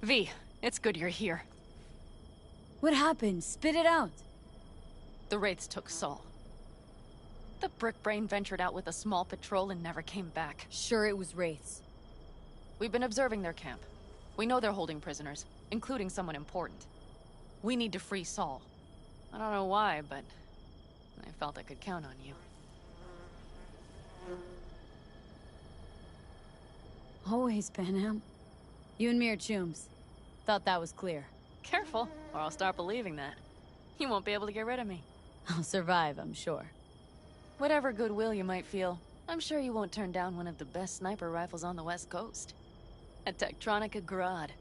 V, it's good you're here. What happened? Spit it out. The Wraiths took Saul. The Brickbrain ventured out with a small patrol and never came back. Sure it was Wraiths. We've been observing their camp. We know they're holding prisoners, including someone important. We need to free Saul. I don't know why, but I felt I could count on you. Always, Panam. You and me are chums. Thought that was clear. Careful, or I'll start believing that. You won't be able to get rid of me. I'll survive, I'm sure. Whatever goodwill you might feel, I'm sure you won't turn down one of the best sniper rifles on the West Coast. A Tektronica Grad.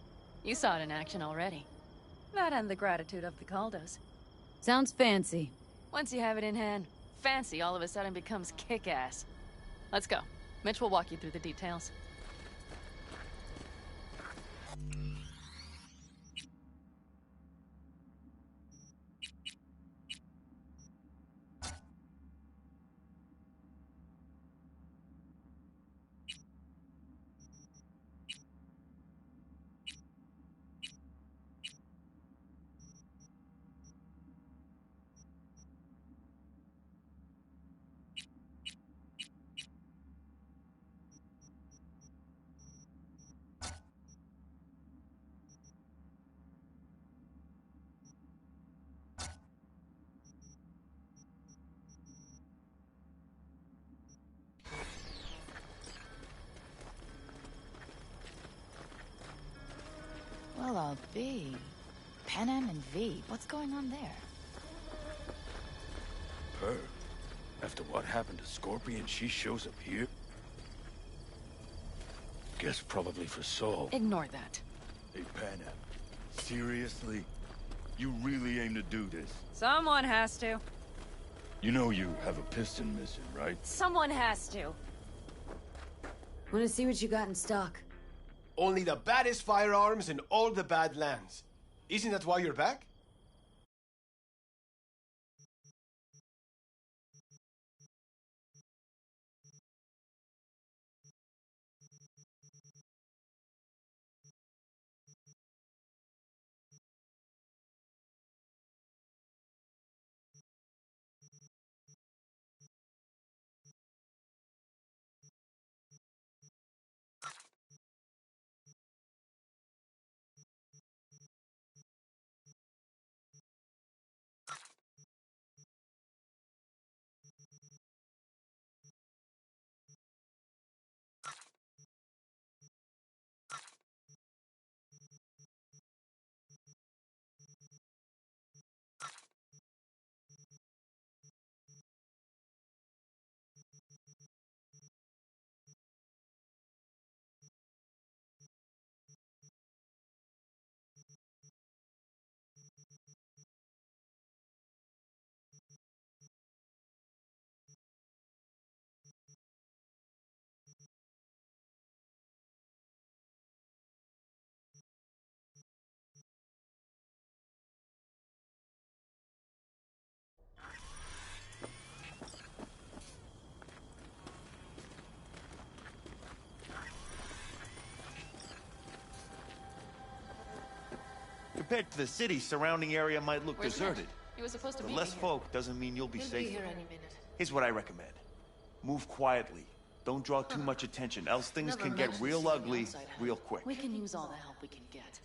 You saw it in action already. That and the gratitude of the Caldos. Sounds fancy. Once you have it in hand, fancy all of a sudden becomes kick-ass. Let's go. Mitch will walk you through the details. Well, I'll be. Panam and V, what's going on there? Her? After what happened to Scorpion, she shows up here? Guess probably for Saul. Ignore that. Hey, Panam. Seriously? You really aim to do this? Someone has to. You know you have a piston missing, right? Someone has to. Wanna see what you got in stock? Only the baddest firearms in all the Badlands. Isn't that why you're back? Compared to the city, surrounding area might look Where's deserted. Mitch? He was supposed to But be less here. folk doesn't mean you'll be He'll safe. be here any minute. Here's what I recommend. Move quietly. Don't draw too much attention, else things Never can get mentioned real seeing ugly outside help. real quick. We can use all the help we can get.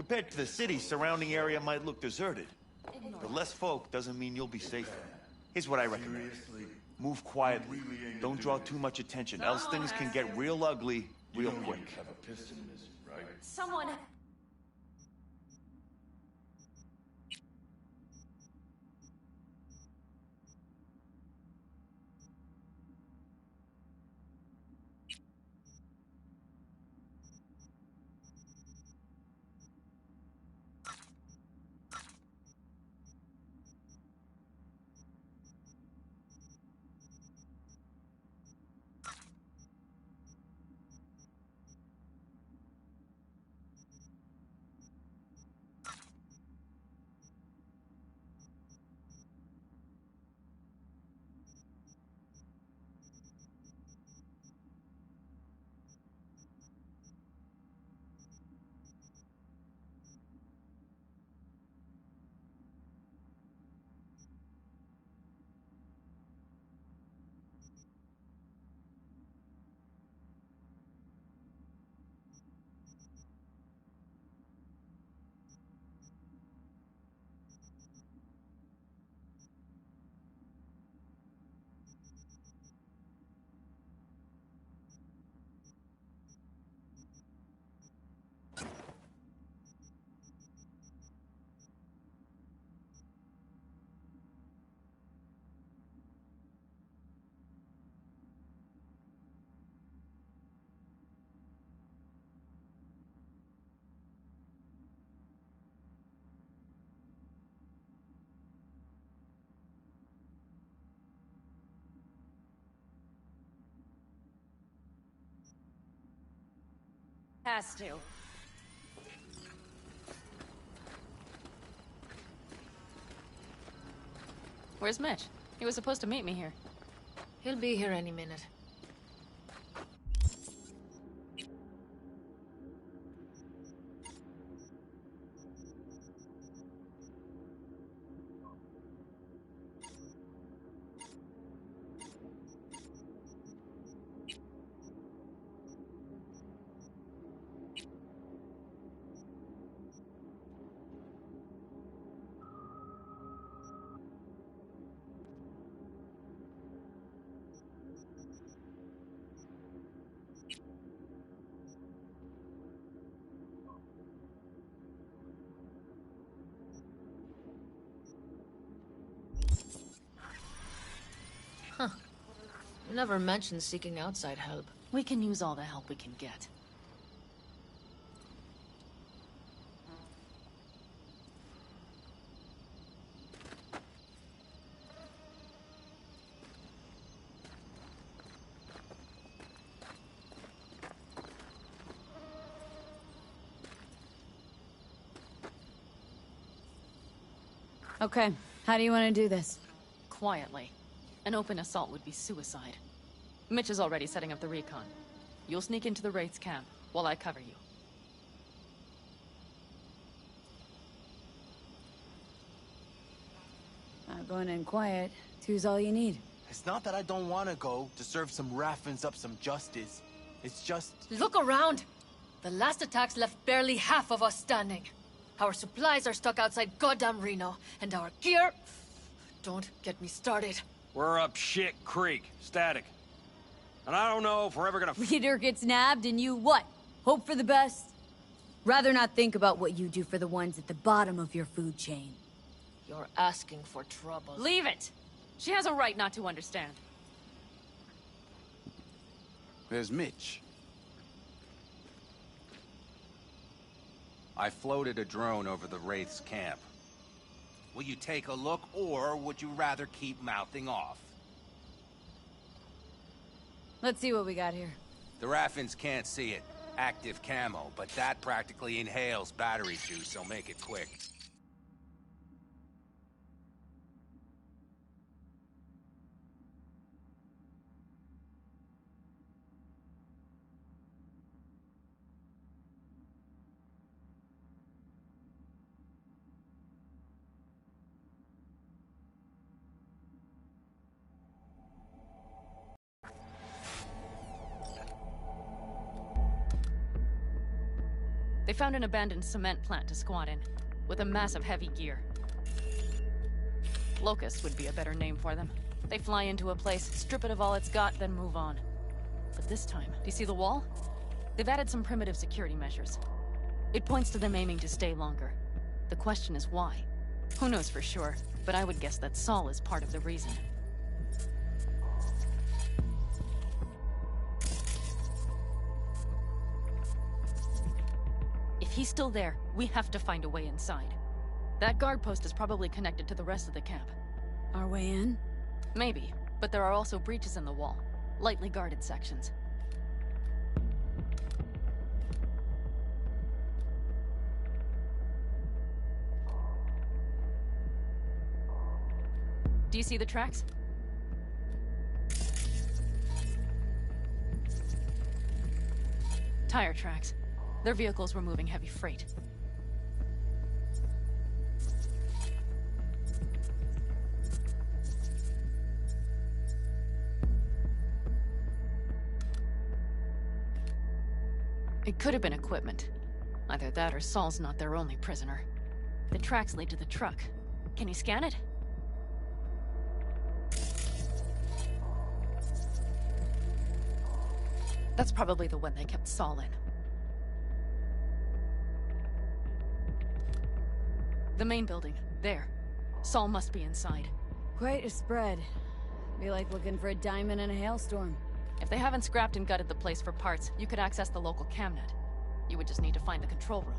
Compared to the city, surrounding area might look deserted. But less folk doesn't mean you'll be safer. Here's what I recommend. Seriously? Move quietly. You really ain't Don't do draw this. too much attention, else things can get real ugly real quick. You have a piston missing, right? Someone... Has to. Where's Mitch? He was supposed to meet me here. He'll be here any minute. Never mentioned seeking outside help. We can use all the help we can get. Okay, how do you want to do this? Quietly. An open assault would be suicide. Mitch is already setting up the recon. You'll sneak into the Wraith's camp while I cover you. Going in quiet. Two's all you need. It's not that I don't want to go to serve some Raffins up some justice. It's just... Look around! The last attacks left barely half of us standing. Our supplies are stuck outside goddamn Reno, and our gear... Don't get me started. We're up shit creek, static. And I don't know if we're ever gonna Leader gets nabbed and you what? Hope for the best? Rather not think about what you do for the ones at the bottom of your food chain. You're asking for trouble. Leave it! She has a right not to understand. There's Mitch. I floated a drone over the Wraith's camp. Will you take a look, or would you rather keep mouthing off? Let's see what we got here. The Raffins can't see it. Active camo, but that practically inhales battery juice, so make it quick. They found an abandoned cement plant to squat in, with a massive heavy gear. Locusts would be a better name for them. They fly into a place, strip it of all it's got, then move on. But this time, do you see the wall? They've added some primitive security measures. It points to them aiming to stay longer. The question is why? Who knows for sure, but I would guess that Saul is part of the reason. If he's still there, we have to find a way inside. That guard post is probably connected to the rest of the camp. Our way in? Maybe, but there are also breaches in the wall. Lightly guarded sections. Do you see the tracks? Tire tracks. Their vehicles were moving heavy freight. It could have been equipment. Either that or Saul's not their only prisoner. The tracks lead to the truck. Can you scan it? That's probably the one they kept Saul in. The main building. There. Saul must be inside. Quite a spread. Be like looking for a diamond in a hailstorm. If they haven't scrapped and gutted the place for parts, you could access the local camnet. You would just need to find the control room.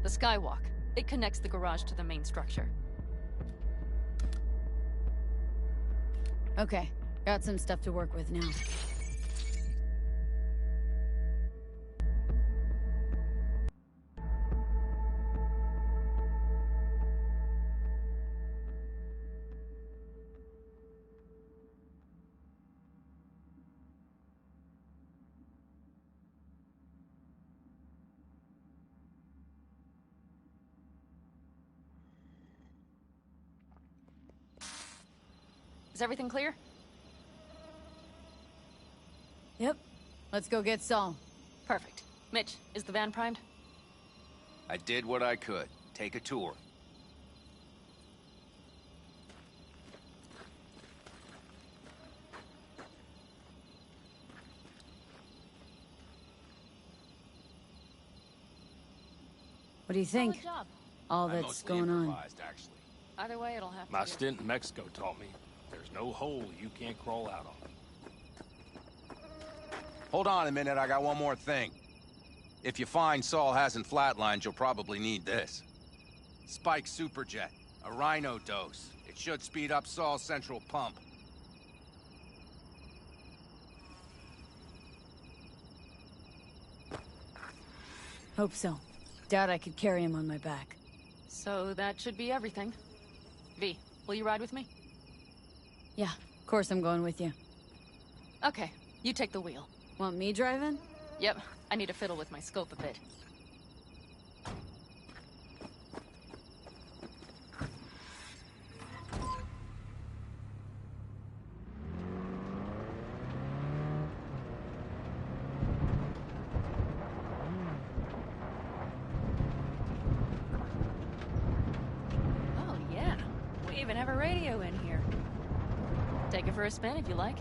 The skywalk. It connects the garage to the main structure. Okay, got some stuff to work with now. Is everything clear? Yep. Let's go get Saul. Perfect. Mitch, is the van primed? I did what I could. Take a tour. What do you think? Solid job. All I that's mostly going on. improvised, actually. Either way, it'll have to My do. stint in Mexico taught me there's no hole you can't crawl out of. Hold on a minute, I got one more thing. If you find Saul hasn't flatlined, you'll probably need this. Spike Superjet, a Rhino dose. It should speed up Saul's central pump. Hope so. Doubt I could carry him on my back. So that should be everything. V, will you ride with me? Yeah, of course I'm going with you. Okay, you take the wheel. Want me driving? Yep, I need to fiddle with my scope a bit. Oh yeah, we even have a radio in here. Take it for a spin if you like.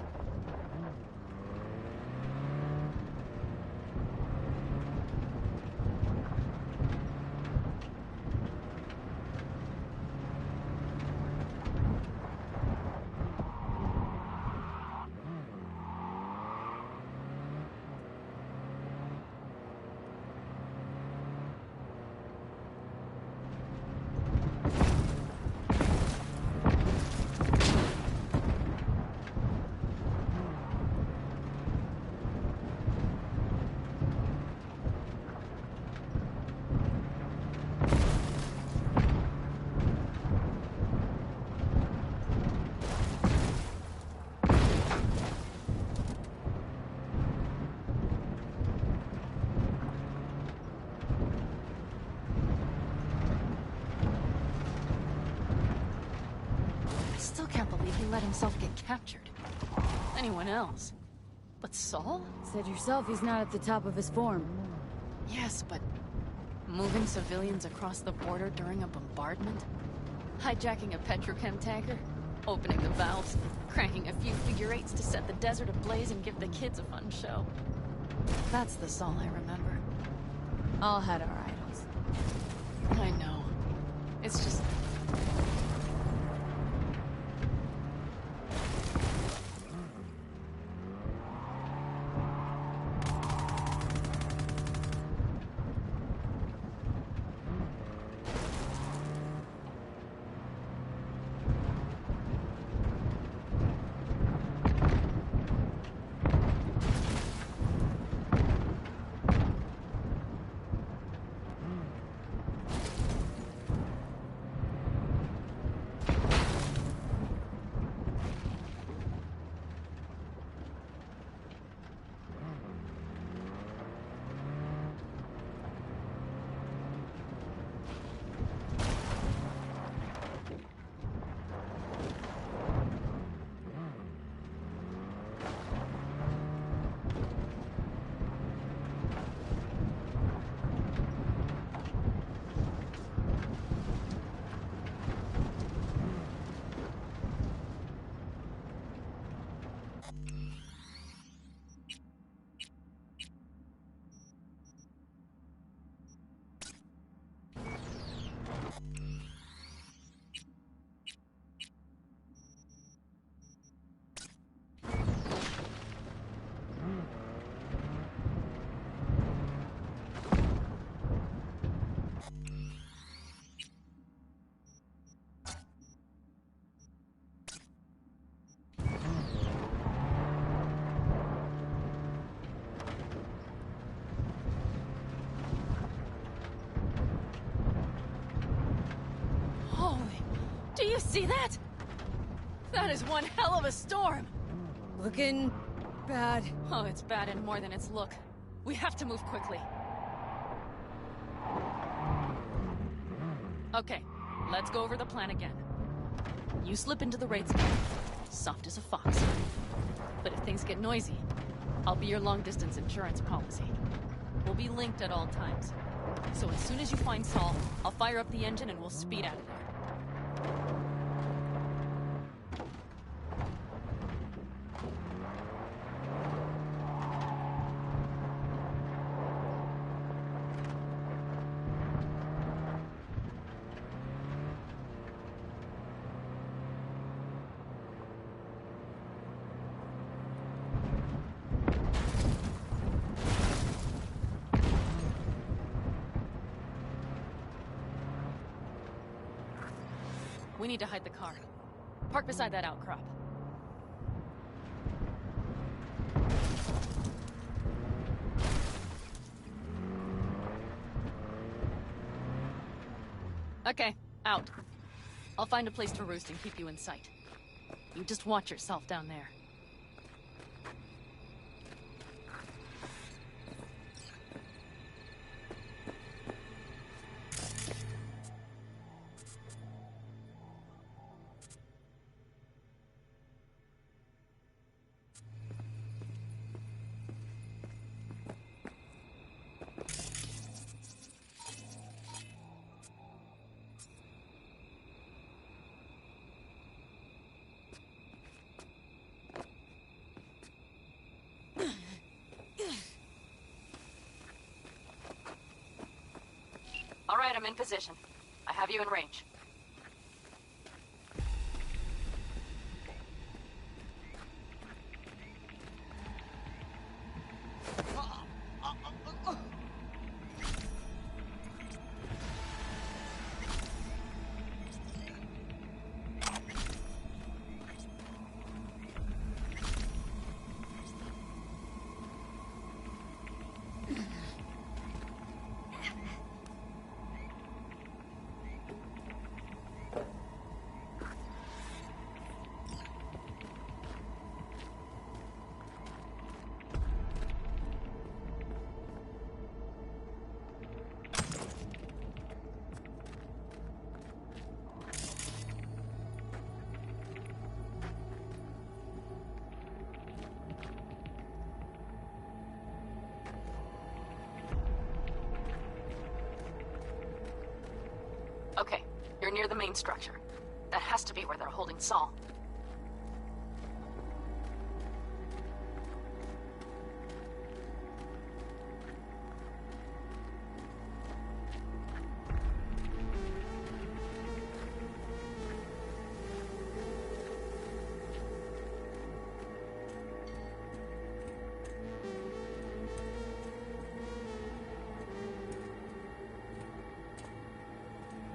still can't believe he let himself get captured. Anyone else? But Saul? Said yourself he's not at the top of his form. Yes, but moving civilians across the border during a bombardment? Hijacking a petrochem tanker? Opening the valves? Cranking a few figure eights to set the desert ablaze and give the kids a fun show? That's the Saul I remember. All had our idols. I know. It's just... Do you see that? That is one hell of a storm! Looking... bad. Oh, it's bad and more than its look. We have to move quickly. Okay, let's go over the plan again. You slip into the raid scan, soft as a fox. But if things get noisy, I'll be your long-distance insurance policy. We'll be linked at all times. So as soon as you find Saul, I'll fire up the engine and we'll speed out of there. We need to hide the car. Park beside that outcrop. Okay, out. I'll find a place to roost and keep you in sight. You just watch yourself down there. All right, I'm in position. I have you in range. You're near the main structure. That has to be where they're holding Saul.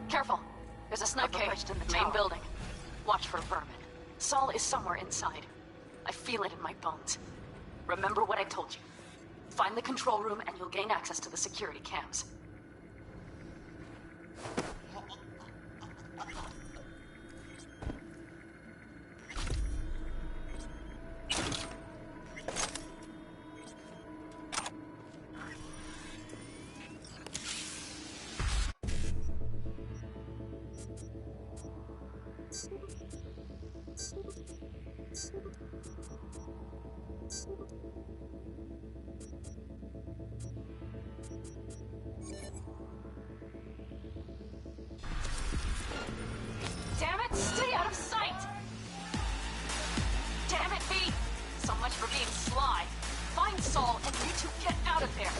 Careful. There's a sniper perched in the main building. Watch for vermin. Saul is somewhere inside. I feel it in my bones. Remember what I told you. Find the control room and you'll gain access to the security cams. Damn it, stay out of sight! Damn it, V! So much for being sly. Find Saul and you two get out of there!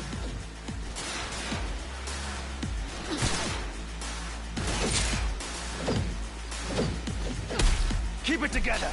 Keep it together!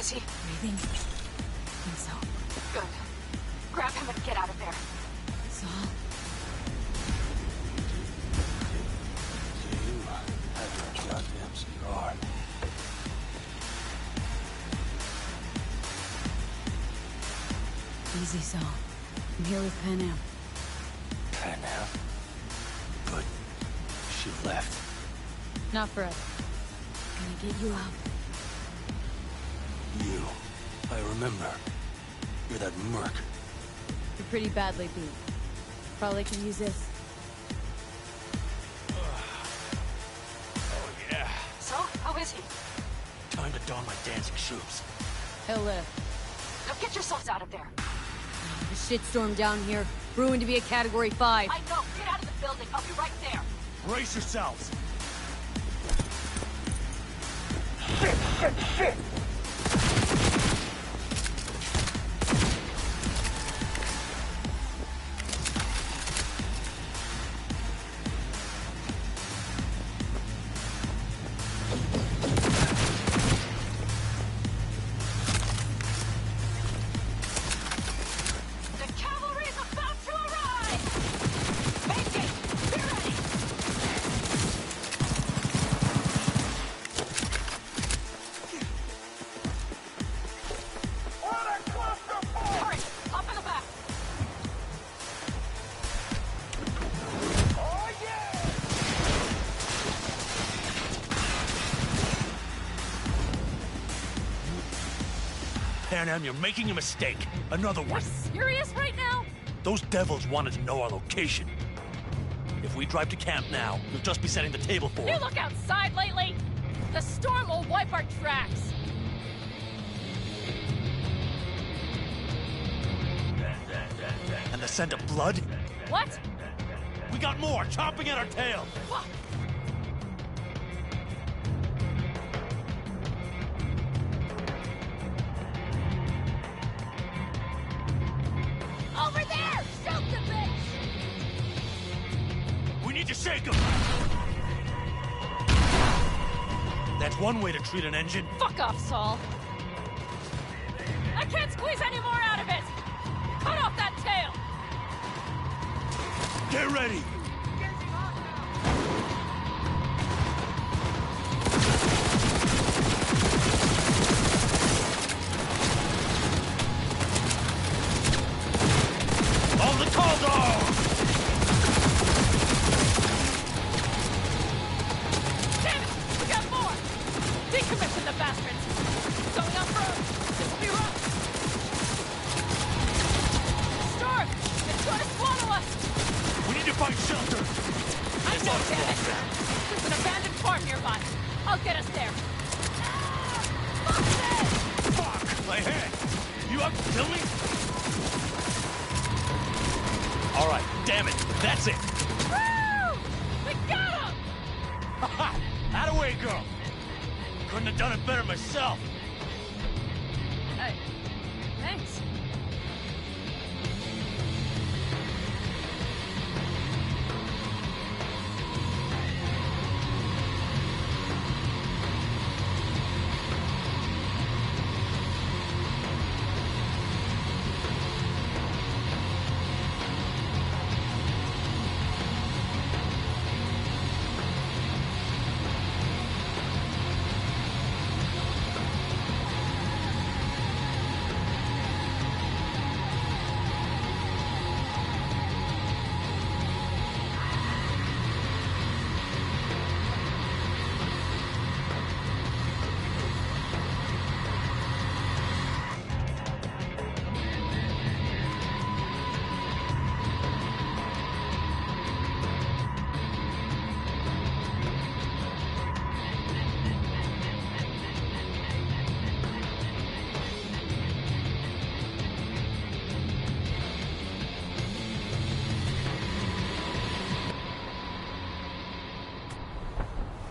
Is he? Breathing? I think so. Good. Grab him and get out of there. Saul? You have your goddamn cigar. Easy, Saul. I'm here with Pan Am. Pan Am? But she left. Not forever. Gonna get you out. You. I remember. You're that merc. You're pretty badly beat. Probably can use this. Oh, yeah. So, how is he? Time to don my dancing shoes. He'll live. Now get yourselves out of there. The shitstorm down here. Brewing to be a Category 5. I know. Get out of the building. I'll be right there. Brace yourselves. The cavalry's about to arrive! Vacate! Be ready! Hurry! Up in the back! Pan Am, you're making a mistake. Another one. Serious right now? Those devils wanted to know our location. If we drive to camp now, you'll just be setting the table for You them. look outside lately? The storm will wipe our tracks. And the scent of blood? What? We got more chomping at our tail. Fuck! Over there! Shoot the bitch! We need to shake them. That's one way to treat an engine. Fuck off, Saul. I can't squeeze any more out of it! Cut off that tail! Get ready. On the call dog! Damn it! We got more! Decommission the bastards! Going off road! This will be rough! Storm! It's going to swallow us! We need to find shelter. I know, damn it! There's an abandoned farm nearby. I'll get us there. Ah! Fuck this! Fuck! My head! You up to kill me? All right, damn it. That's it. Woo! We got him! Ha! Attaway, girl. Couldn't have done it better myself. Hey, thanks.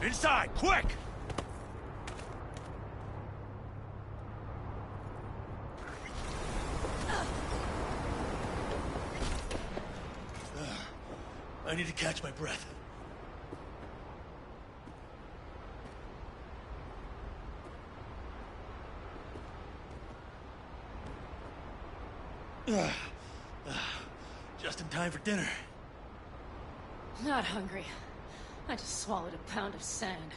Inside, quick! I need to catch my breath. Just in time for dinner. Not hungry. I just swallowed a pound of sand.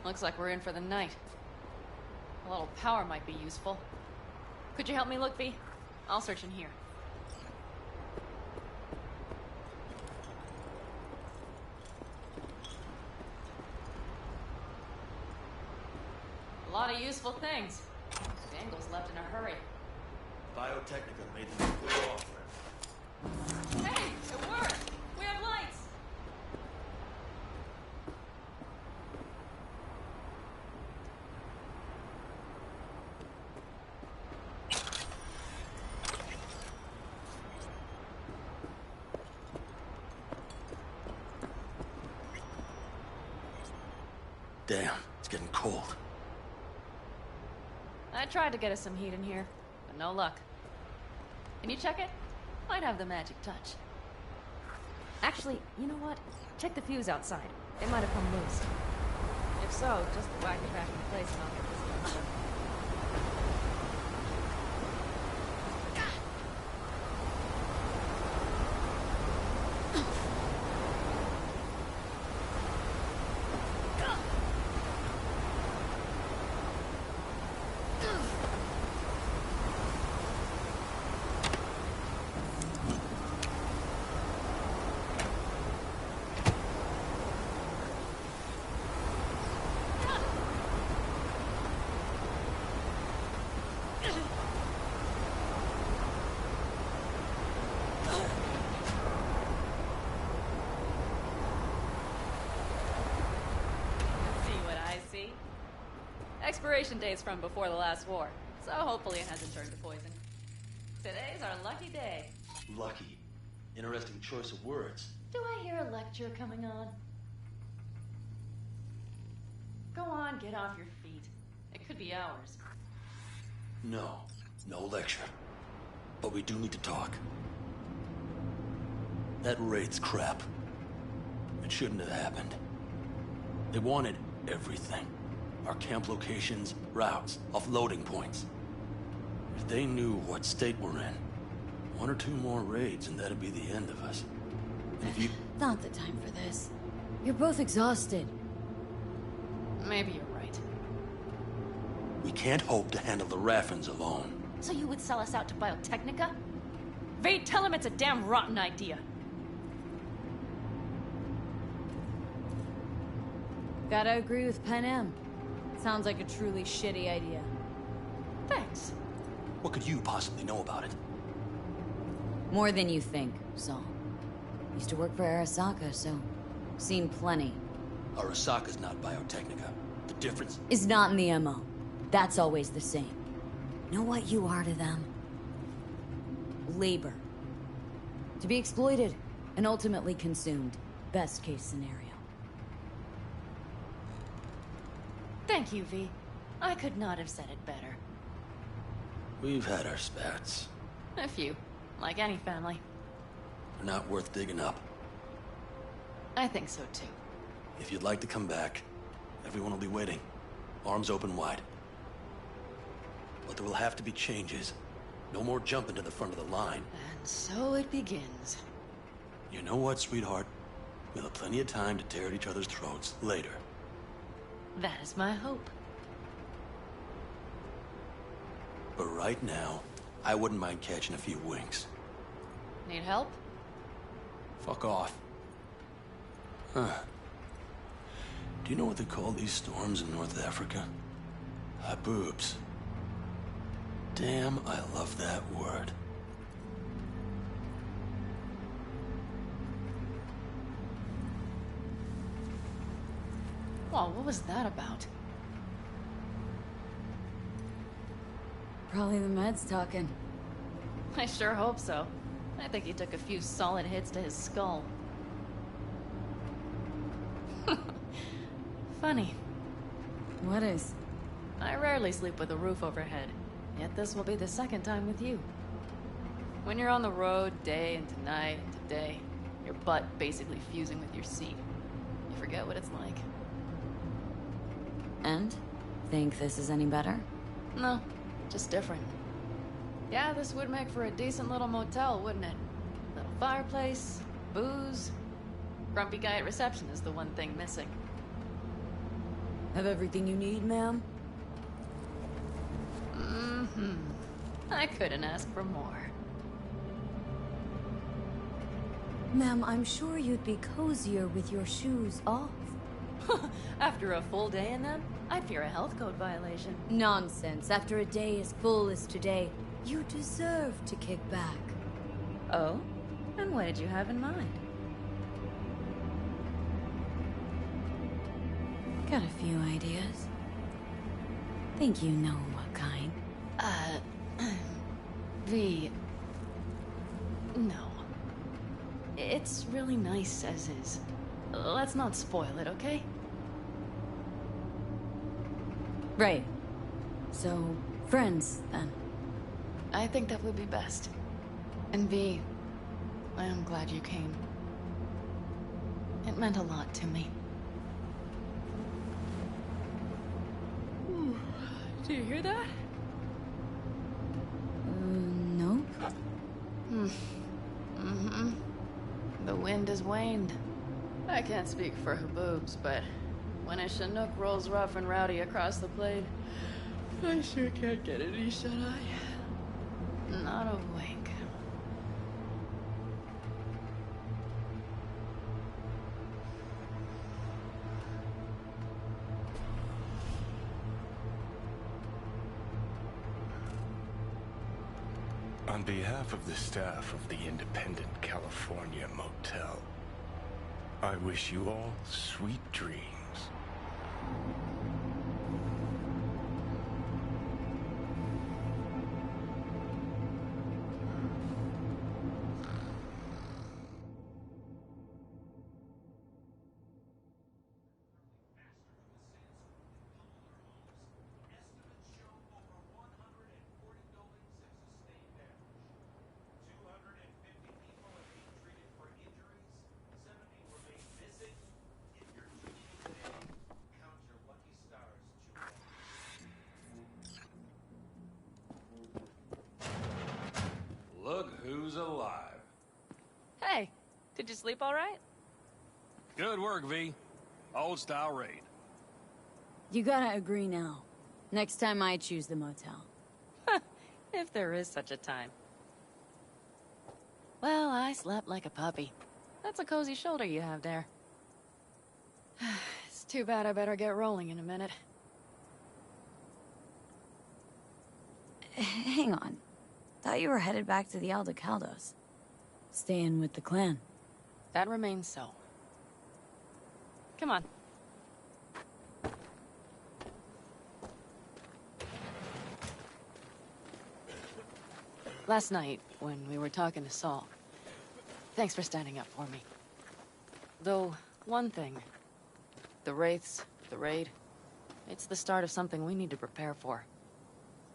Looks like we're in for the night. A little power might be useful. Could you help me look, V? I'll search in here. A lot of useful things. Dangles left in a hurry. Biotechnica made them go off. Hey, it worked! We have lights! Damn, it's getting cold. I tried to get us some heat in here, but no luck. Can you check it? Might have the magic touch. Actually, you know what? Check the fuse outside. It might have come loose. If so, just whack it back in place and I'll get this done. Expiration date's from before the last war, so hopefully it hasn't turned to poison. Today's our lucky day. Lucky. Interesting choice of words. Do I hear a lecture coming on? Go on, get off your feet. It could be hours. No, no lecture. But we do need to talk. That raid's crap. It shouldn't have happened. They wanted everything. Our camp locations, routes, offloading points. If they knew what state we're in, one or two more raids and that'd be the end of us. And if you... Not the time for this. You're both exhausted. Maybe you're right. We can't hope to handle the Raffins alone. So you would sell us out to Biotechnica? Vade, tell him it's a damn rotten idea. Gotta agree with Pen M. Sounds like a truly shitty idea. Thanks. What could you possibly know about it? More than you think, Saul. Used to work for Arasaka, so... seen plenty. Arasaka's not Biotechnica. The difference... is not in the MO. That's always the same. Know what you are to them? Labor. To be exploited, and ultimately consumed. Best case scenario. Thank you, V. I could not have said it better. We've had our spats. A few. Like any family. They're not worth digging up. I think so, too. If you'd like to come back, everyone will be waiting. Arms open wide. But there will have to be changes. No more jumping to the front of the line. And so it begins. You know what, sweetheart? We'll have plenty of time to tear at each other's throats later. That is my hope. But right now, I wouldn't mind catching a few winks. Need help? Fuck off. Huh. Do you know what they call these storms in North Africa? Haboobs. Damn, I love that word. Well, what was that about? Probably the meds talking. I sure hope so. I think he took a few solid hits to his skull. Funny. What is? I rarely sleep with a roof overhead, yet this will be the second time with you. When you're on the road day into night into day, your butt basically fusing with your seat, you forget what it's like. And? Think this is any better? No, just different. Yeah, this would make for a decent little motel, wouldn't it? Little fireplace, booze. Grumpy guy at reception is the one thing missing. Have everything you need, ma'am? Mm-hmm. I couldn't ask for more. Ma'am, I'm sure you'd be cozier with your shoes off. After a full day in them, I'd fear a health code violation. Nonsense. After a day as full as today, you deserve to kick back. Oh? And what did you have in mind? Got a few ideas. Think you know what kind. V... No. It's really nice as is. Let's not spoil it, okay? Right. So, friends, then. I think that would be best. And V, I am glad you came. It meant a lot to me. Do you hear that? Nope. Mm-hmm. The wind has waned. I can't speak for her boobs, but when a Chinook rolls rough and rowdy across the plate, I sure can't get any shut-eye. Not a wink. On behalf of the staff of the Independent California Motel, I wish you all sweet dreams. Look who's alive. Hey, did you sleep all right? Good work, V. Old style raid. You gotta agree now. Next time I choose the motel. If there is such a time. Well, I slept like a puppy. That's a cozy shoulder you have there. It's too bad I better get rolling in a minute. Hang on. Thought you were headed back to the Aldecaldos. Staying with the clan. That remains so. Come on. Last night, when we were talking to Saul, thanks for standing up for me. Though, one thing. The Wraiths, the raid, it's the start of something we need to prepare for.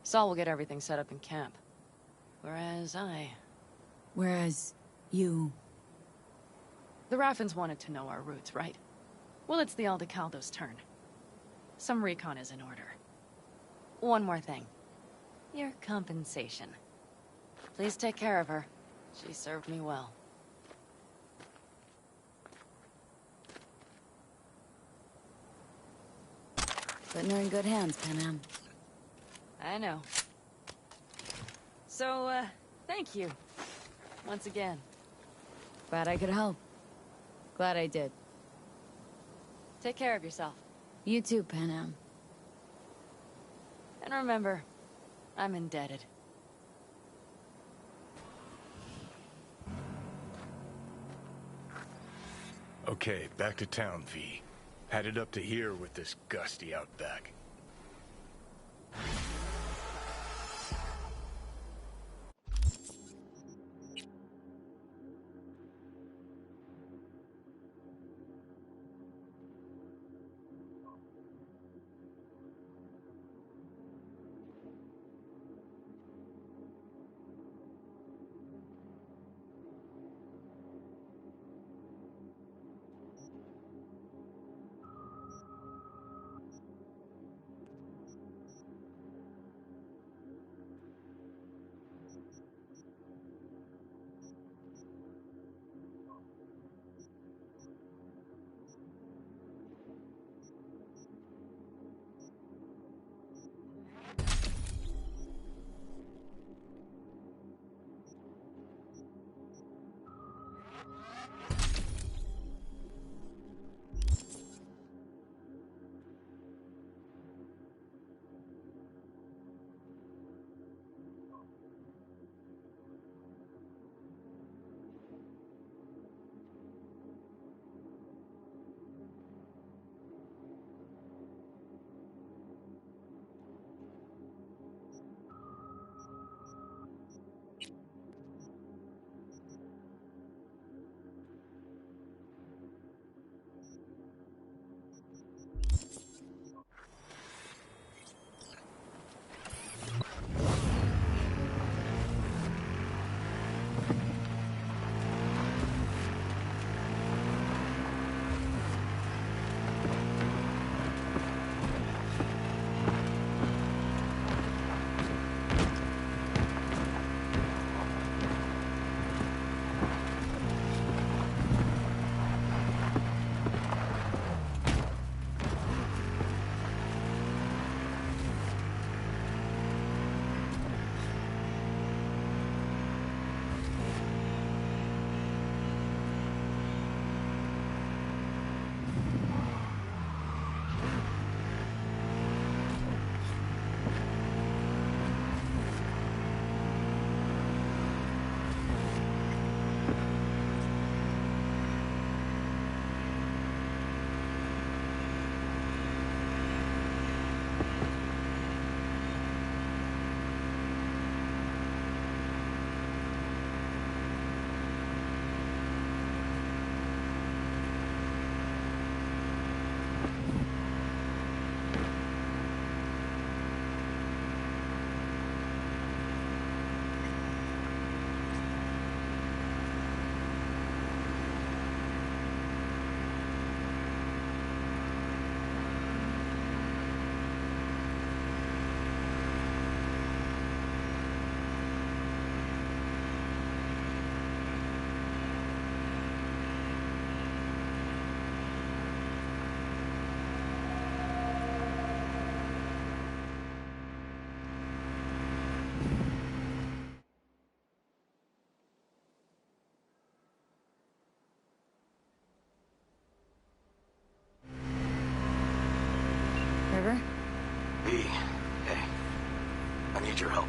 Saul will get everything set up in camp. Whereas you... The Raffins wanted to know our roots, right? Well, it's the Aldecaldos' turn. Some recon is in order. One more thing. Your compensation. Please take care of her. She served me well. Putting her in good hands, Panam. I know. So, thank you. Once again. Glad I could help. Glad I did. Take care of yourself. You too, Panam. And remember, I'm indebted. Okay, back to town, V. Headed up to here with this gusty outback. River? V, hey. I need your help.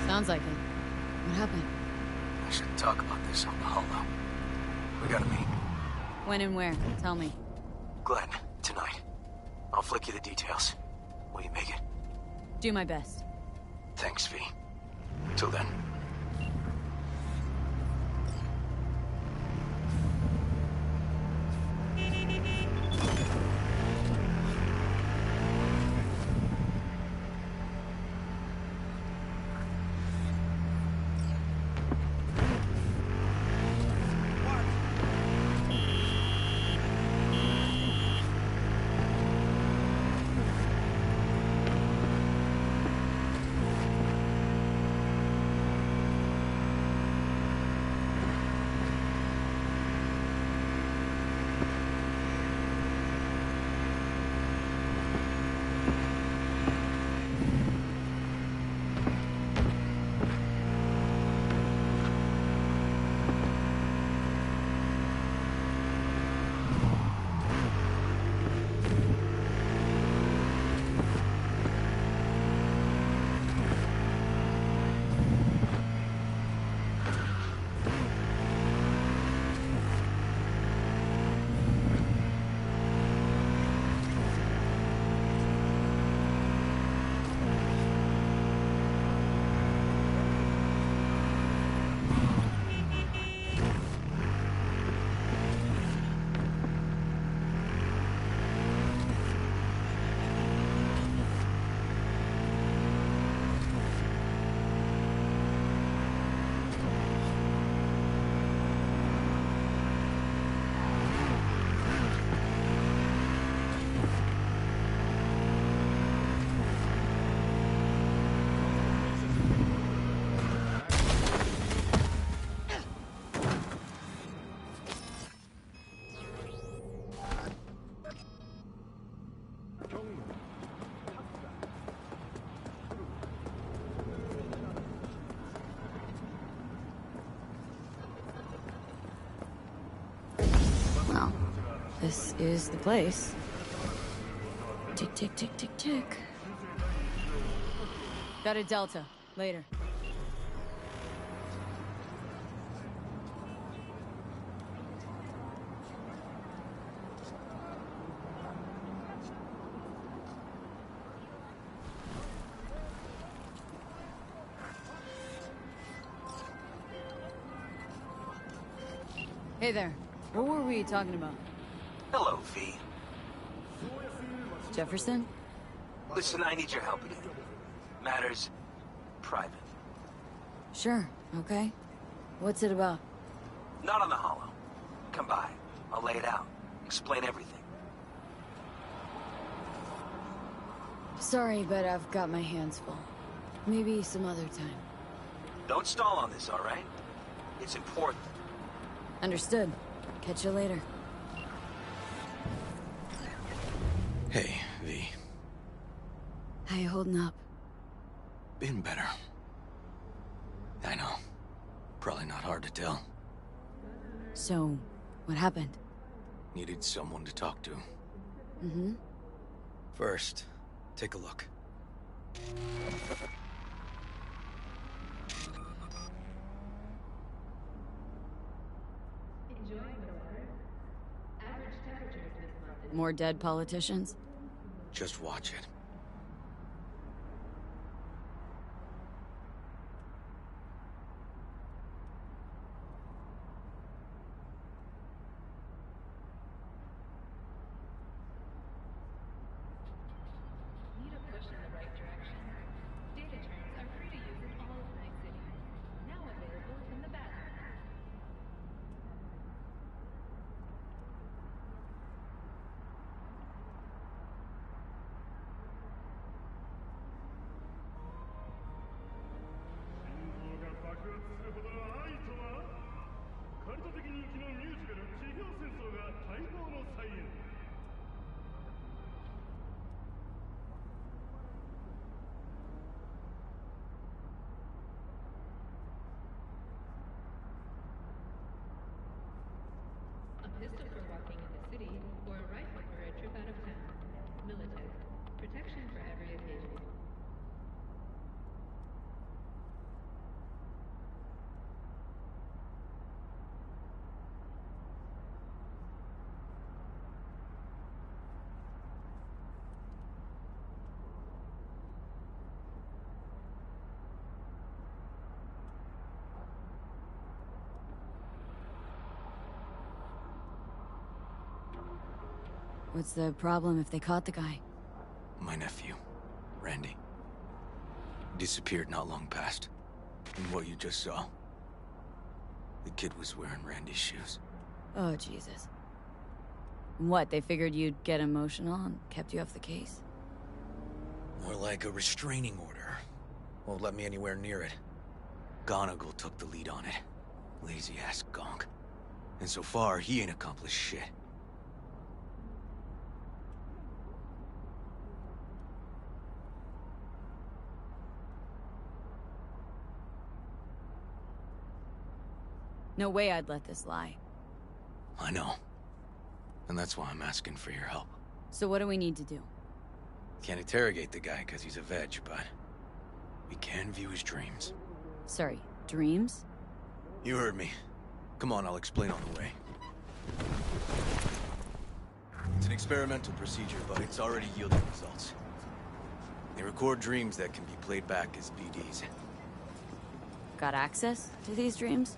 Sounds like it. What happened? I should talk about this on the holo. We gotta meet. When and where? Tell me. Glenn, tonight. I'll flick you the details. Will you make it? Do my best. Thanks, V. Till then. This is the place. Tick, tick, tick, tick, tick. Got a Delta. Later. Hey there. What were we talking about? Hello, V. Jefferson? Listen, I need your help again. Matters private. Sure, okay. What's it about? Not on the holo. Come by. I'll lay it out. Explain everything. Sorry, but I've got my hands full. Maybe some other time. Don't stall on this, all right? It's important. Understood. Catch you later. Hey, V. How you holding up? Been better. I know. Probably not hard to tell. So, what happened? Needed someone to talk to. Mm-hmm. First, take a look. More dead politicians? Just watch it. Need a push in the right direction? Data terms are free to use in all of Night City. Now available in the bathroom. A pistol for walking in the city, or a rifle for a trip out of town. Militech. Protection for every occasion. What's the problem if they caught the guy? My nephew, Randy. Disappeared not long past. And what you just saw. The kid was wearing Randy's shoes. Oh, Jesus. What, they figured you'd get emotional and kept you off the case? More like a restraining order. Won't let me anywhere near it. Gonigal took the lead on it. Lazy-ass gonk. And so far, he ain't accomplished shit. No way I'd let this lie. I know. And that's why I'm asking for your help. So what do we need to do? Can't interrogate the guy because he's a veg, but we can view his dreams. Sorry, dreams? You heard me. Come on, I'll explain on the way. It's an experimental procedure, but it's already yielding results. They record dreams that can be played back as BDs. Got access to these dreams?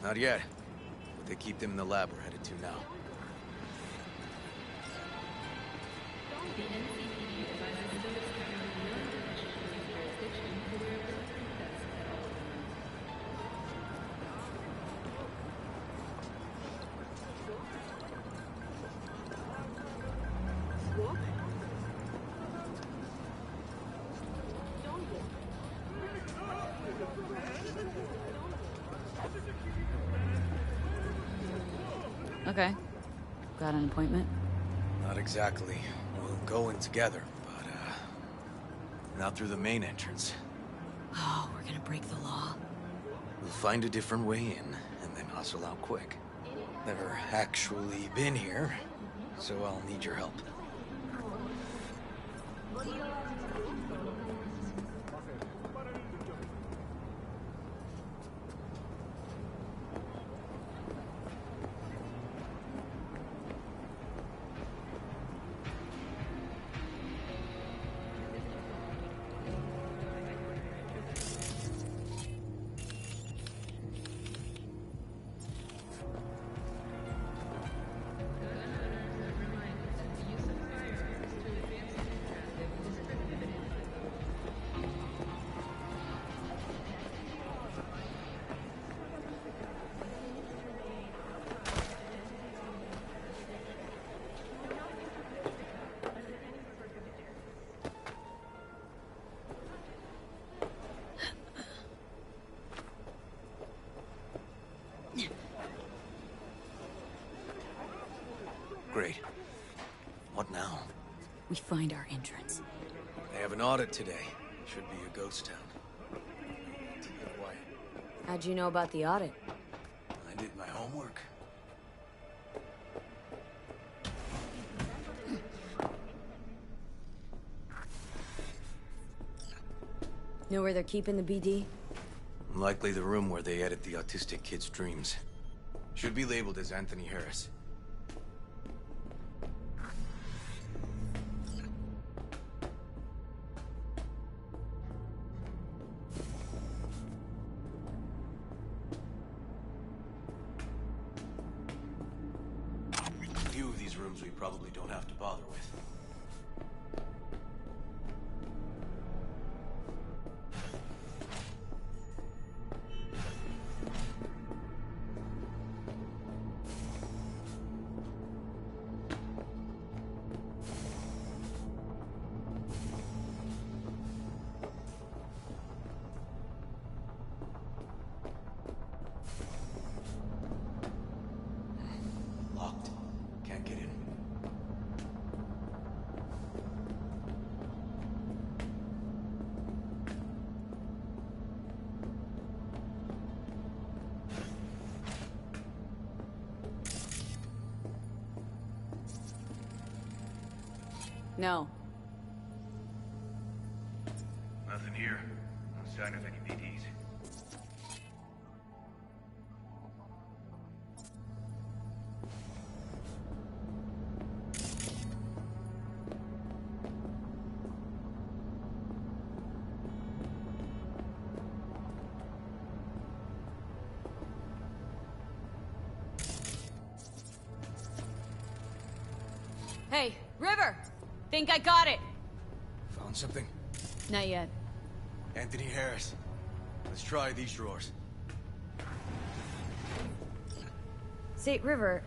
Not yet, but they keep them in the lab we're headed to now. The NCPD advises those currently non-judicial police jurisdiction to wear bulletproof vests at all Okay. Got an appointment? Not exactly. We'll go in together, but, not through the main entrance. Oh, we're gonna break the law. We'll find a different way in, and then hustle out quick. Never actually been here, so I'll need your help. Great. What now? We find our entrance. They have an audit today. Should be a ghost town. Why? How'd you know about the audit? I did my homework. Know where they're keeping the BD? Likely the room where they edit the autistic kid's dreams. Should be labeled as Anthony Harris. A few of these rooms we probably don't have to bother with. Locked. Can't get in. No. Nothing here. No sign of any BDs. Hey, River! Think I got it! Found something? Not yet. Anthony Harris. Let's try these drawers. Say, River,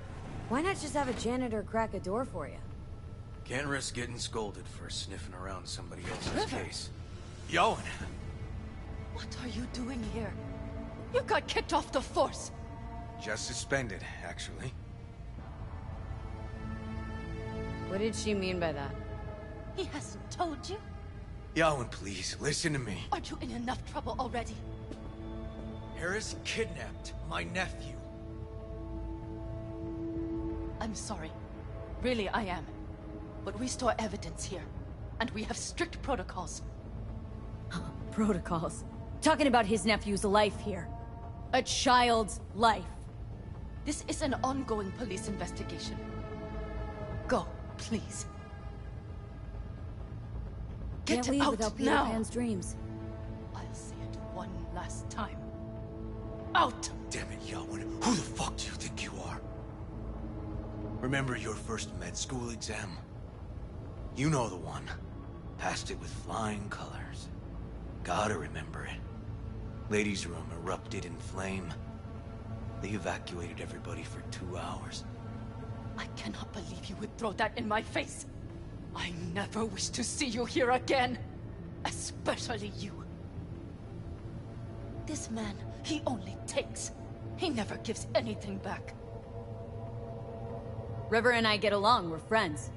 why not just have a janitor crack a door for you? Can't risk getting scolded for sniffing around somebody else's River. case. Yoan! What are you doing here? You got kicked off the force! Just suspended, actually. What did she mean by that? He hasn't told you? Yoan, please, listen to me. Aren't you in enough trouble already? Harris kidnapped my nephew. I'm sorry. Really, I am. But we store evidence here. And we have strict protocols. Protocols. Talking about his nephew's life here. A child's life. This is an ongoing police investigation. Go, please. Get Can't leave out without Peter now. Pan's dreams. I'll say it one last time. Out! Damn it, Yoan. Who the fuck do you think you are? Remember your first med school exam? You know the one. Passed it with flying colors. Gotta remember it. Ladies' room erupted in flame. They evacuated everybody for 2 hours. I cannot believe you would throw that in my face. I never wish to see you here again. Especially you. This man, he only takes. He never gives anything back. River and I get along, we're friends.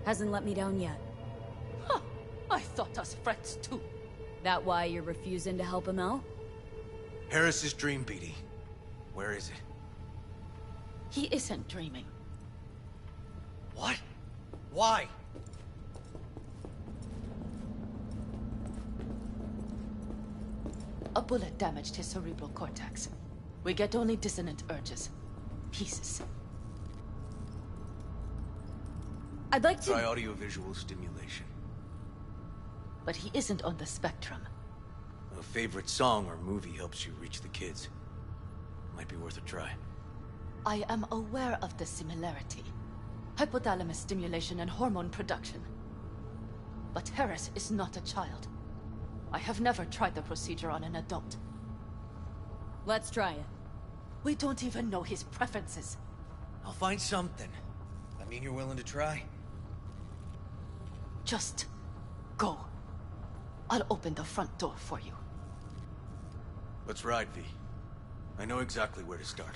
Hasn't let me down yet. Huh. I thought us friends too. That why you're refusing to help him out? Harris's dream, BD. Where is it? He isn't dreaming. What? Why? A bullet damaged his cerebral cortex. We get only dissonant urges. Pieces. I'd like to... Try audiovisual stimulation. But he isn't on the spectrum. A favorite song or movie helps you reach the kids. Might be worth a try. I am aware of the similarity. Hypothalamus stimulation and hormone production. But Harris is not a child. I have never tried the procedure on an adult. Let's try it. We don't even know his preferences. I'll find something. I mean, you're willing to try? Just go. I'll open the front door for you. Let's ride, V. I know exactly where to start.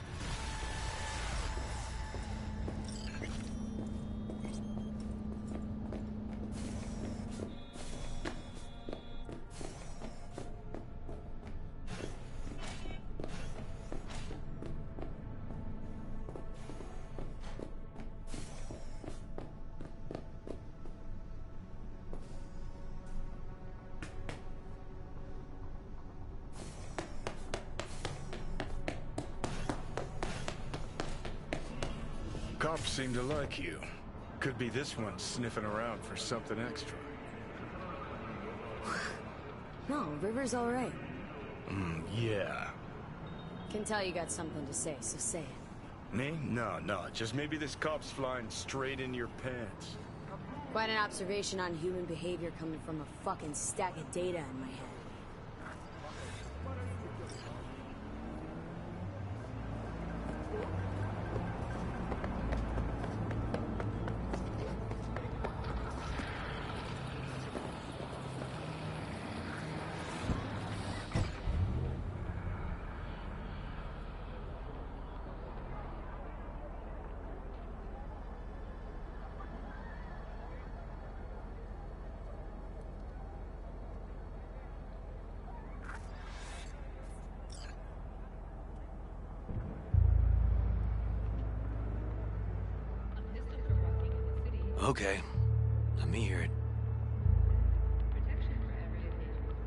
Cops seem to like you. Could be this one sniffing around for something extra. No, River's all right. Yeah. Can tell you got something to say, so say it. Me? No. Just maybe this cop's flying straight in your pants. Quite an observation on human behavior coming from a fucking stack of data in my head. Okay. Let me hear it.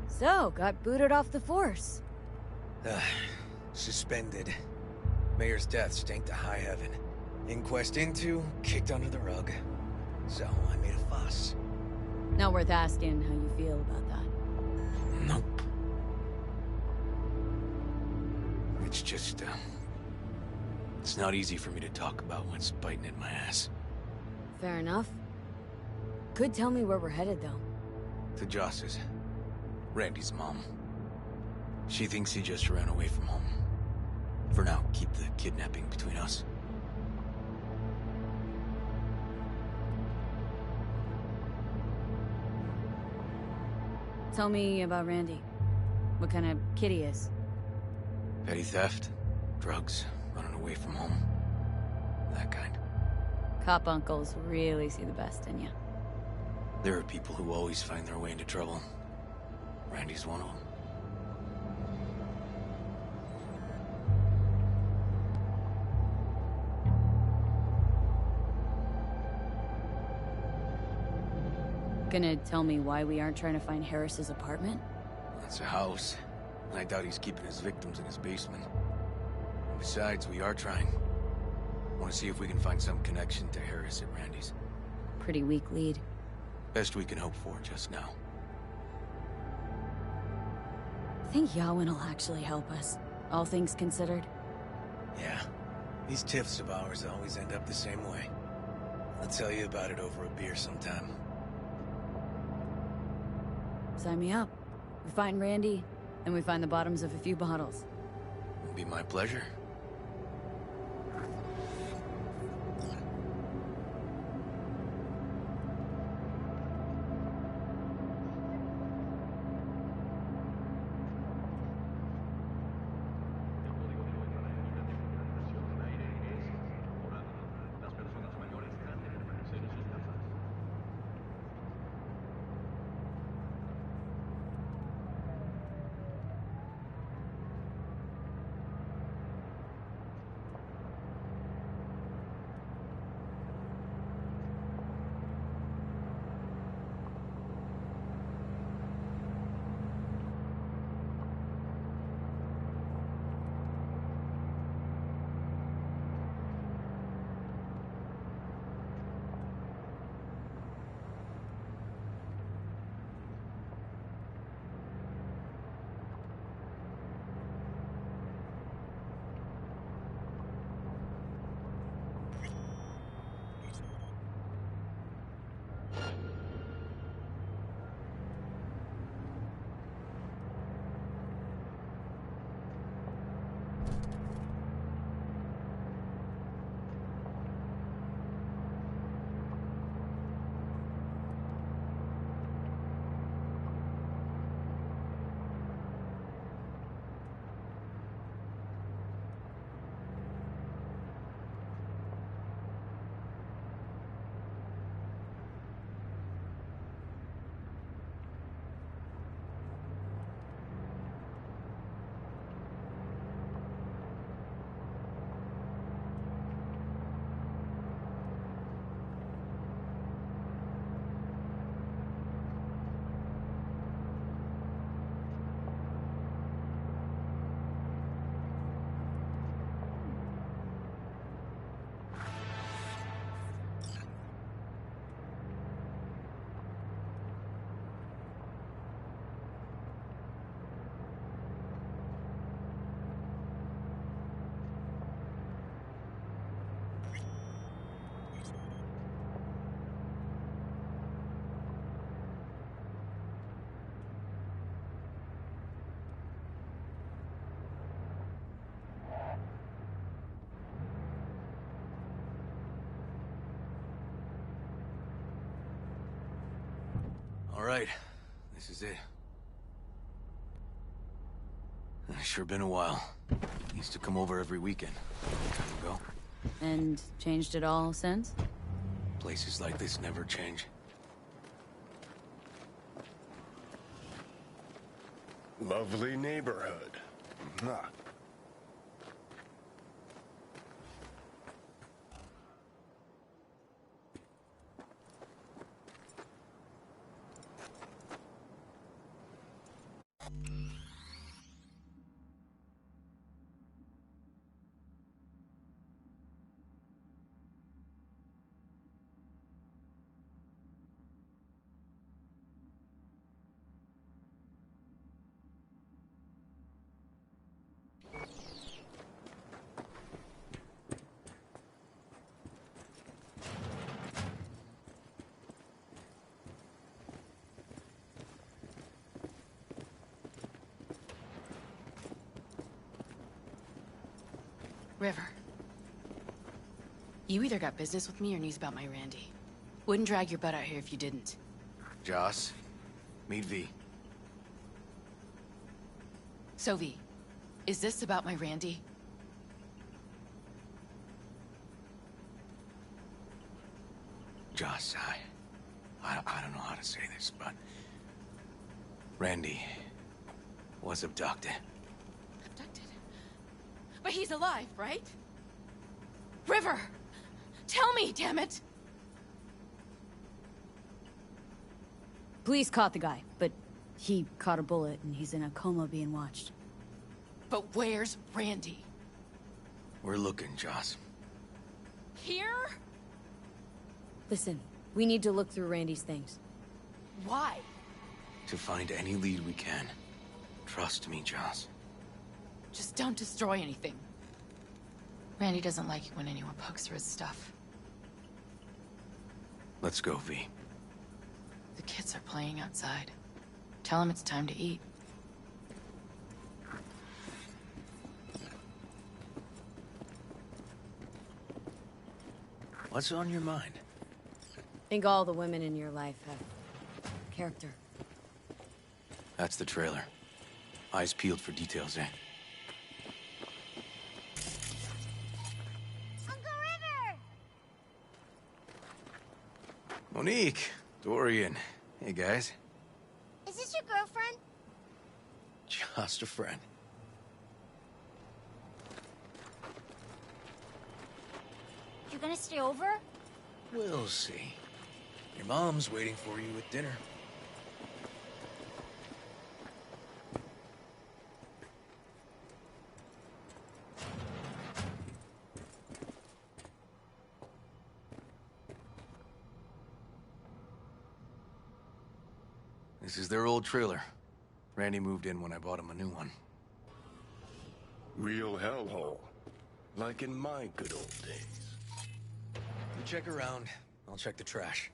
So, got booted off the force. Suspended. Mayor's death stank to high heaven. Inquest into, kicked under the rug. So, I made a fuss. Not worth asking how you feel about that. Nope. It's just, it's not easy for me to talk about what's biting at my ass. Fair enough. Could tell me where we're headed, though. To Joss's. Randy's mom. She thinks he just ran away from home. For now, keep the kidnapping between us. Tell me about Randy. What kind of kid he is. Petty theft, drugs, running away from home. That kind. Cop uncles really see the best in you. There are people who always find their way into trouble. Randy's one of them. Gonna tell me why we aren't trying to find Harris's apartment? That's a house. And I doubt he's keeping his victims in his basement. And besides, we are trying. Want to see if we can find some connection to Harris at Randy's. Pretty weak lead. Best we can hope for just now. Think Yawin will actually help us, all things considered. Yeah. These tiffs of ours always end up the same way. I'll tell you about it over a beer sometime. Sign me up. We find Randy, and we find the bottoms of a few bottles. It'll be my pleasure. All right, this is it. It's sure been a while. Used to come over every weekend. Time ago. And changed it all since? Places like this never change. Lovely neighborhood. Mwah. River. You either got business with me or news about my Randy. Wouldn't drag your butt out here if you didn't. Joss, meet V. So, V, is this about my Randy? Joss, I don't know how to say this, but... Randy was abducted. Abducted? But he's alive, right? River! Tell me, damn it! Police caught the guy, but he caught a bullet and he's in a coma being watched. But where's Randy? We're looking, Joss. Here? Listen, we need to look through Randy's things. Why? To find any lead we can. Trust me, Joss. Just don't destroy anything. Randy doesn't like it when anyone pokes through his stuff. Let's go, V. The kids are playing outside. Tell them it's time to eat. What's on your mind? I think all the women in your life have character. That's the trailer. Eyes peeled for details, eh? Uncle River! Monique, Dorian. Hey, guys. Is this your girlfriend? Just a friend. You gonna stay over? We'll see. Your mom's waiting for you at dinner. This is their old trailer. Randy moved in when I bought him a new one. Real hellhole. Like in my good old days. You check around, I'll check the trash.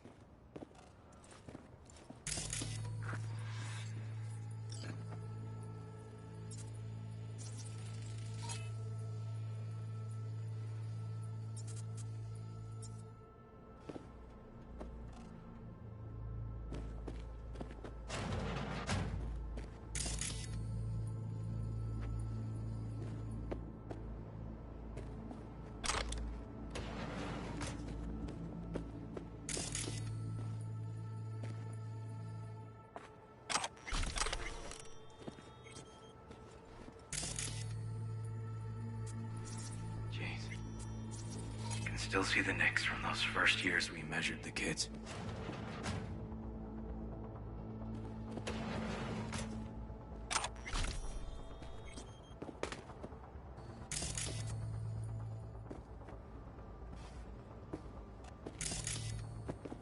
Still see the nicks from those first years we measured the kids.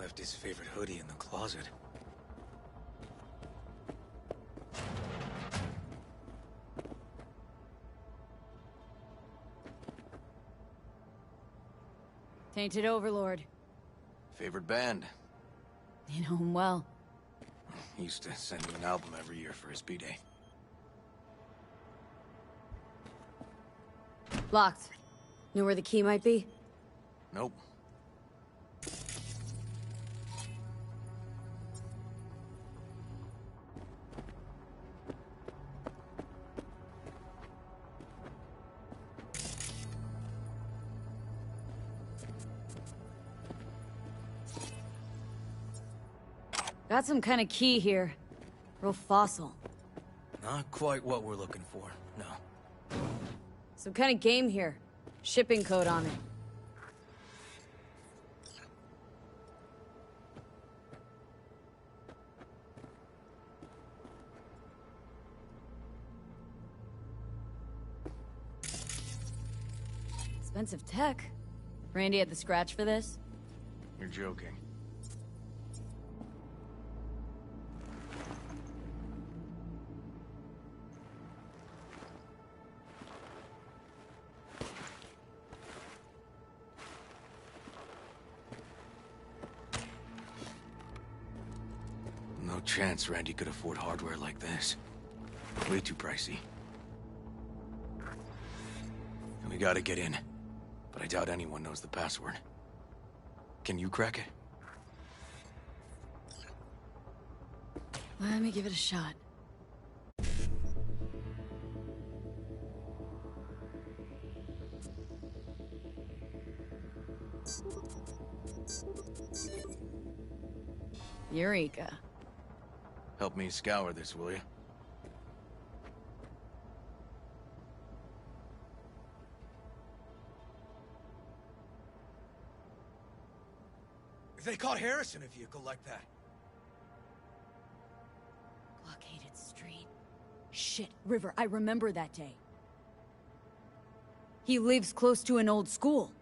Left his favorite hoodie in the closet. Tainted Overlord. Favorite band? You know him well. He used to send him an album every year for his B-Day. Locked. Know where the key might be? Got some kind of key here. Real fossil. Not quite what we're looking for, no. Some kind of game here. Shipping code on it. Expensive tech. Randy had the scratch for this? You're joking. No chance Randy could afford hardware like this. Way too pricey. And we gotta get in. But I doubt anyone knows the password. Can you crack it? Let me give it a shot. Eureka. Help me scour this, will you? They caught Harris in a vehicle like that. Blockaded street. Shit, River, I remember that day. He lives close to an old school.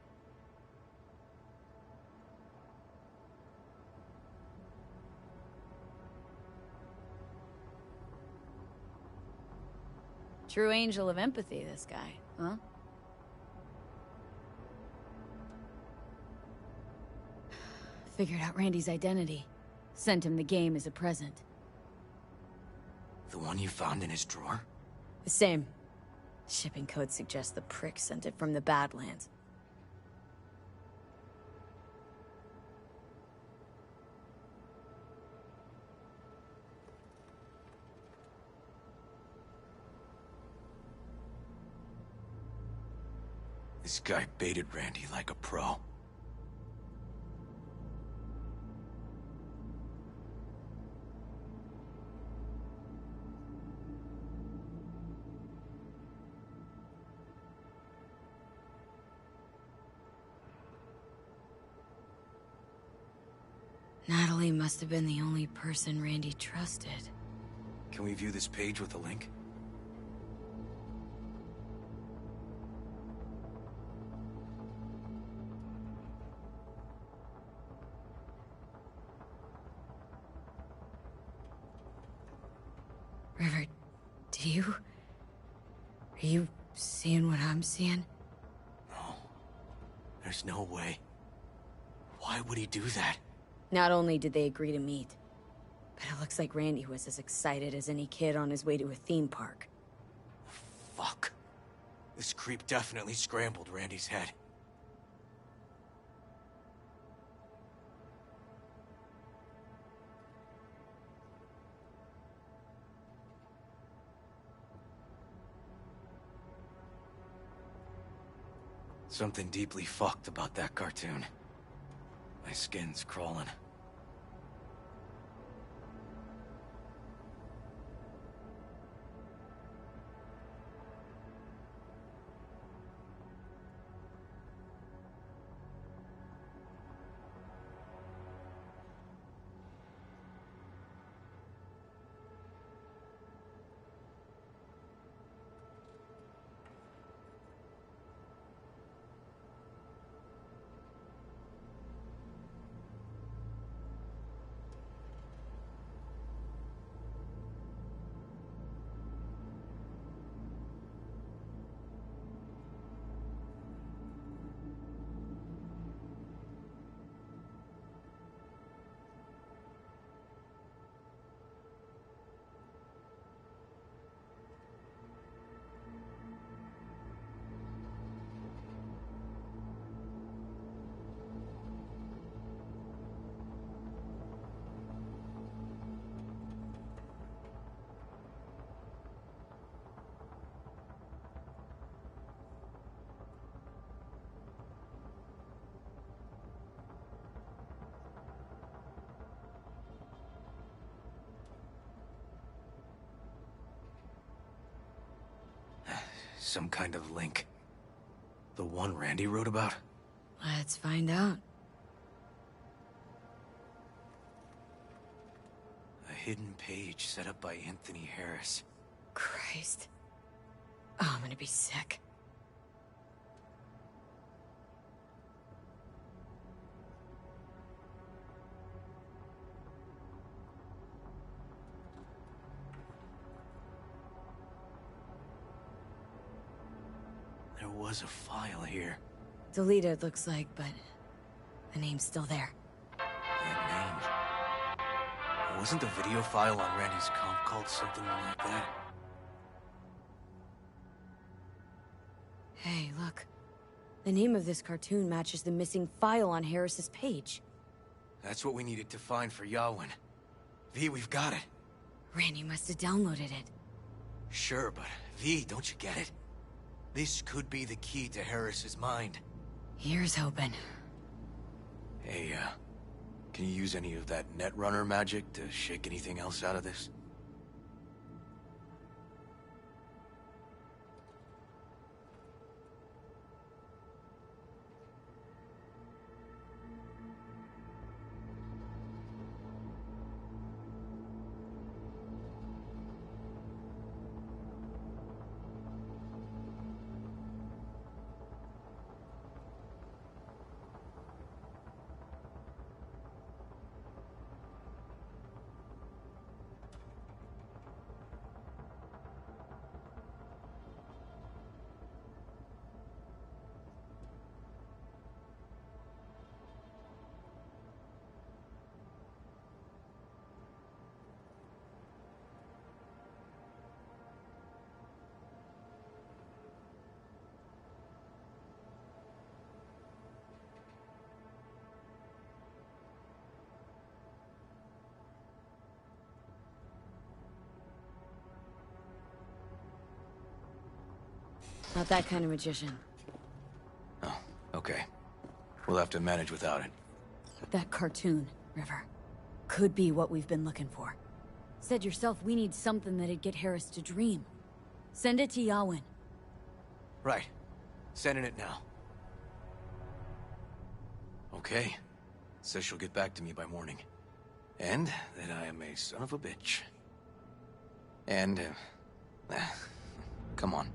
True angel of empathy, this guy, huh? Figured out Randy's identity. Sent him the game as a present. The one you found in his drawer? The same. Shipping code suggests the prick sent it from the Badlands. This guy baited Randy like a pro. Natalie must have been the only person Randy trusted. Can we view this page with a link? River, are you seeing what I'm seeing? No. There's no way. Why would he do that? Not only did they agree to meet, but it looks like Randy was as excited as any kid on his way to a theme park. Fuck. This creep definitely scrambled Randy's head. Something deeply fucked about that cartoon. My skin's crawling. Some kind of link. The one Randy wrote about? Let's find out. A hidden page set up by Anthony Harris. Christ. Oh, I'm gonna be sick. There was a file here. Deleted, looks like, but the name's still there. That name. Wasn't the video file on Randy's comp called something like that? Hey, look. The name of this cartoon matches the missing file on Harris's page. That's what we needed to find for Yawin. V, we've got it. Randy must have downloaded it. Sure, but V, don't you get it? This could be the key to Harris's mind. Here's hoping. Hey, can you use any of that Netrunner magic to shake anything else out of this? Not that kind of magician. Oh, okay. We'll have to manage without it. That cartoon, River, could be what we've been looking for. Said yourself we need something that'd get Harris to dream. Send it to Yawin. Right. Sending it now. Okay. Says she'll get back to me by morning. And that I am a son of a bitch. And, come on.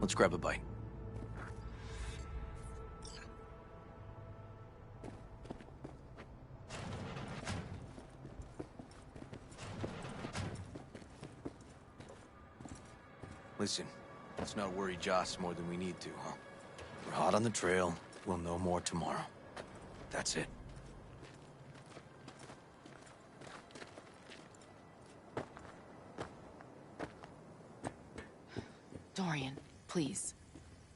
Let's grab a bite. Listen, let's not worry Joss more than we need to, huh? We're hot on the trail. We'll know more tomorrow. That's it. Dorian, please.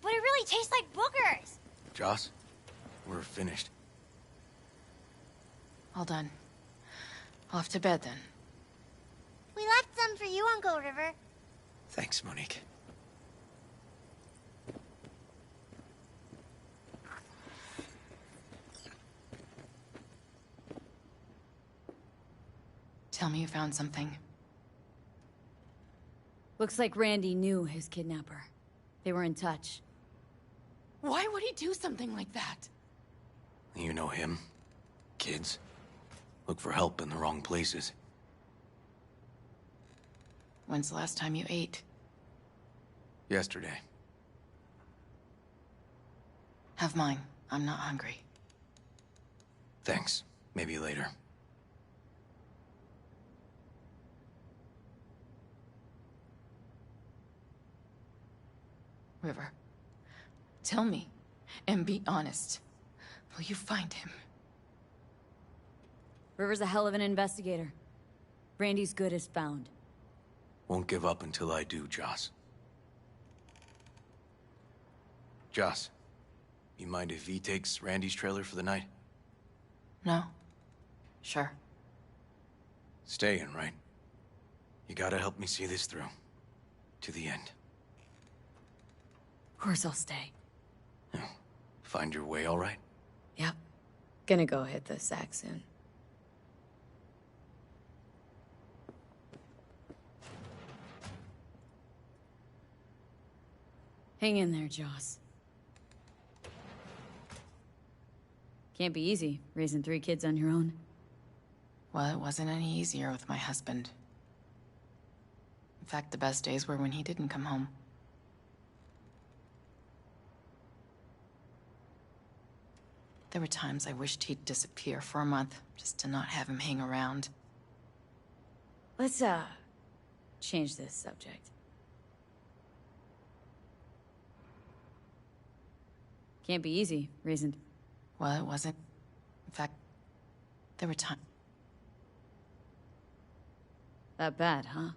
But it really tastes like boogers. Joss, we're finished. All done. Off to bed, then. We left some for you, Uncle River. Thanks, Monique. Tell me you found something. Looks like Randy knew his kidnapper. They were in touch. Why would he do something like that? You know him. Kids. Look for help in the wrong places. When's the last time you ate? Yesterday. Have mine. I'm not hungry. Thanks. Maybe later. River, tell me, and be honest. Will you find him? River's a hell of an investigator. Randy's good as found. Won't give up until I do, Joss. Joss, you mind if V takes Randy's trailer for the night? No? Sure. Staying, right? You gotta help me see this through. To the end. Of course I'll stay. Find your way all right? Yep. Gonna go hit the sack soon. Hang in there, Joss. Can't be easy, raising 3 kids on your own. Well, it wasn't any easier with my husband. In fact, the best days were when he didn't come home. There were times I wished he'd disappear for a month, just to not have him hang around. Let's, change this subject. Can't be easy, raising... Well, it wasn't. In fact, there were times... That bad, huh?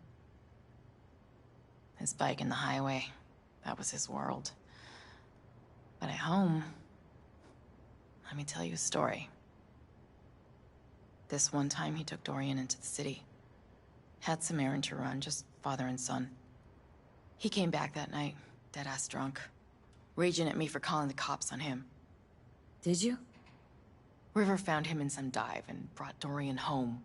His bike in the highway, that was his world. But at home, let me tell you a story. This one time he took Dorian into the city. Had some errand to run, just father and son. He came back that night, dead-ass drunk. Raging at me for calling the cops on him. Did you? River found him in some dive and brought Dorian home.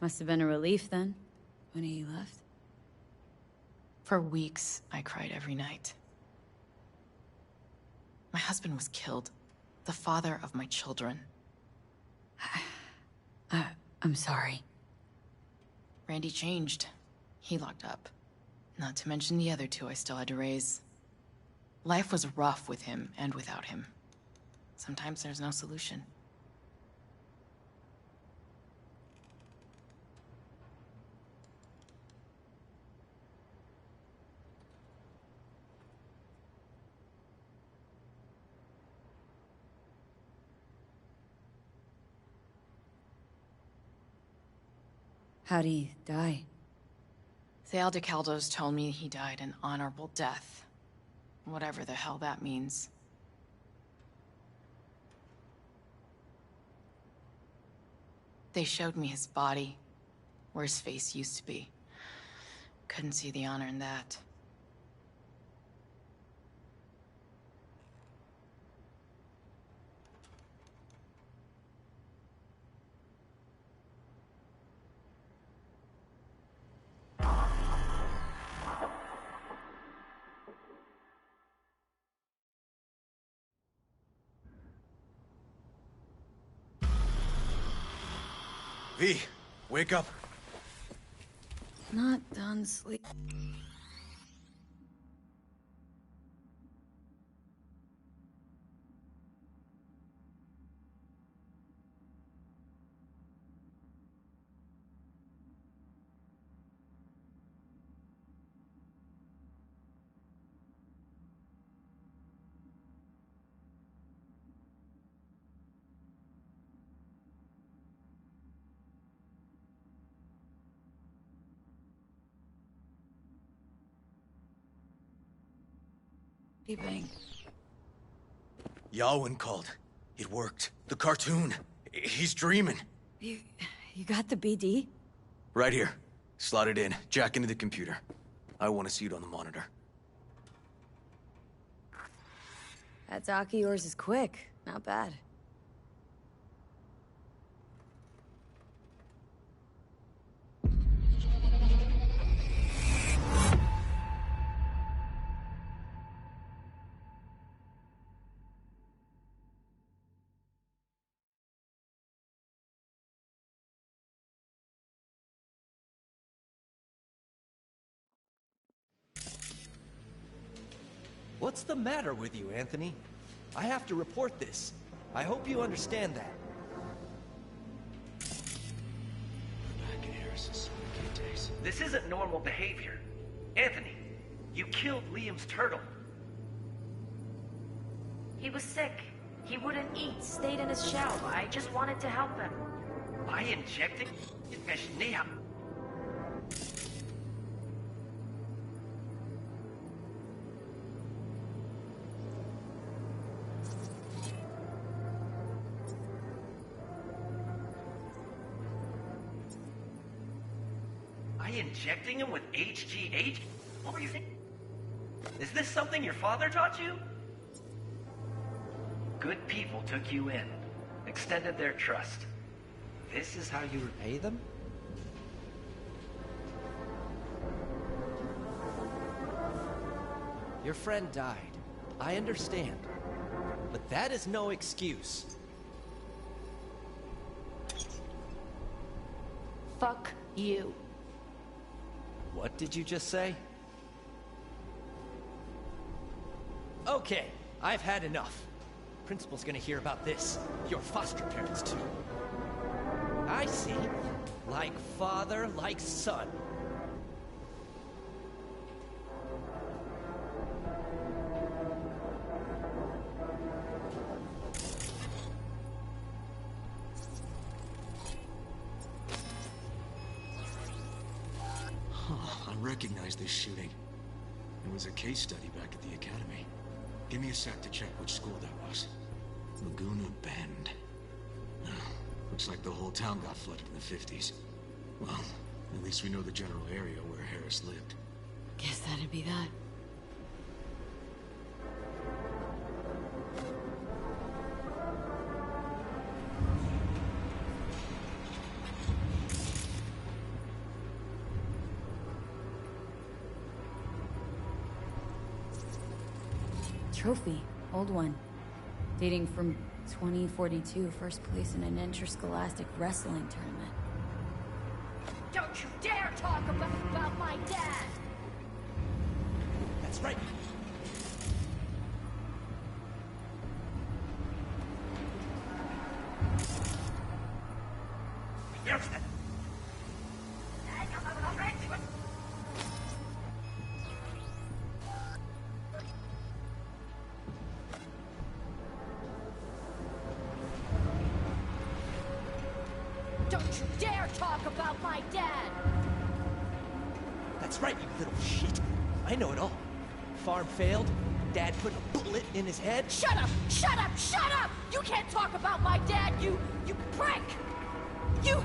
Must have been a relief then, when he left. For weeks, I cried every night. My husband was killed. The father of my children. I'm sorry. Randy changed. He locked up. Not to mention the other 2 I still had to raise. Life was rough with him and without him. Sometimes there's no solution. How'd he die? The Aldecaldos told me he died an honorable death. Whatever the hell that means. They showed me his body, where his face used to be. Couldn't see the honor in that. V, wake up. Not done sleep. Sleeping. Yawin called. It worked. The cartoon. He's dreaming. You got the BD? Right here. Slot it in. Jack into the computer. I want to see it on the monitor. That doc of yours is quick. Not bad. What's the matter with you, Anthony? I have to report this. I hope you understand that. Back in Harris's days. This isn't normal behavior. Anthony, you killed Liam's turtle. He was sick. He wouldn't eat, stayed in his shell. I just wanted to help him. By injecting? By injecting him with HGH? What were you thinking? Is this something your father taught you? Good people took you in, extended their trust. This is how you repay them? Your friend died. I understand. But that is no excuse. Fuck you. What did you just say? Okay, I've had enough. Principal's gonna hear about this. Your foster parents, too. I see. Like father, like son. I recognize this shooting. It was a case study back at the academy. Give me a sec to check which school that was. Laguna Bend. Looks like the whole town got flooded in the 50s. Well, at least we know the general area where Harris lived. Guess that'd be that. Trophy. Old one. Dating from 2042, first place in an interscholastic wrestling tournament. Don't you dare talk about my dad! That's right. Don't you dare talk about my dad! That's right, you little shit. I know it all. Farm failed. Dad put a bullet in his head. Shut up! Shut up! Shut up! You can't talk about my dad, you prick! You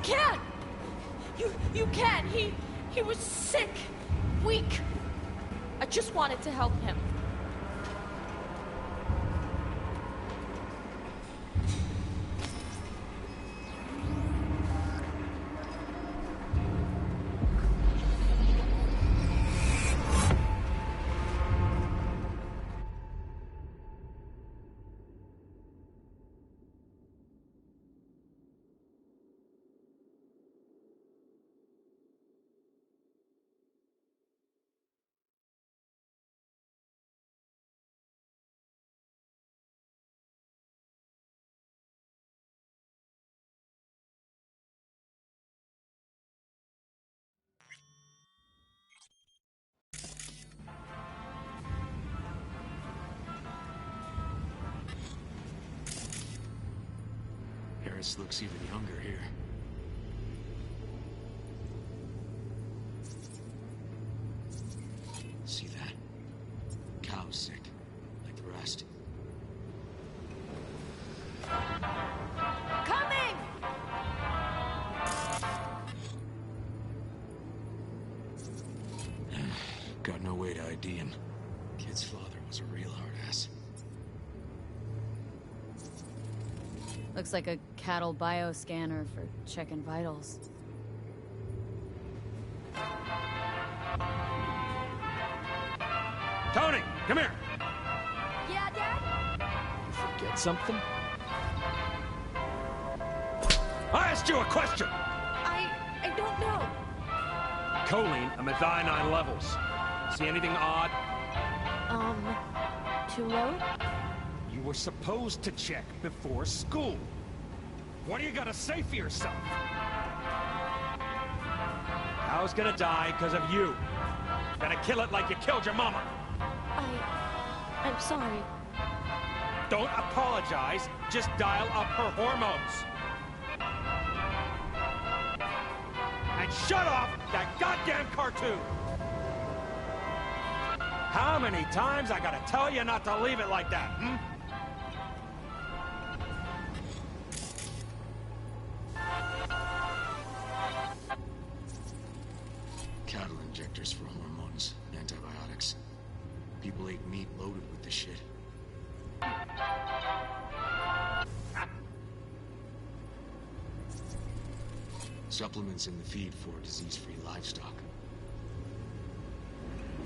can't! You can't! He was sick, weak. I just wanted to help him. Harris looks even younger here. See that? Cow's sick, like the rest. Coming! Got no way to ID him. Kid's father was a real hard ass. Looks like a cattle bioscanner for checking vitals. Tony, come here. Yeah, Dad? Forget something? I asked you a question. I don't know. Choline and methionine levels. See anything odd? Too low? You were supposed to check before school. What do you gotta say for yourself? Hal's gonna die because of you. Gonna kill it like you killed your mama. I'm sorry. Don't apologize, just dial up her hormones. And shut off that goddamn cartoon! How many times I gotta tell you not to leave it like that, hmm? Cattle injectors for hormones, antibiotics. People ate meat loaded with this shit. Supplements in the feed for disease-free livestock.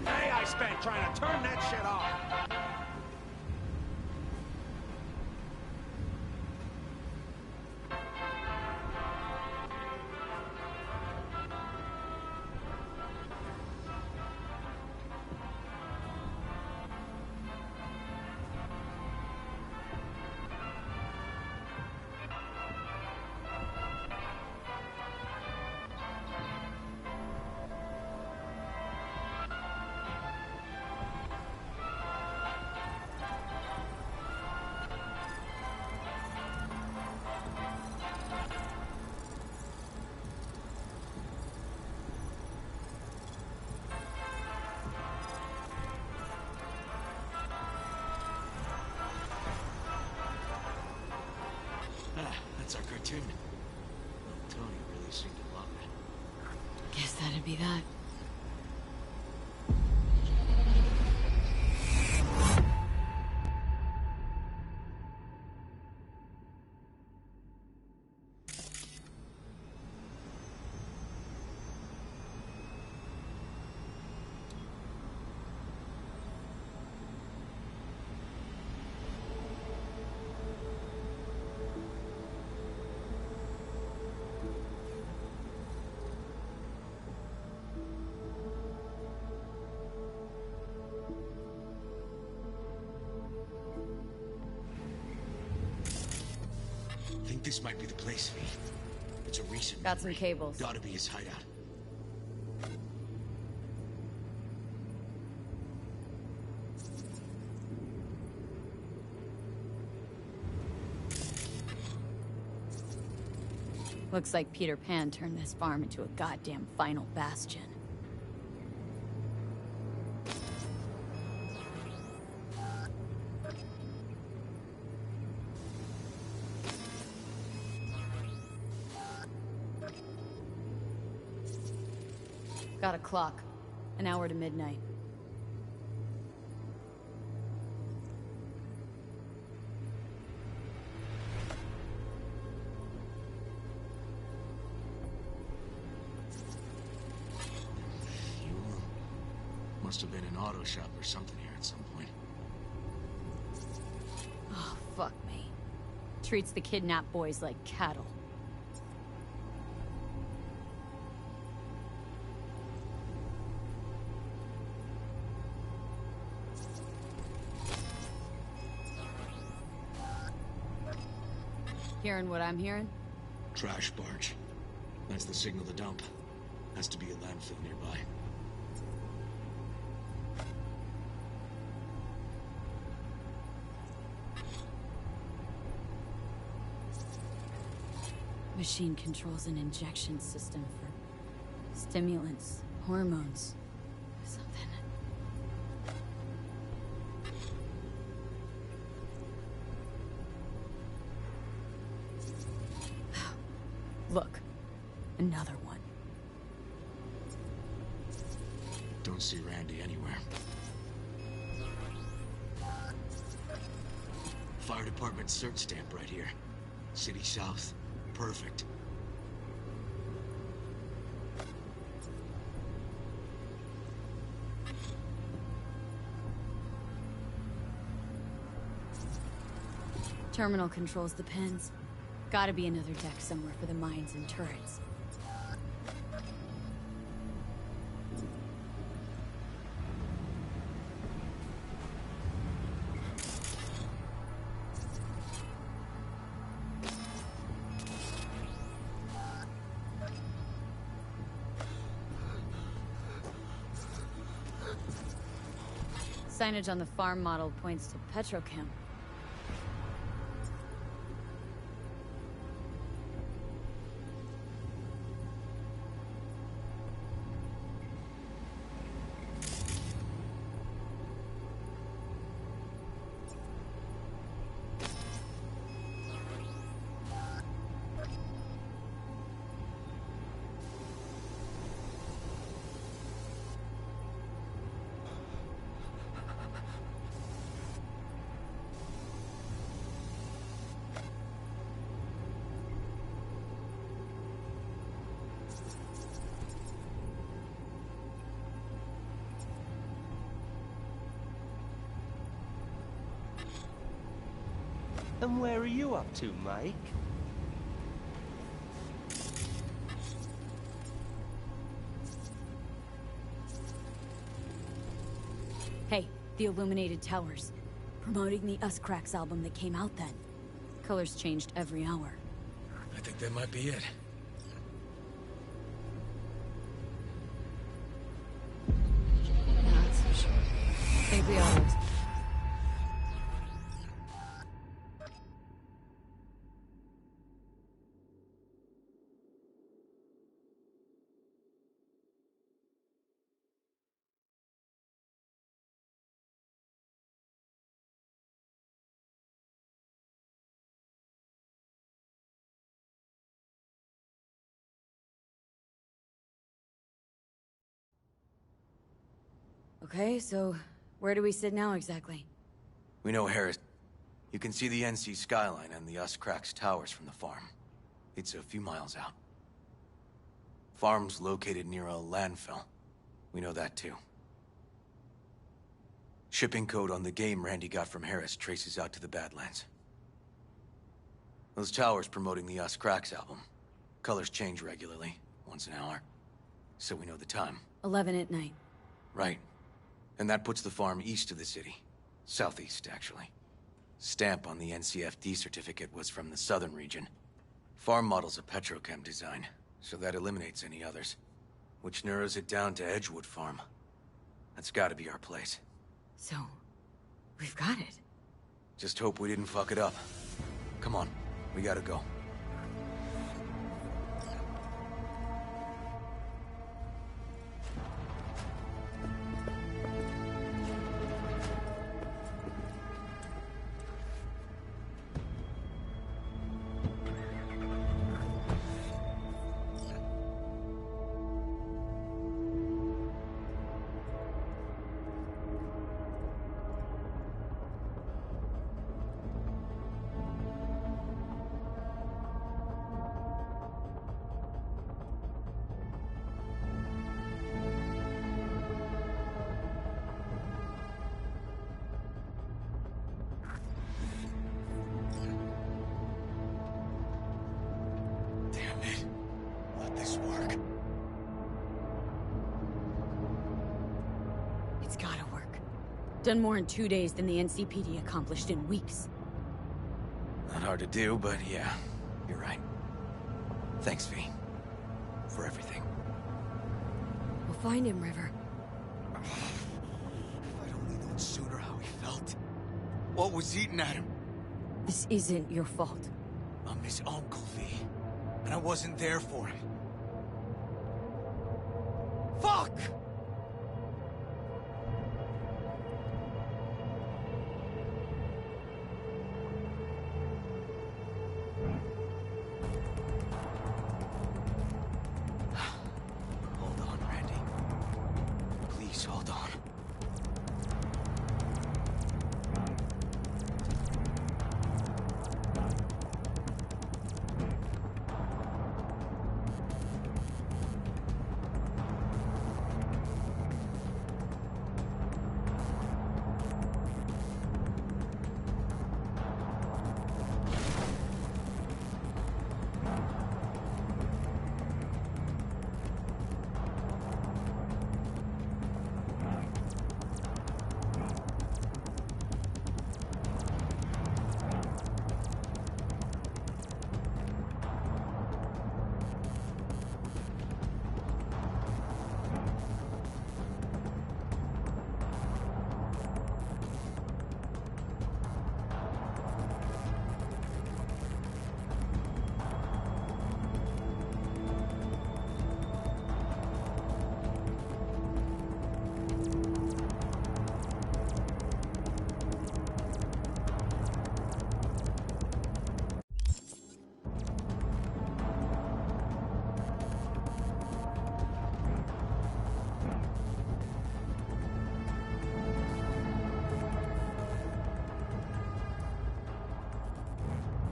Hey, I spent trying to turn that shit off! That's our cartoon. Well, Tony really seemed to love it. Guess that'd be that. I think this might be the place, V. It's a recent Got some memory. cables. Gotta be his hideout. Looks like Peter Pan turned this farm into a goddamn final bastion. Got a clock. An hour to midnight. Must have been an auto shop or something here at some point. Oh, fuck me. Treats the kidnapped boys like cattle. Hearing what I'm hearing? Trash barge. That's the signal to dump. Has to be a landfill nearby. Machine controls an injection system for stimulants, hormones, something. Look, another one. Don't see Randy anywhere. Fire department cert stamp right here. City South. Perfect. Terminal controls the pens. Gotta be another deck somewhere for the mines and turrets. Signage on the farm model points to Petrochem. And where are you up to, Mike? Hey, the Illuminated Towers. Promoting the Us Cracks album that came out then. Colors changed every hour. I think that might be it. Not so sure. Think we ought to. Okay, so where do we sit now exactly? We know Harris. You can see the NC skyline and the Us Cracks towers from the farm. It's a few miles out. Farm's located near a landfill. We know that too. Shipping code on the game Randy got from Harris traces out to the Badlands. Those towers promoting the Us Cracks album. Colors change regularly, once an hour. So we know the time. 11 at night. Right. And that puts the farm east of the city. Southeast, actually. Stamp on the NCFD certificate was from the southern region. Farm model's a petrochem design, so that eliminates any others. Which narrows it down to Edgewood Farm. That's gotta be our place. So, we've got it. Just hope we didn't fuck it up. Come on, we gotta go. It's gotta work. Done more in 2 days than the NCPD accomplished in weeks. Not hard to do, but yeah, you're right. Thanks, V. For everything. We'll find him, River. If I'd only known sooner how he felt. What was eating at him? This isn't your fault. I'm his uncle, V. And I wasn't there for him. Fuck! Hold on, Randy. Please hold on.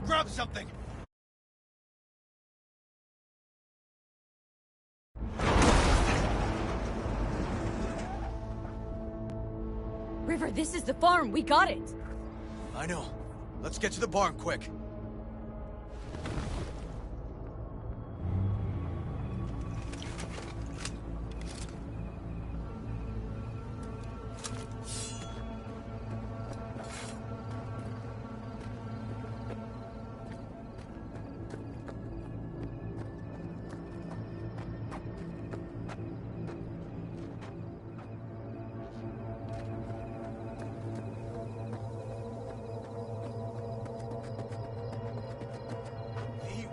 Grab something! River, this is the farm. We got it. I know. Let's get to the barn quick.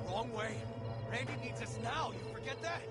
Wrong way. Randy needs us now. You forget that?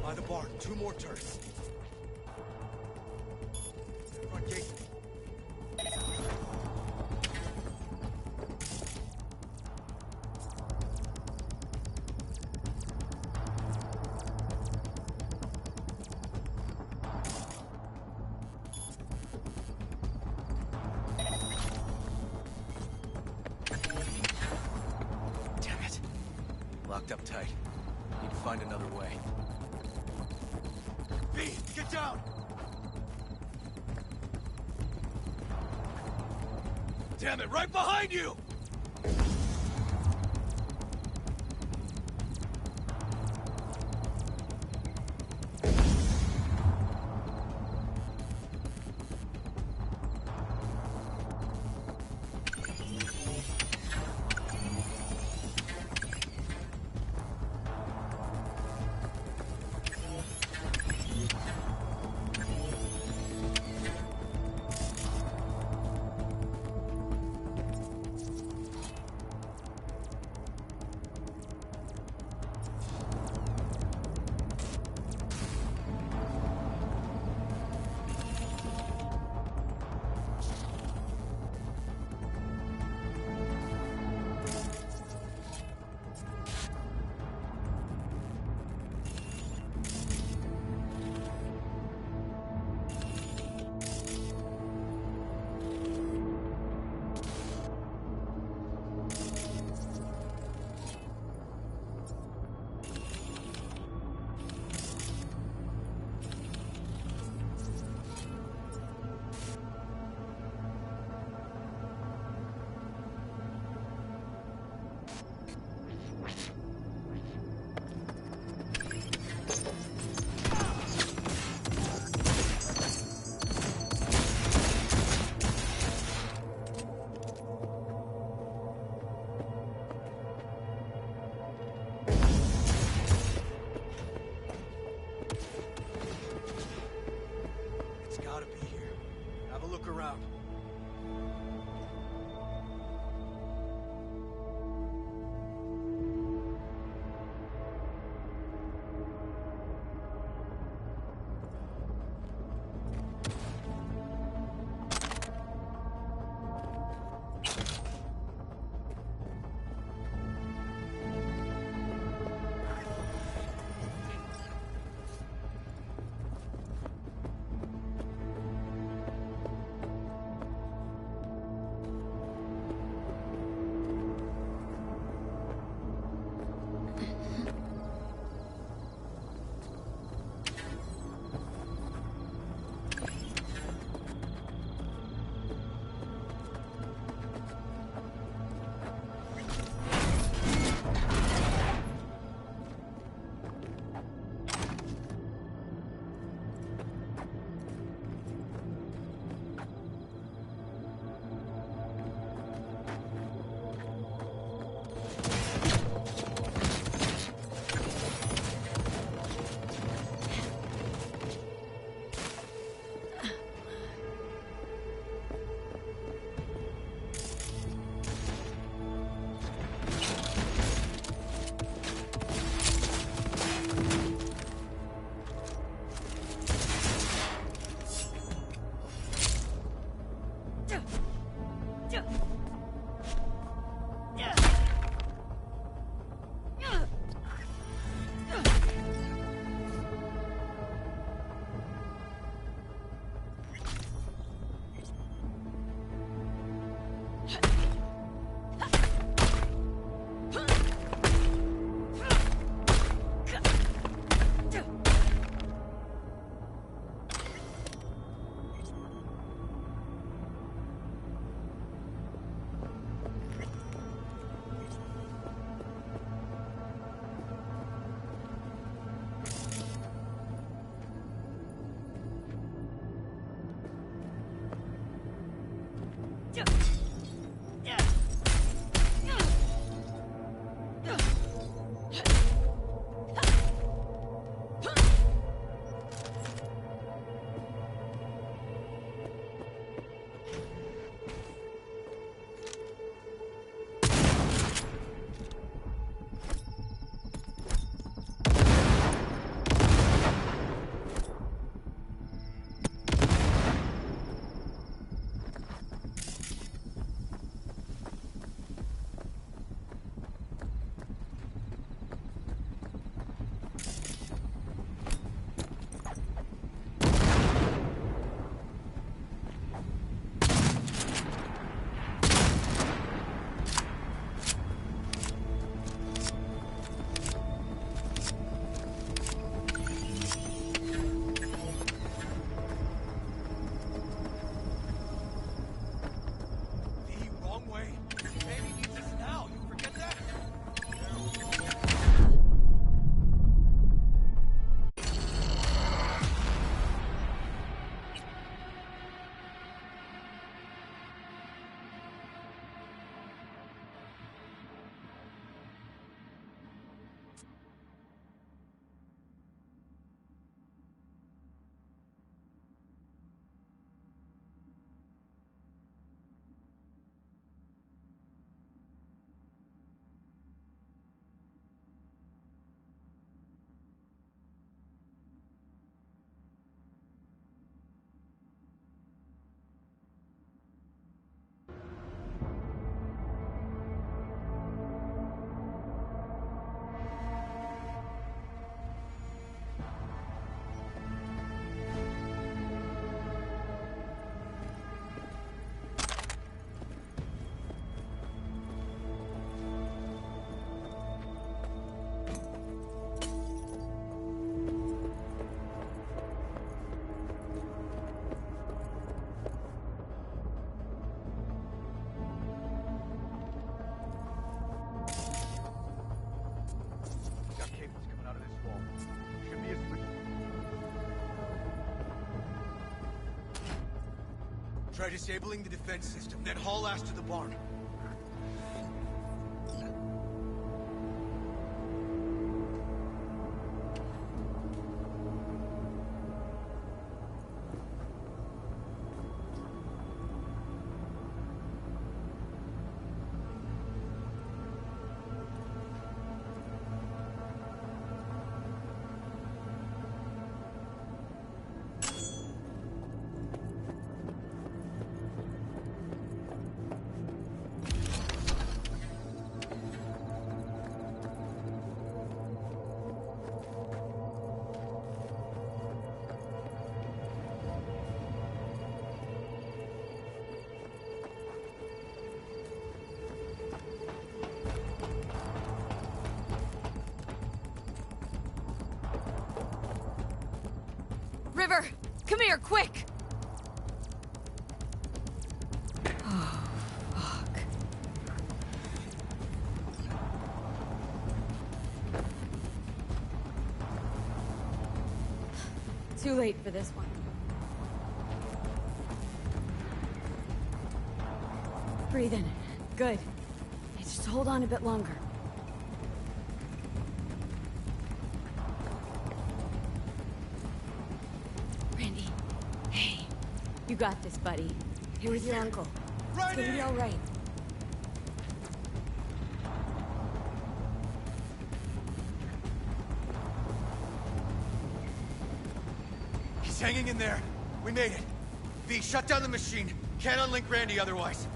By the barn, 2 more turrets. Front gate. Damn it. Locked up tight. Need to find another way. B, get down! Damn it, right behind you! Try disabling the defense system, then haul ass to the barn. River! Come here, quick! Oh, fuck. Too late for this one. Breathe in. Good. Just hold on a bit longer. Randy. Hey. You got this, buddy. Here with your uncle. It's gonna be all right. He's hanging in there. We made it. V, shut down the machine. Can't unlink Randy otherwise.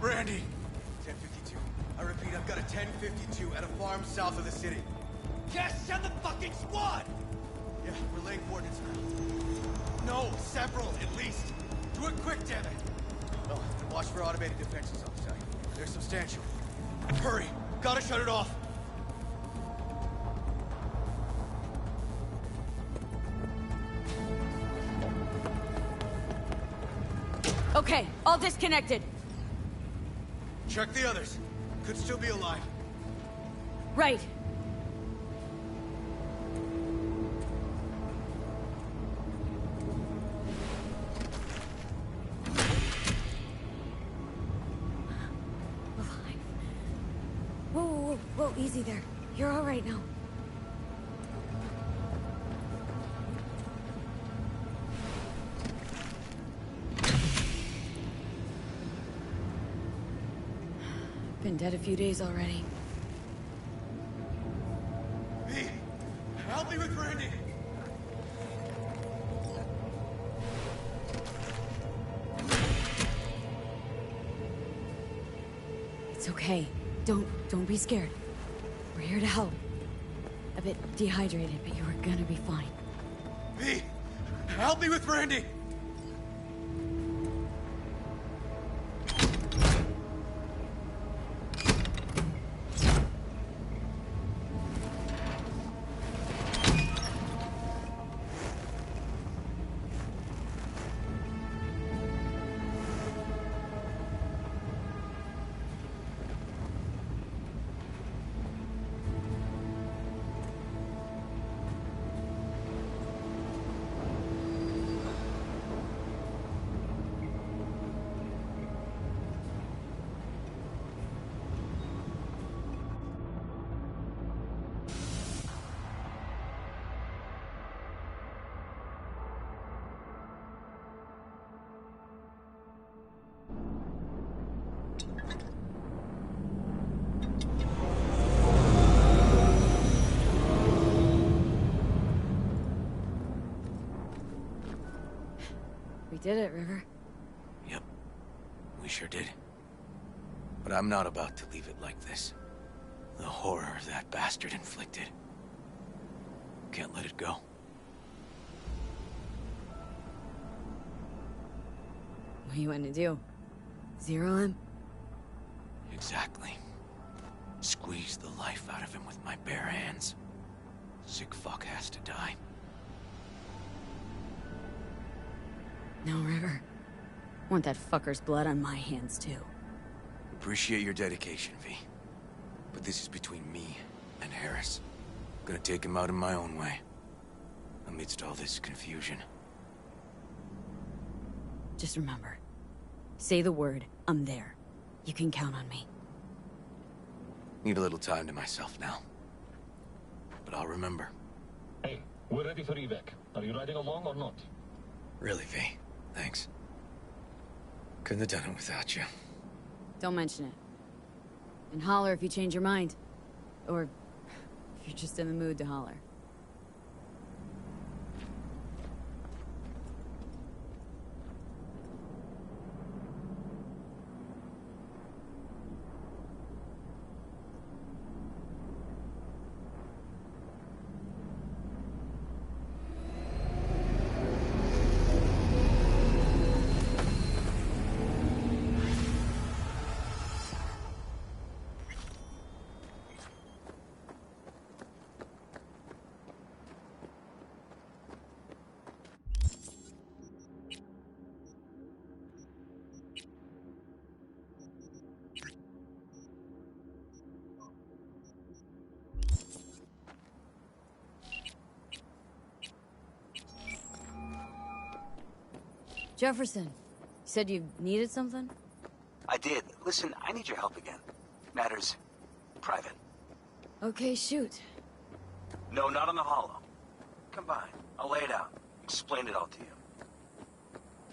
Randy. 1052. I repeat, I've got a 1052 at a farm south of the city. Yes, send the fucking squad! Yeah, we're laying coordinates now. No, several, at least. Do it quick, damn it! Oh, and watch for automated defenses on site. They're substantial. Hurry! Gotta shut it off! Okay, all disconnected. Check the others. Could still be alive. Right. Whoa, whoa, whoa, whoa, easy there. You're all right now. Been dead a few days already. V, help me with Randy! It's okay. Don't be scared. We're here to help. A bit dehydrated, but you are gonna be fine. V, help me with Randy! We did it, River. Yep, we sure did. But I'm not about to leave it like this. The horror that bastard inflicted. Can't let it go. What you want to do? Zero him? Exactly. Squeeze the life out of him with my bare hands. Sick fuck has to die. No, River. Want that fucker's blood on my hands, too. Appreciate your dedication, V. But this is between me and Harris. Gonna take him out in my own way. Amidst all this confusion. Just remember, Say the word, I'm there. You can count on me. Need a little time to myself now. But I'll remember. Hey, we're ready for evac. Are you riding along or not? Really, V. Thanks. Couldn't have done it without you. Don't mention it. And holler if you change your mind. Or if you're just in the mood to holler. Jefferson, you said you needed something? I did. Listen, I need your help again. Matters private. Okay, shoot. No, not on the holo. Come by. I'll lay it out. Explain it all to you.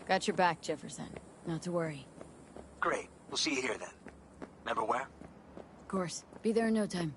Got your back, Jefferson. Not to worry. Great. We'll see you here then. Remember where? Of course. Be there in no time.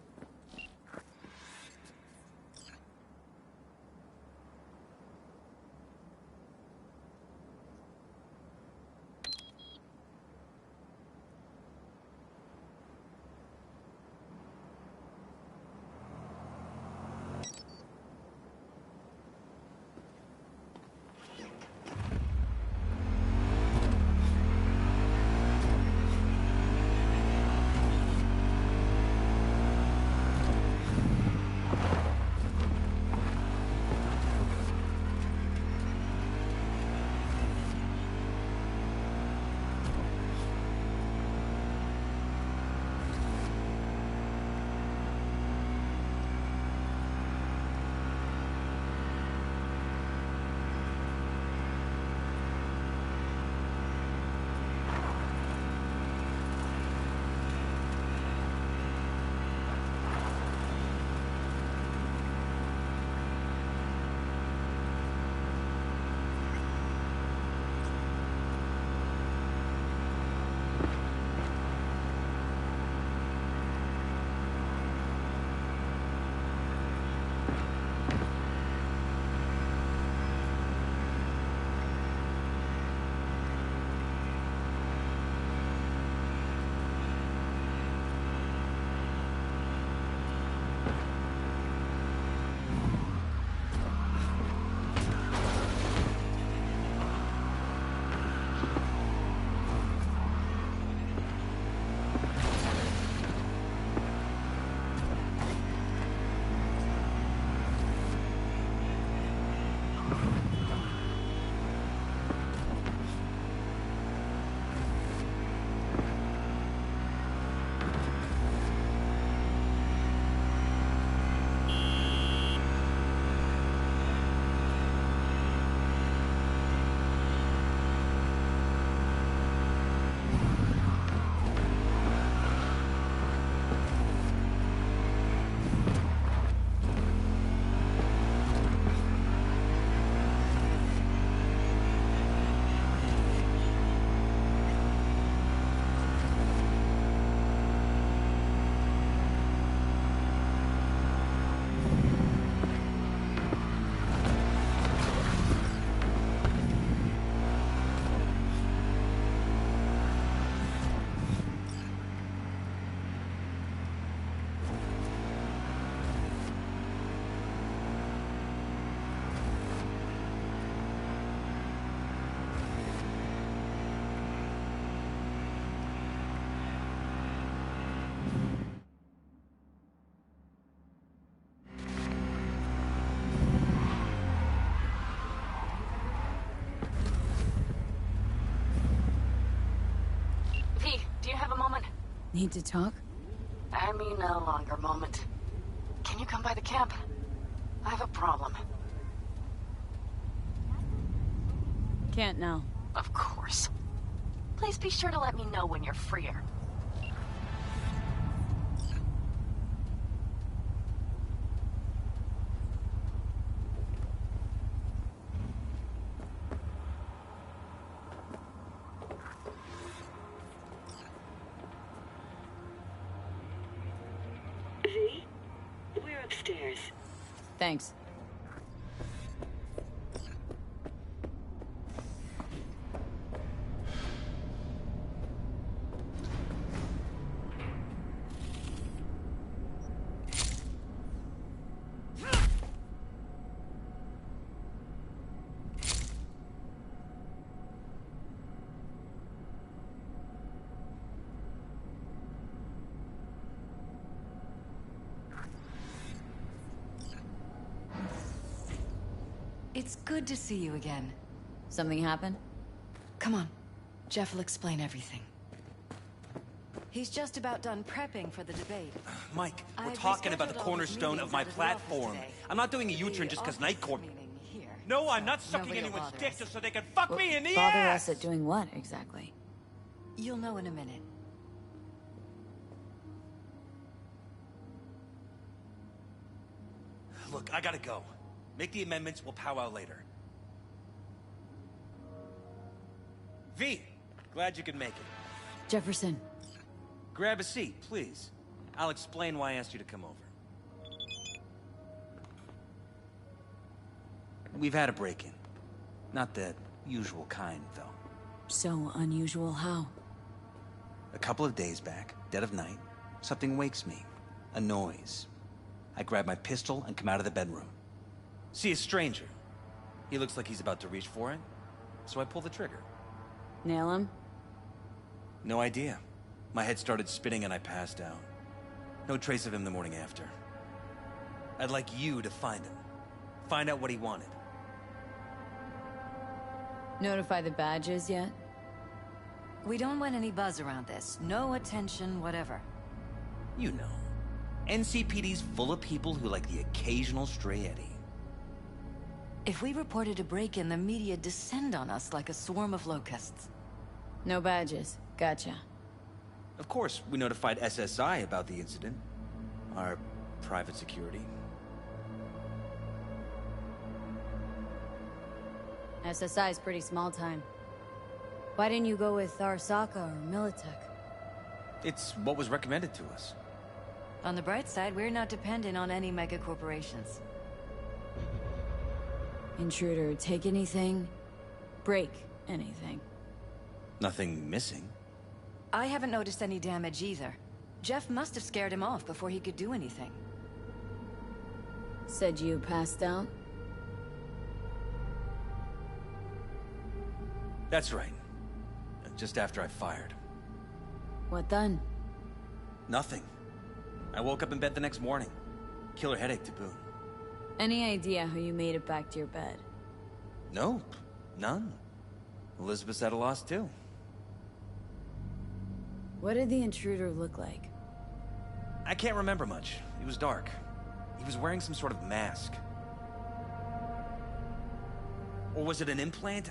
Need to talk? I mean a longer moment. Can you come by the camp? I have a problem. Can't now. Of course. Please be sure to let me know when you're freer. V? We're upstairs. Thanks. It's good to see you again. Something happened? Come on. Jeff will explain everything. He's just about done prepping for the debate. Mike, we're I've talking about the rescheduled all his cornerstone of meetings my out of the office platform. today. I'm not doing a U-turn just because Night Court... No, I'm not sucking nobody will anyone's bother dick us. just so they can fuck me in the Bother ass! us at doing what, exactly? You'll know in a minute. Look, I gotta go. Make the amendments, we'll powwow later. V, glad you could make it. Jefferson. Grab a seat, please. I'll explain why I asked you to come over. We've had a break-in. Not the usual kind, though. So unusual how? A couple of days back, dead of night, something wakes me. A noise. I grab my pistol and come out of the bedroom. See a stranger. He looks like he's about to reach for it, so I pull the trigger. Nail him? No idea. My head started spinning and I passed out. No trace of him the morning after. I'd like you to find him. Find out what he wanted. Notify the badges yet? We don't want any buzz around this. No attention, whatever. You know. NCPD's full of people who like the occasional stray eddy. If we reported a break-in, the media descend on us like a swarm of locusts. No badges. Gotcha. Of course, we notified SSI about the incident. Our private security. SSI's pretty small time. Why didn't you go with Arasaka or Militech? It's what was recommended to us. On the bright side, we're not dependent on any mega corporations. Intruder, take anything? Break anything? Nothing missing. I haven't noticed any damage either. Jeff must have scared him off before he could do anything. Said you passed out? That's right. Just after I fired. What then? Nothing. I woke up in bed the next morning. Killer headache to boot. Any idea how you made it back to your bed? Nope. None. Elizabeth's at a loss too. What did the intruder look like? I can't remember much. It was dark. He was wearing some sort of mask. Or was it an implant?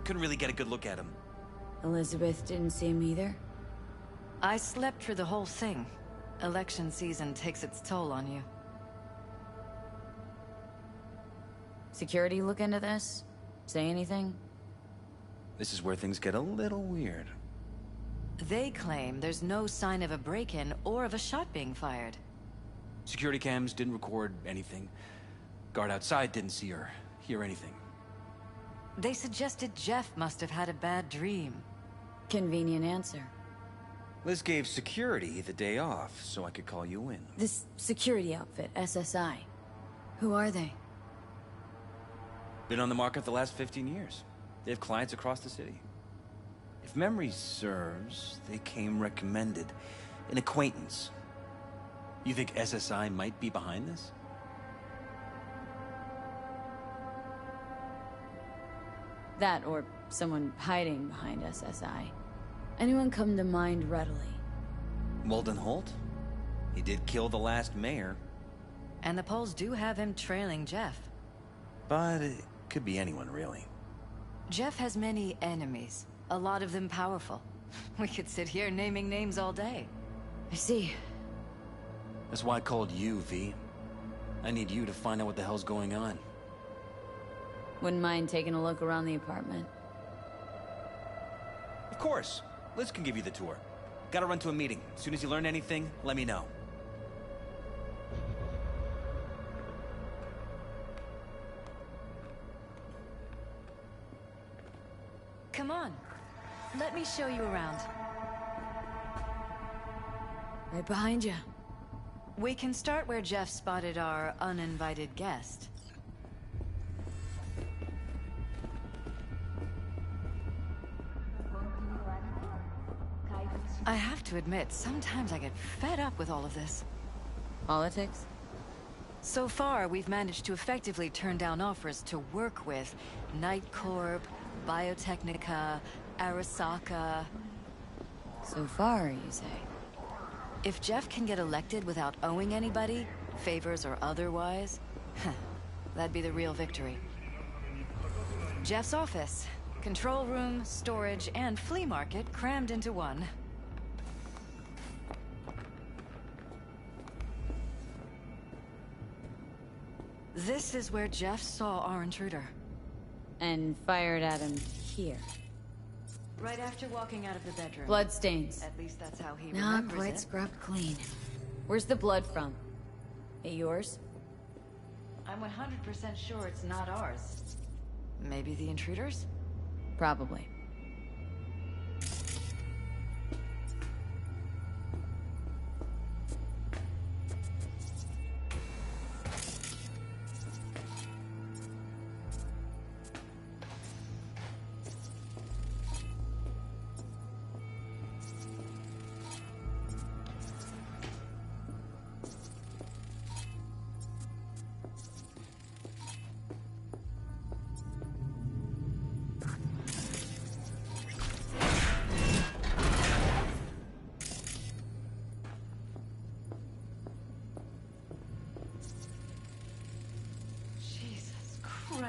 Couldn't really get a good look at him. Elizabeth didn't see him either? I slept through the whole thing. Election season takes its toll on you. Security look into this? Say anything? This is where things get a little weird. They claim there's no sign of a break-in or of a shot being fired. Security cams didn't record anything. Guard outside didn't see or hear anything. They suggested Jeff must have had a bad dream. Convenient answer. Liz gave security the day off, so I could call you in. This security outfit, SSI. Who are they? Been on the market the last 15 years. They have clients across the city. If memory serves, they came recommended. An acquaintance. You think SSI might be behind this? That or someone hiding behind SSI. Anyone come to mind readily? Walden Holt? He did kill the last mayor. And the polls do have him trailing Jeff. But it could be anyone, really. Jeff has many enemies. A lot of them powerful. We could sit here naming names all day. I see. That's why I called you, V. I need you to find out what the hell's going on. Wouldn't mind taking a look around the apartment. Of course. Liz can give you the tour. Gotta run to a meeting. As soon as you learn anything, let me know. Come on. Let me show you around. Right behind you. We can start where Jeff spotted our uninvited guest. I have to admit, sometimes I get fed up with all of this. Politics? So far, we've managed to effectively turn down offers to work with Night Corp, Biotechnica, Arasaka. So far, you say? If Jeff can get elected without owing anybody, favors or otherwise, that'd be the real victory. Jeff's office, control room, storage, and flea market crammed into one. This is where Jeff saw our intruder. And fired at him here. Right after walking out of the bedroom. Bloodstains. At least that's how he Not remembers quite it. scrubbed clean. Where's the blood from? It yours? I'm 100% sure it's not ours. Maybe the intruder's? Probably.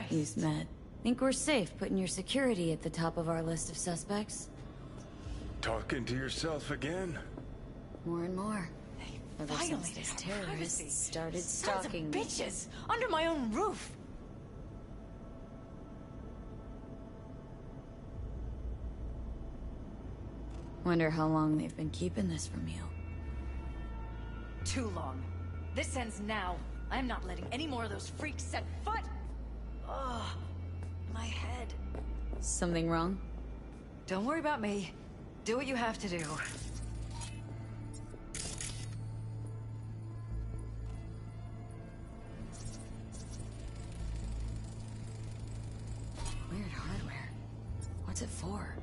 He's mad. Think we're safe putting your security at the top of our list of suspects? Talking to yourself again? More and more. Ever since Violated these our terrorists privacy. started Sons of stalking me. bitches! Under my own roof! Wonder how long they've been keeping this from you. Too long. This ends now. I'm not letting any more of those freaks set foot! Ugh. My head. Something wrong? Don't worry about me. Do what you have to do. Weird hardware. What's it for?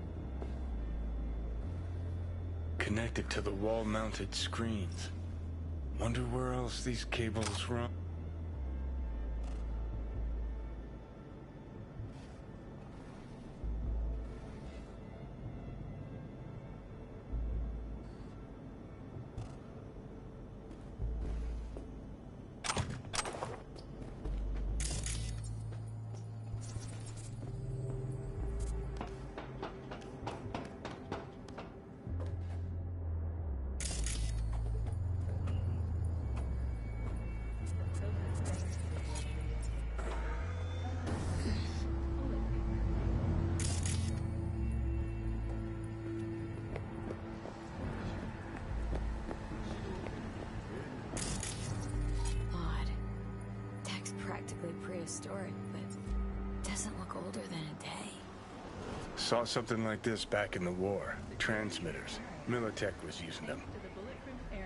Connected to the wall-mounted screens. Wonder where else these cables run. Practically prehistoric, but doesn't look older than a day. Saw something like this back in the war. Transmitters. Militech was using them.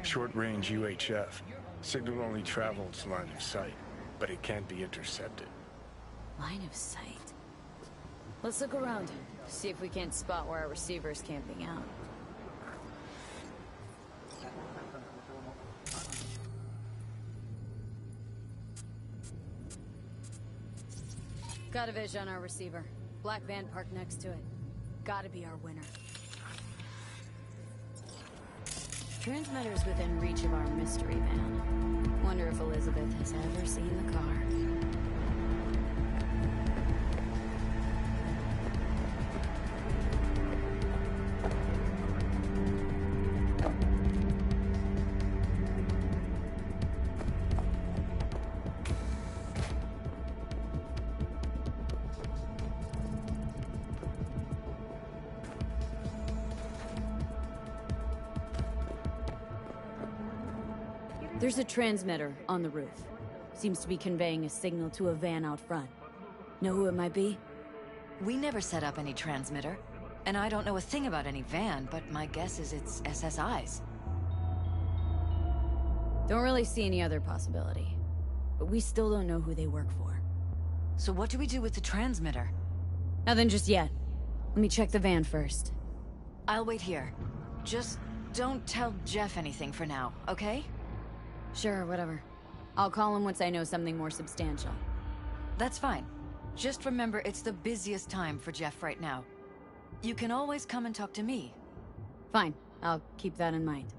Short-range UHF. Signal only travels line of sight, but it can't be intercepted. Line of sight. Let's look around. See if we can't spot where our receiver's camping out. Got a vision on our receiver. Black van parked next to it. Gotta be our winner. Transmitter's within reach of our mystery van. Wonder if Elizabeth has ever seen the car. There's a transmitter on the roof. Seems to be conveying a signal to a van out front. Know who it might be? We never set up any transmitter. And I don't know a thing about any van, but my guess is it's SSI's. Don't really see any other possibility. But we still don't know who they work for. So what do we do with the transmitter? Nothing just yet. Let me check the van first. I'll wait here. Just don't tell Jeff anything for now, okay? Sure, whatever. I'll call him once I know something more substantial. That's fine. Just remember it's the busiest time for Jeff right now. You can always come and talk to me. Fine. I'll keep that in mind.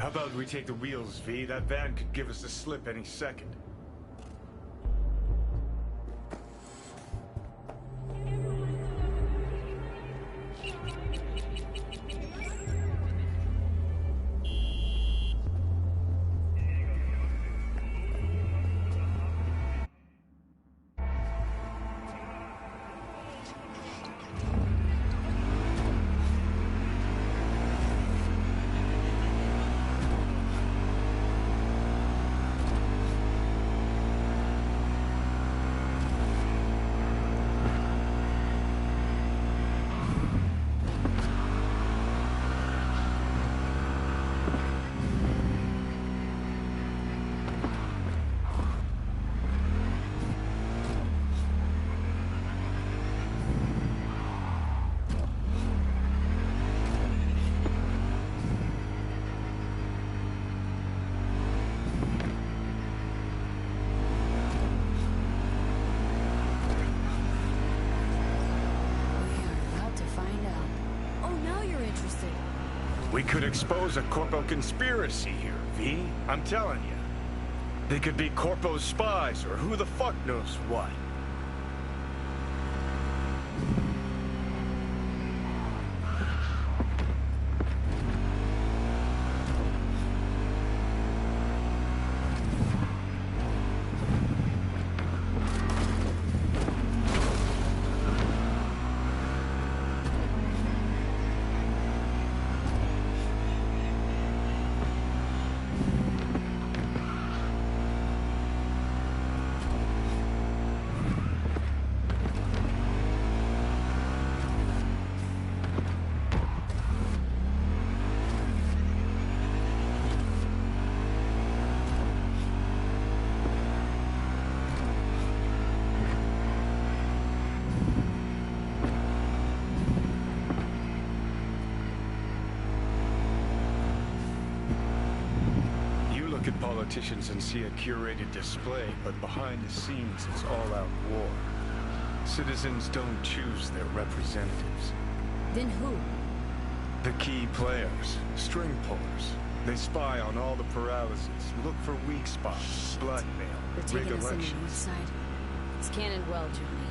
How about we take the wheels, V? That van could give us the slip any second. We could expose a Corpo conspiracy here, V. I'm telling you. They could be Corpo's spies, or who the fuck knows what. Politicians and see a curated display, but behind the scenes it's all-out war. Citizens don't choose their representatives. Then who? The key players, string pullers. They spy on all the paralysis, look for weak spots, blackmail, They're rig taking us in the elections. north side. It's Cannon well, Johnny.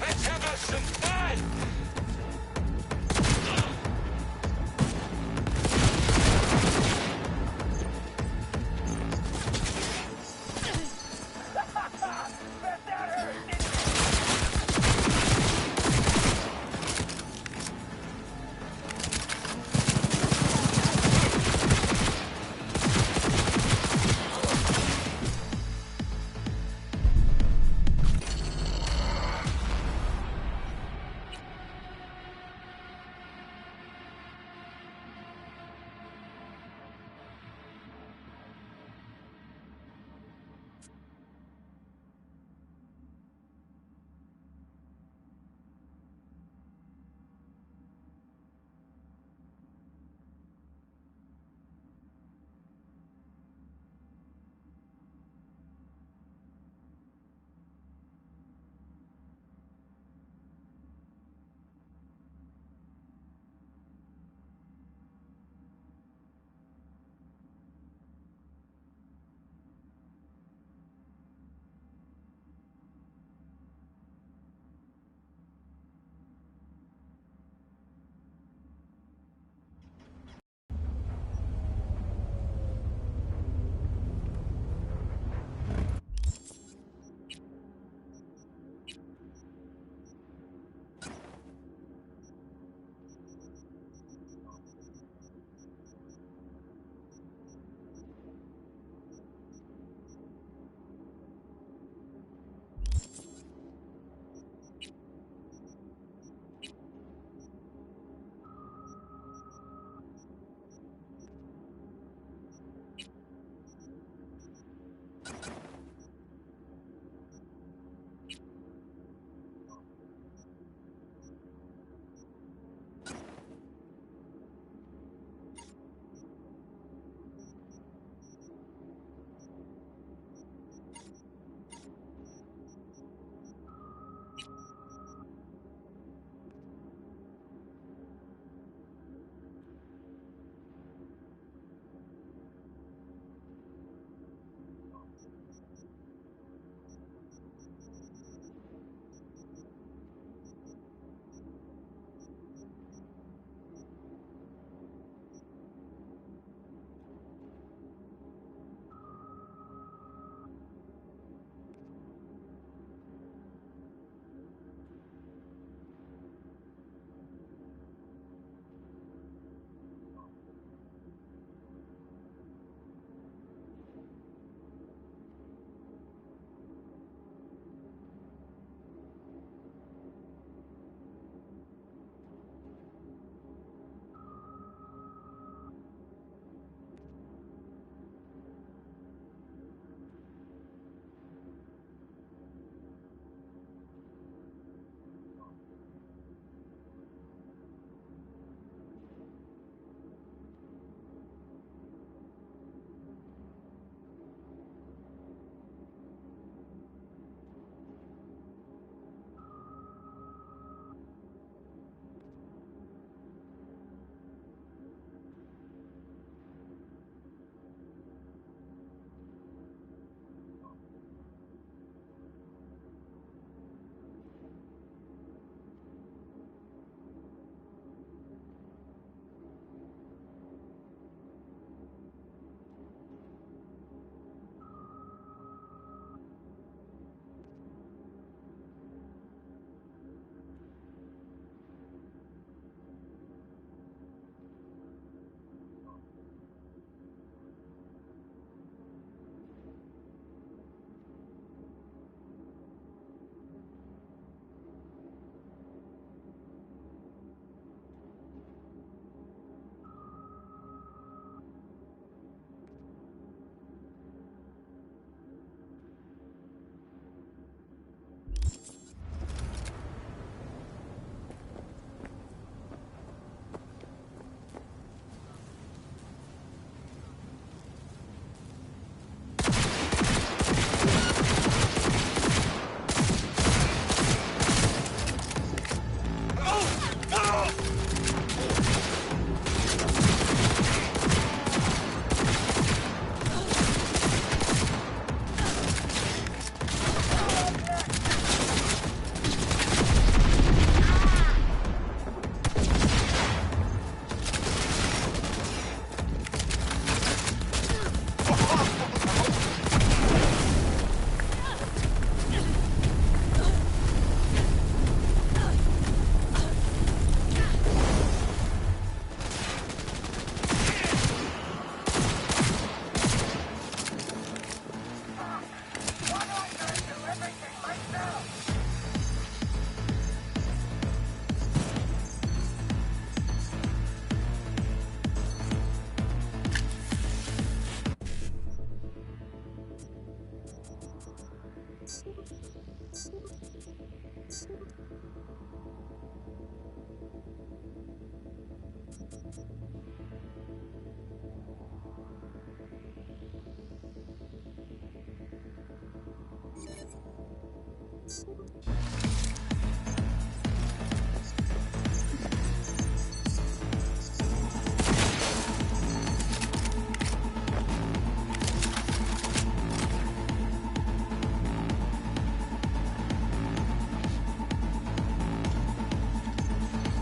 Let's have us some fun!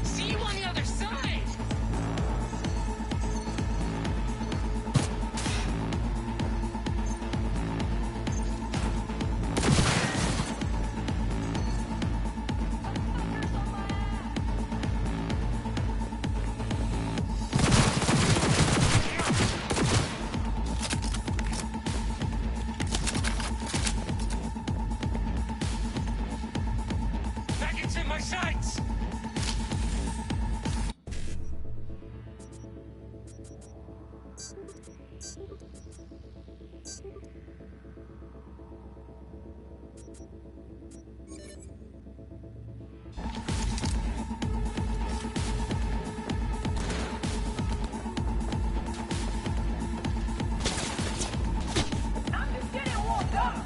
See you on the other side! Back into my sights! I'm just getting warmed up!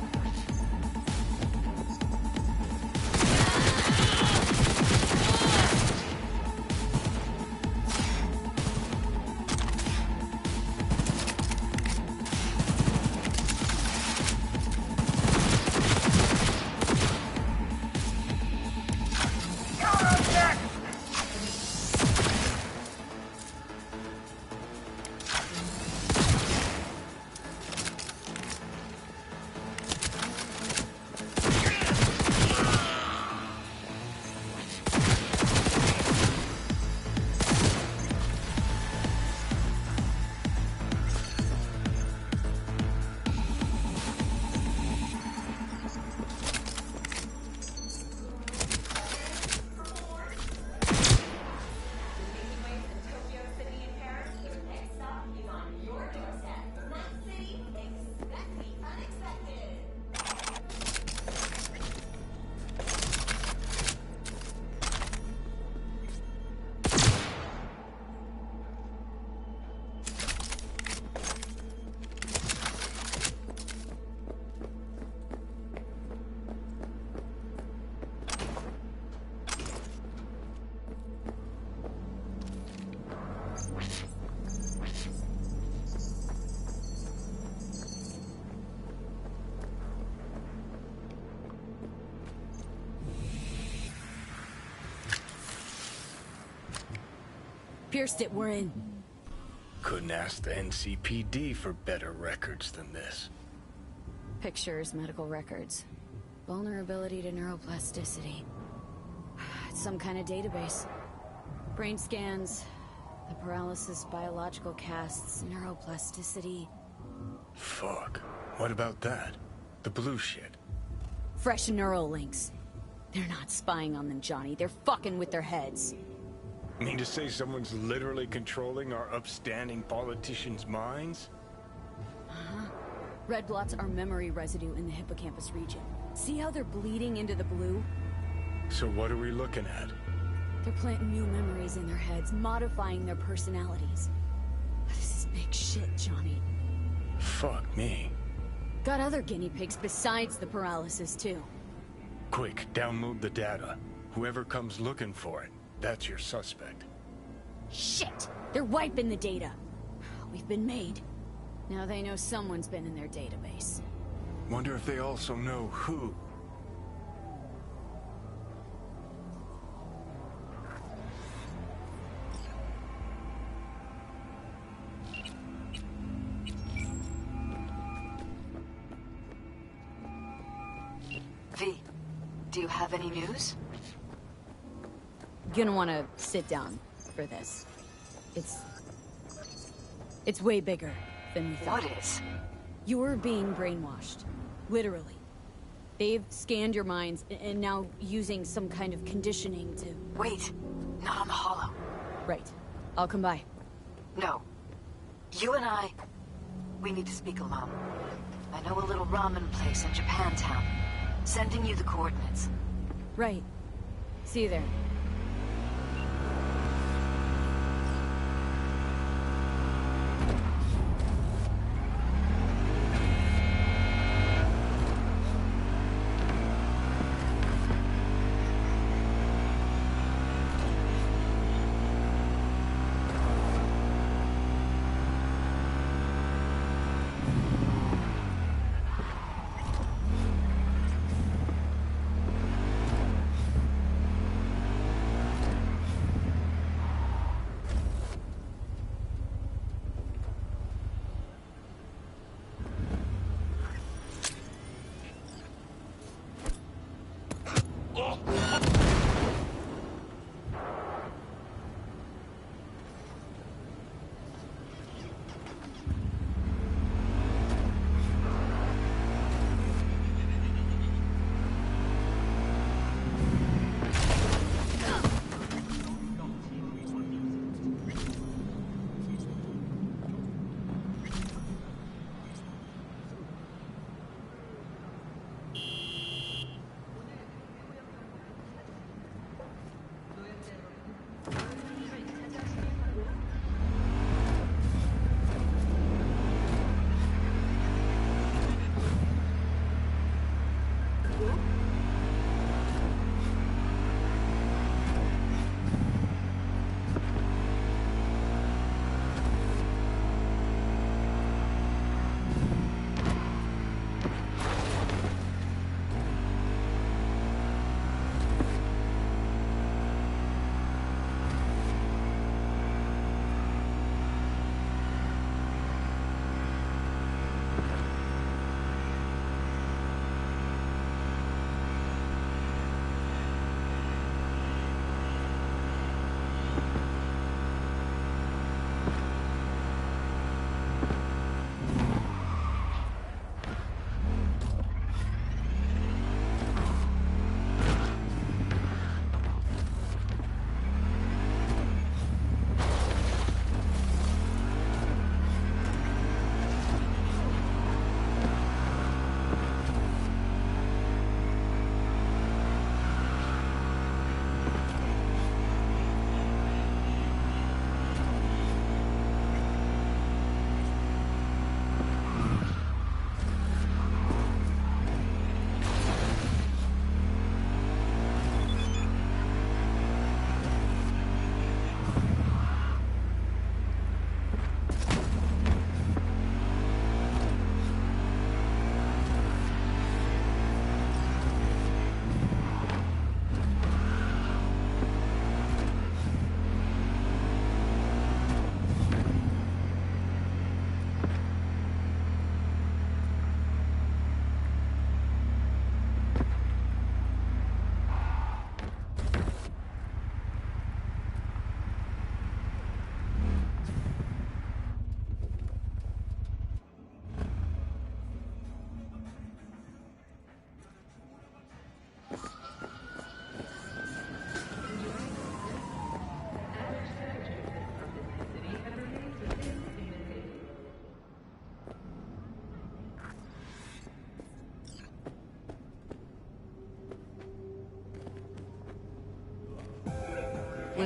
Pierced it, we're in. Couldn't ask the NCPD for better records than this. Pictures, medical records. Vulnerability to neuroplasticity. It's some kind of database. Brain scans, the paralysis, biological casts, neuroplasticity. Fuck. What about that? The blue shit. Fresh neural links. They're not spying on them, Johnny. They're fucking with their heads. Mean to say someone's literally controlling our upstanding politicians' minds? Uh-huh. Red blots are memory residue in the hippocampus region. See how they're bleeding into the blue? So what are we looking at? They're planting new memories in their heads, modifying their personalities. This is big shit, Johnny. Fuck me. Got other guinea pigs besides the paralysis, too. Quick, download the data. Whoever comes looking for it, that's your suspect. Shit! They're wiping the data. We've been made. Now they know someone's been in their database. Wonder if they also know who. V, do you have any news? Gonna wanna sit down for this. It's way bigger than we thought. What is? You're being brainwashed. Literally. They've scanned your minds and now using some kind of conditioning to... Wait, not on the Hollow. Right. I'll come by. No. You and I, we need to speak alone. I know a little ramen place in Japantown. Sending you the coordinates. Right. See you there.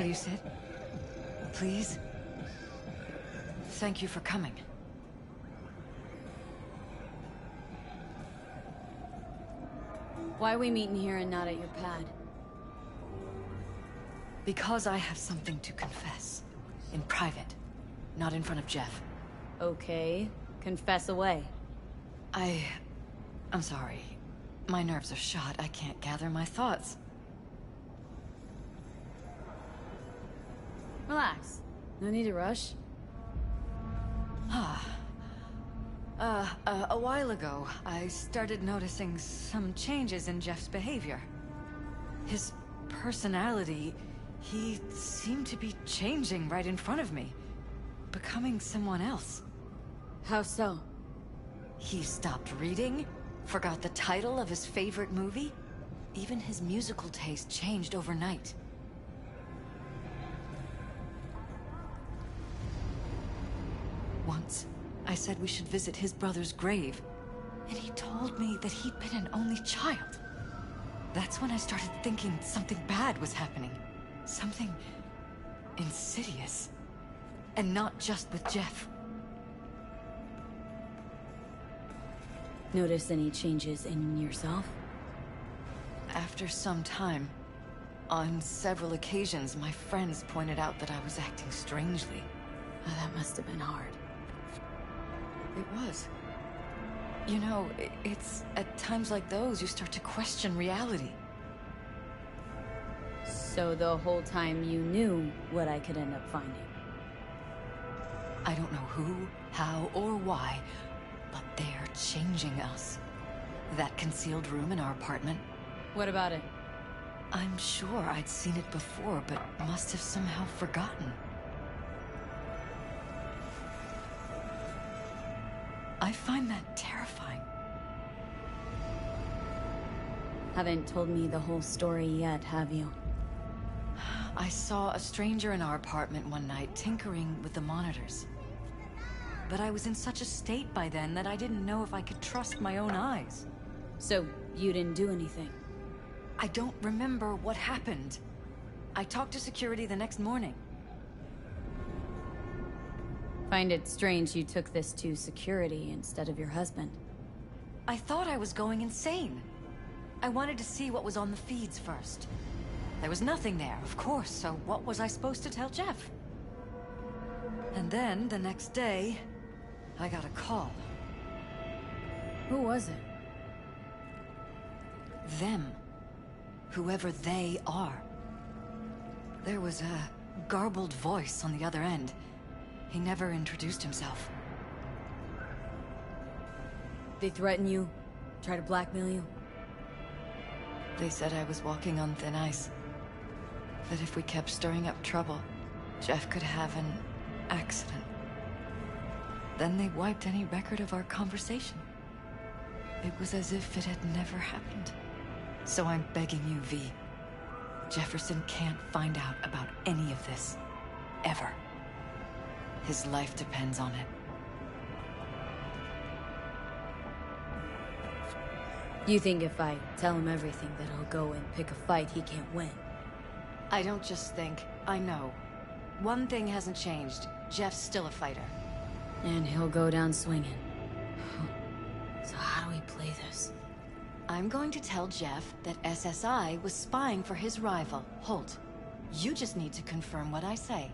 Will you sit? Please? Thank you for coming. Why are we meeting here and not at your pad? Because I have something to confess. In private. Not in front of Jeff. Okay. Confess away. I'm sorry. My nerves are shot. I can't gather my thoughts. Relax. No need to rush. A while ago, I started noticing some changes in Jeff's behavior. His personality, he seemed to be changing right in front of me. Becoming someone else. How so? He stopped reading, forgot the title of his favorite movie. Even his musical taste changed overnight. Once, I said we should visit his brother's grave, and he told me that he'd been an only child. That's when I started thinking something bad was happening. Something insidious. And not just with Jeff. Notice any changes in yourself? After some time, on several occasions, my friends pointed out that I was acting strangely. Oh, that must have been hard. It was. You know, it's at times like those you start to question reality. So the whole time you knew what I could end up finding? I don't know who, how, or why, but they're changing us. That concealed room in our apartment. What about it? I'm sure I'd seen it before, but must have somehow forgotten. I find that terrifying. Haven't told me the whole story yet, have you? I saw a stranger in our apartment one night tinkering with the monitors. But I was in such a state by then that I didn't know if I could trust my own eyes. So, you didn't do anything? I don't remember what happened. I talked to security the next morning. Find it strange you took this to security instead of your husband. I thought I was going insane. I wanted to see what was on the feeds first. There was nothing there, of course, so what was I supposed to tell Jeff? And then, the next day, I got a call. Who was it? Them. Whoever they are. There was a garbled voice on the other end. He never introduced himself. They threaten you? Try to blackmail you? They said I was walking on thin ice. That if we kept stirring up trouble, Jeff could have an accident. Then they wiped any record of our conversation. It was as if it had never happened. So I'm begging you, V. Jefferson can't find out about any of this. Ever. His life depends on it. You think if I tell him everything that he'll go and pick a fight he can't win? I don't just think, I know. One thing hasn't changed. Jeff's still a fighter. And he'll go down swinging. So how do we play this? I'm going to tell Jeff that SSI was spying for his rival, Holt. You just need to confirm what I say.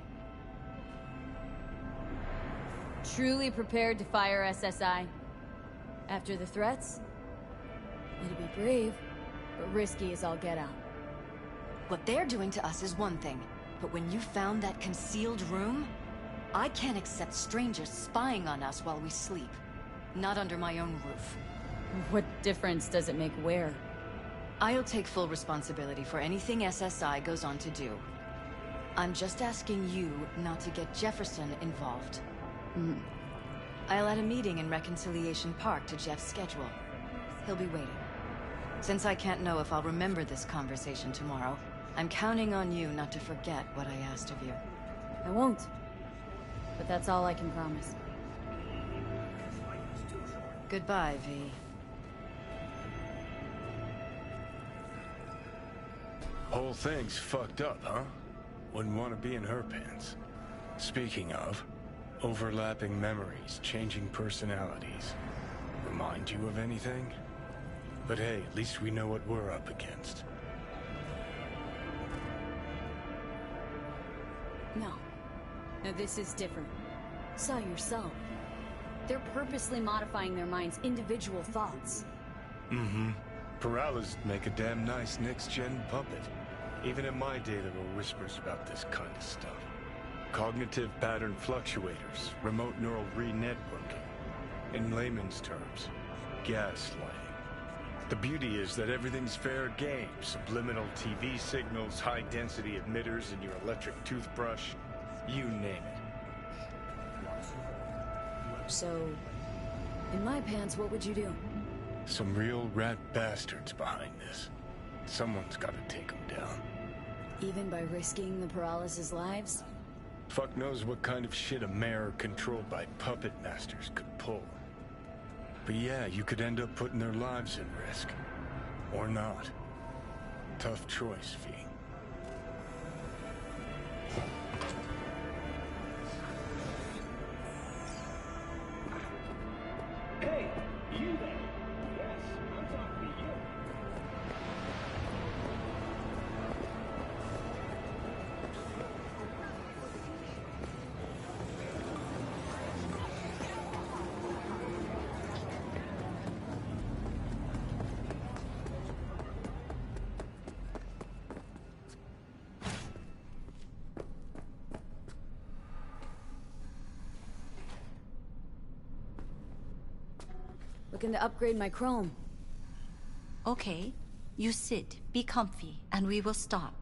Truly prepared to fire SSI? After the threats? It'd be brave, but risky as all get out. What they're doing to us is one thing, but when you found that concealed room, I can't accept strangers spying on us while we sleep. Not under my own roof. What difference does it make where? I'll take full responsibility for anything SSI goes on to do. I'm just asking you not to get Jefferson involved. I'll add a meeting in Reconciliation Park to Jeff's schedule. He'll be waiting. Since I can't know if I'll remember this conversation tomorrow, I'm counting on you not to forget what I asked of you. I won't. But that's all I can promise. Goodbye, V. Whole thing's fucked up, huh? Wouldn't want to be in her pants. Speaking of, overlapping memories, changing personalities. Remind you of anything? But hey, at least we know what we're up against. No. No, this is different. Saw yourself. They're purposely modifying their minds' individual thoughts. Mm-hmm. Paralysis make a damn nice next-gen puppet. Even in my day, there were whispers about this kind of stuff. Cognitive pattern fluctuators, remote neural re-networking. In layman's terms, gaslighting. The beauty is that everything's fair game. Subliminal TV signals, high-density emitters in your electric toothbrush. You name it. So, in my pants, what would you do? Some real rat bastards behind this. Someone's gotta take them down. Even by risking the paralysis' lives? Fuck knows what kind of shit a mayor controlled by puppet masters could pull. But yeah, you could end up putting their lives in risk. Or not. Tough choice, V. Hey, you there? Yes, I'm talking to you. Looking to upgrade my chrome. Okay. You sit, be comfy, and we will start.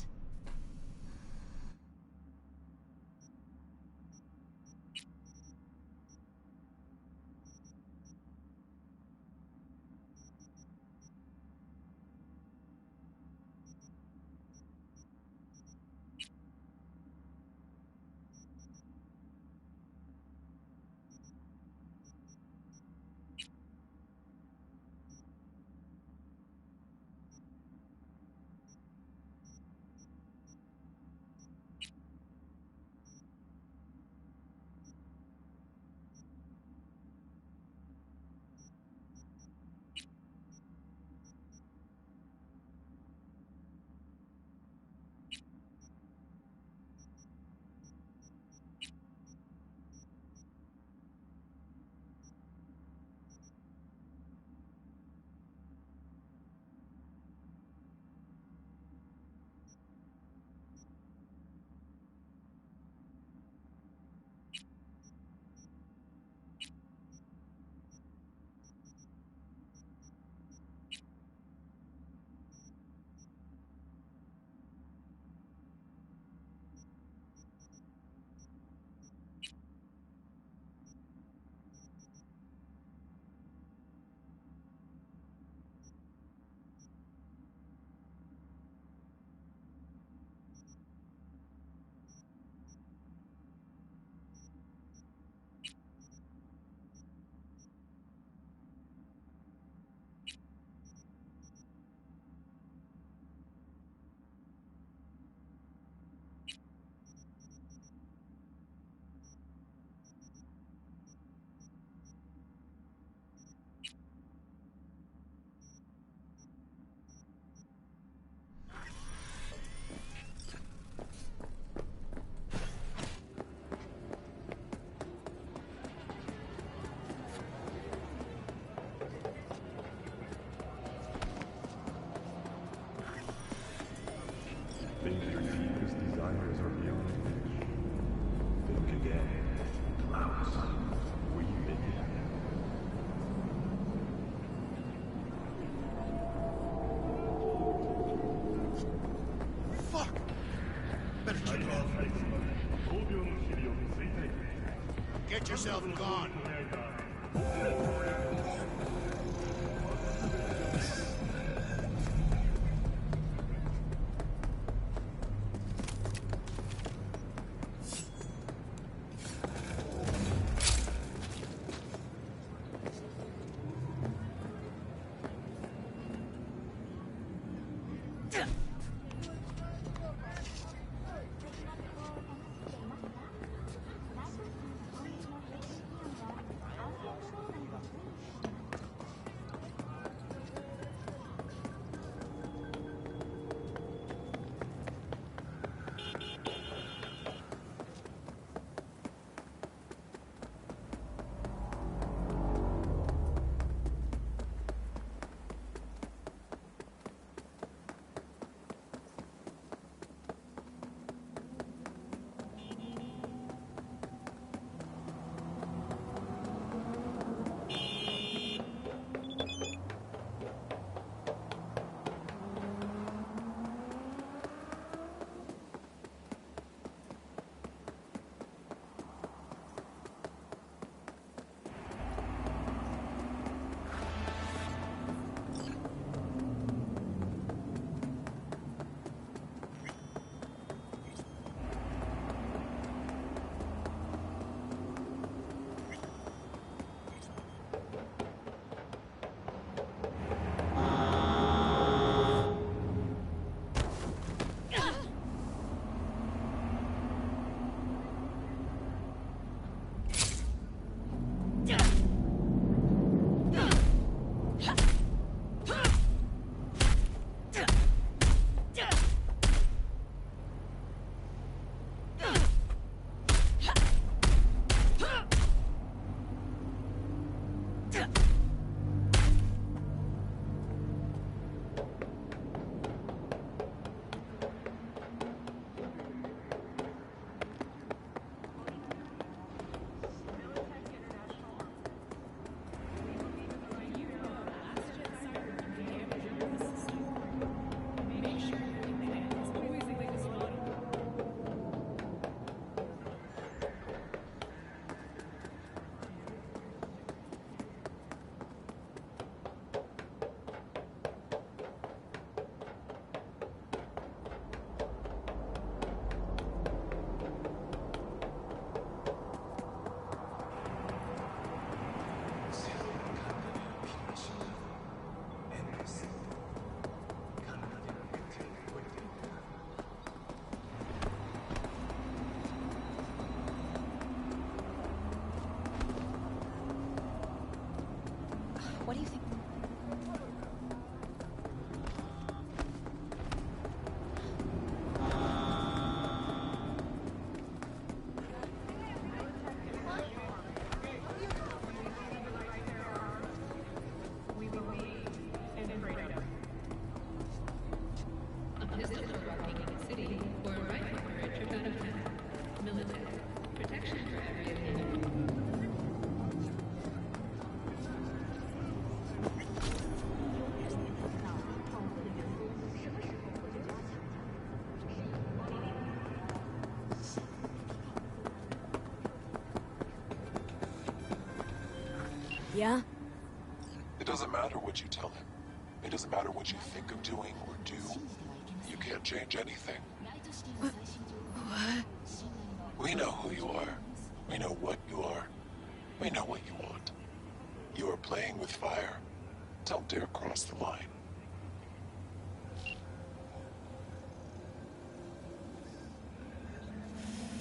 Think your deepest desires are beyond reach. Think again. Clouds. We begin. Fuck! Better check it out. Get yourself gone. Yeah? It doesn't matter what you tell him. It doesn't matter what you think of doing or do. You can't change anything. What? We know who you are. We know what you are. We know what you want. You are playing with fire. Don't dare cross the line.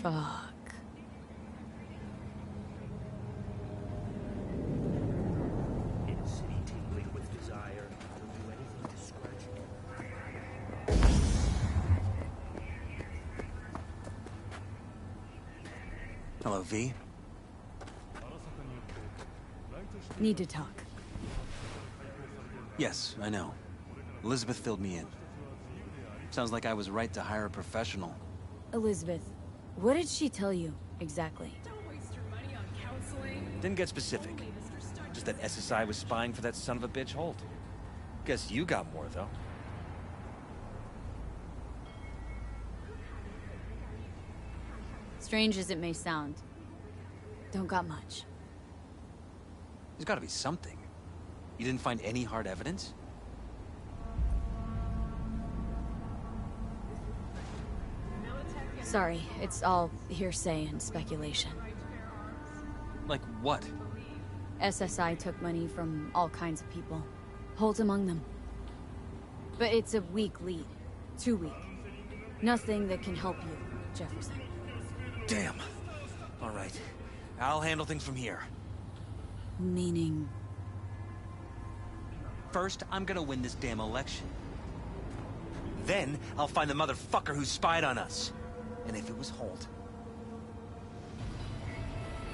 Fuck. In a city tingling with desire, I'll do anything to scratch it. Hello, V. Need to talk. Yes, I know. Elizabeth filled me in. Sounds like I was right to hire a professional. Elizabeth, what did she tell you, exactly? Didn't get specific. Just that SSI was spying for that son of a bitch Holt. Guess you got more, though. Strange as it may sound, don't got much. There's gotta be something. You didn't find any hard evidence? Sorry, it's all hearsay and speculation. Like what? SSI took money from all kinds of people. Holt among them. But it's a weak lead. Too weak. Nothing that can help you, Jefferson. Damn. All right. I'll handle things from here. Meaning? First, I'm gonna win this damn election. Then, I'll find the motherfucker who spied on us. And if it was Holt,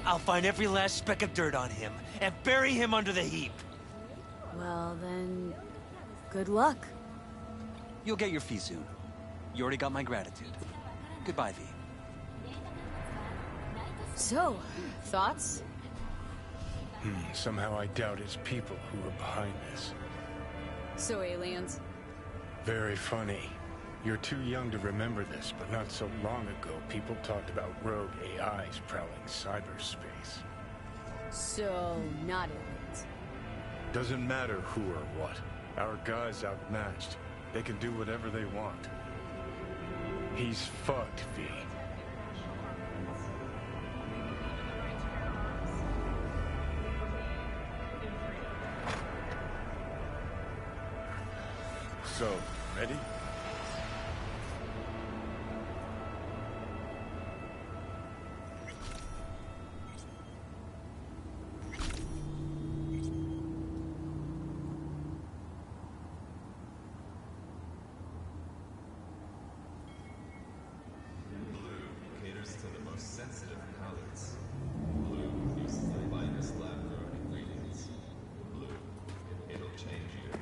I'll find every last speck of dirt on him and bury him under the heap. Well then, good luck. You'll get your fee soon. You already got my gratitude. Goodbye, V. So, thoughts? Somehow I doubt it's people who are behind this. So aliens? Very funny. You're too young to remember this, but not so long ago, people talked about rogue AIs prowling cyberspace. So, not aliens. Doesn't matter who or what. Our guy's outmatched. They can do whatever they want. He's fucked, V. So, ready? Caters to the most sensitive palates. Blue uses the finest lab-grown ingredients. Blue, it'll change you.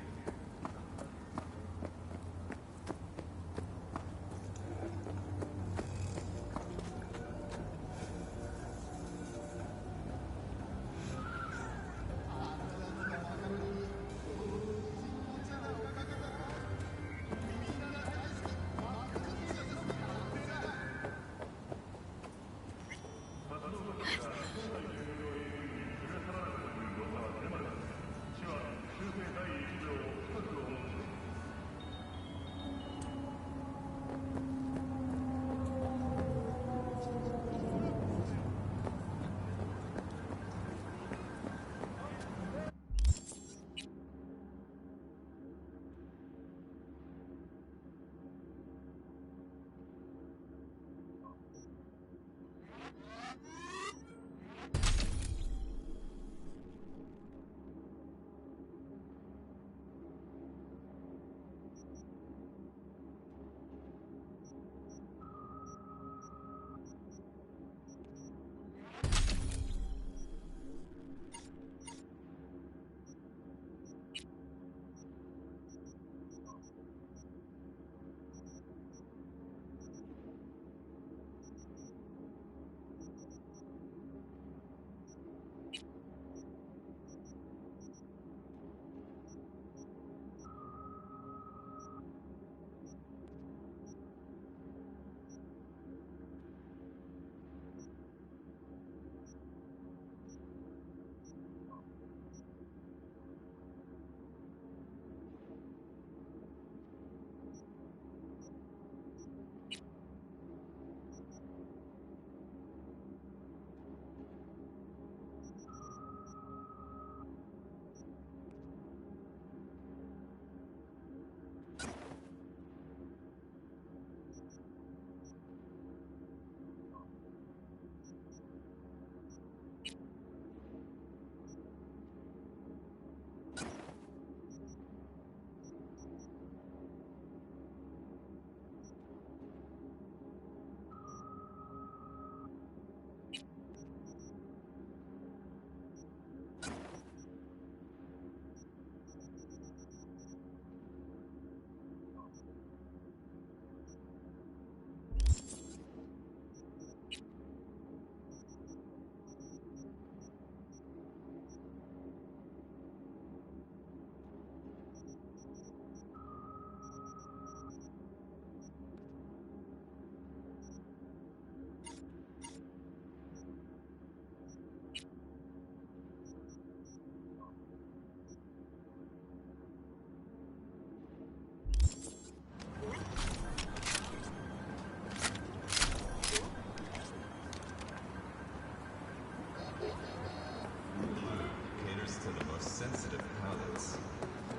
sensitive palates.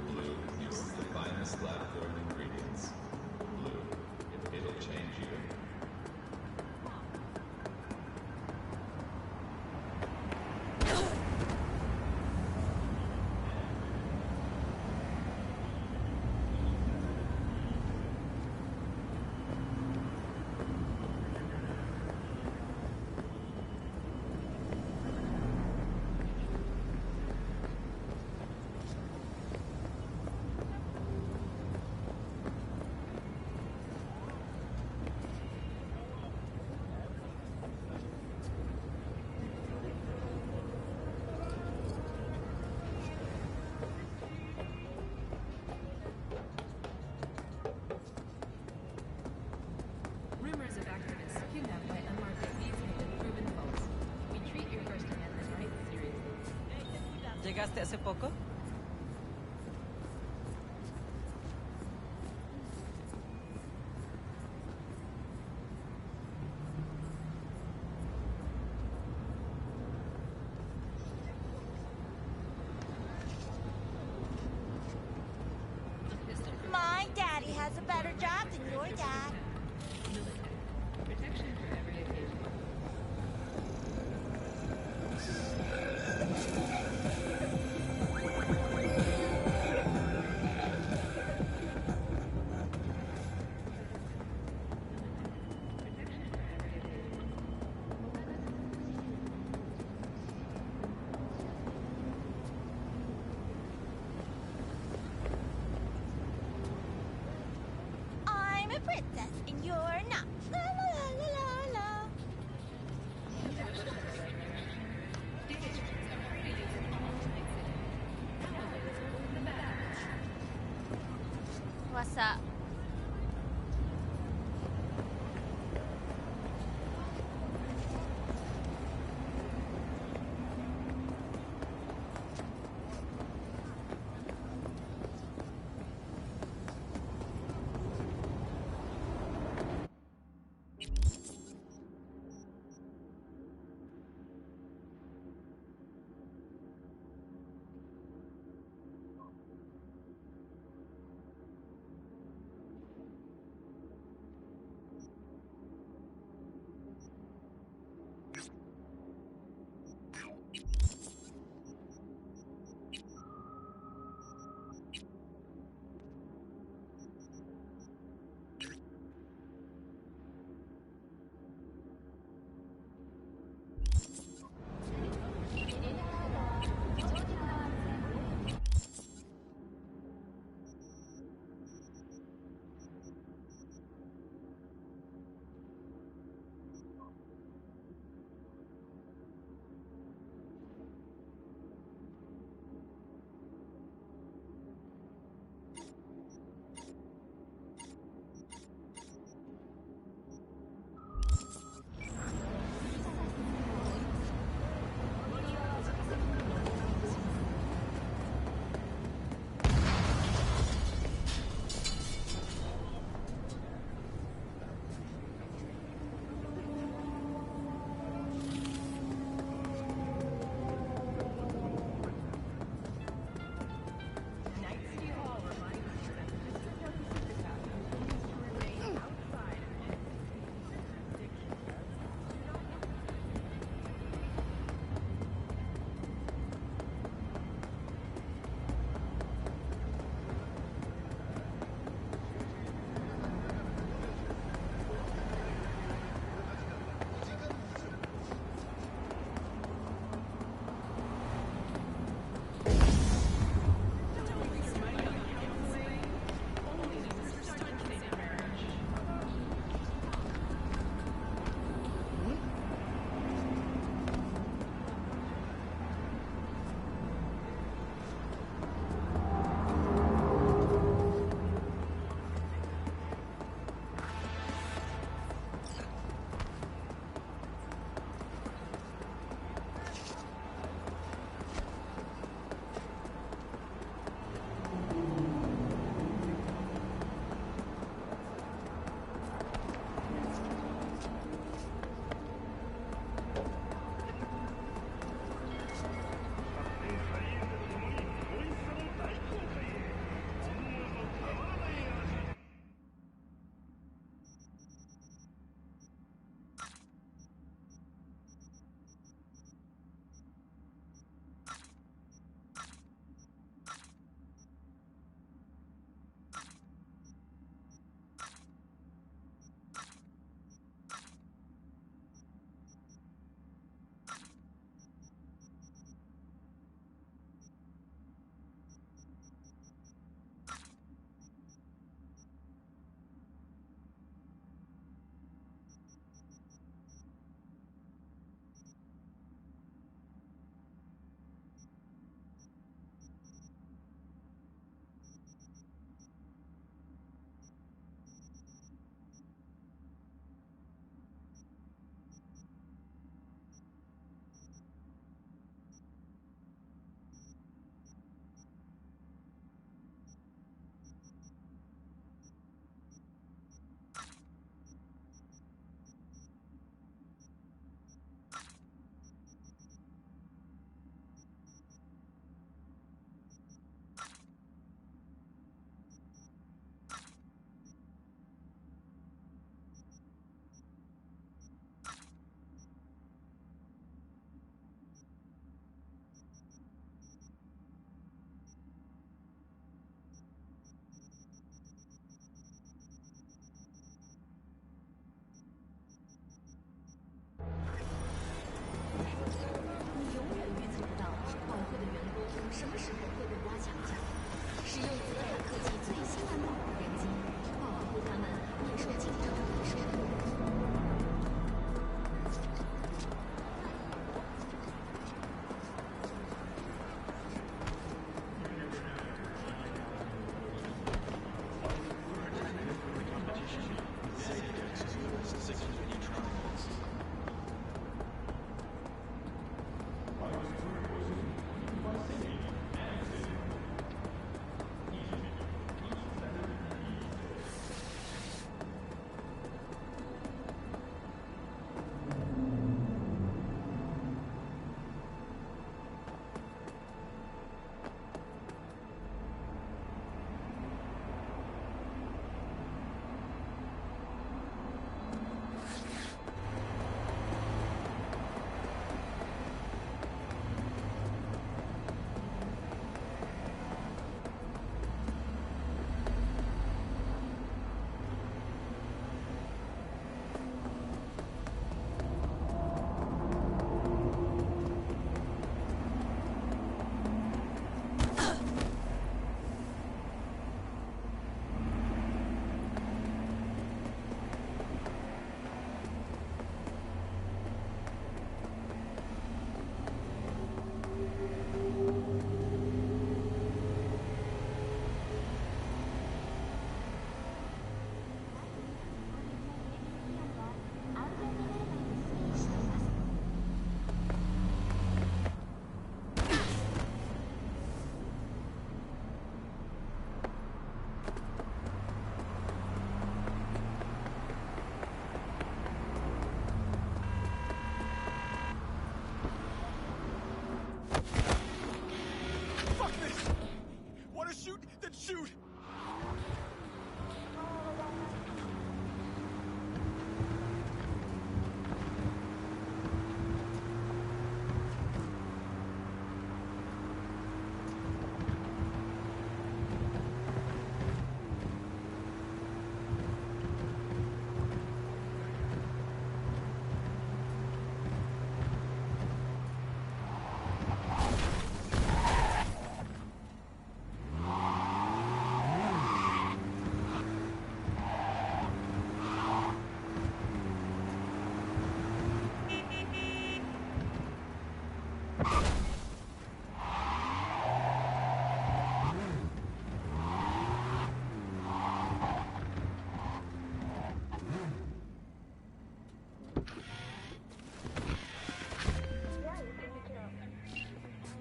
Blue uses the finest lab-grown ingredients. Blue, it'll change you. Rumors of activists kidnapped by unmarked thieves have been proven false. We treat your First Amendment rights seriously. ¿Llegaste hace poco? My daddy has a better job than your dad. Protection for every occasion. 使用泽塔科技最新的保护人机，保护他们免受竞争对手的攻击。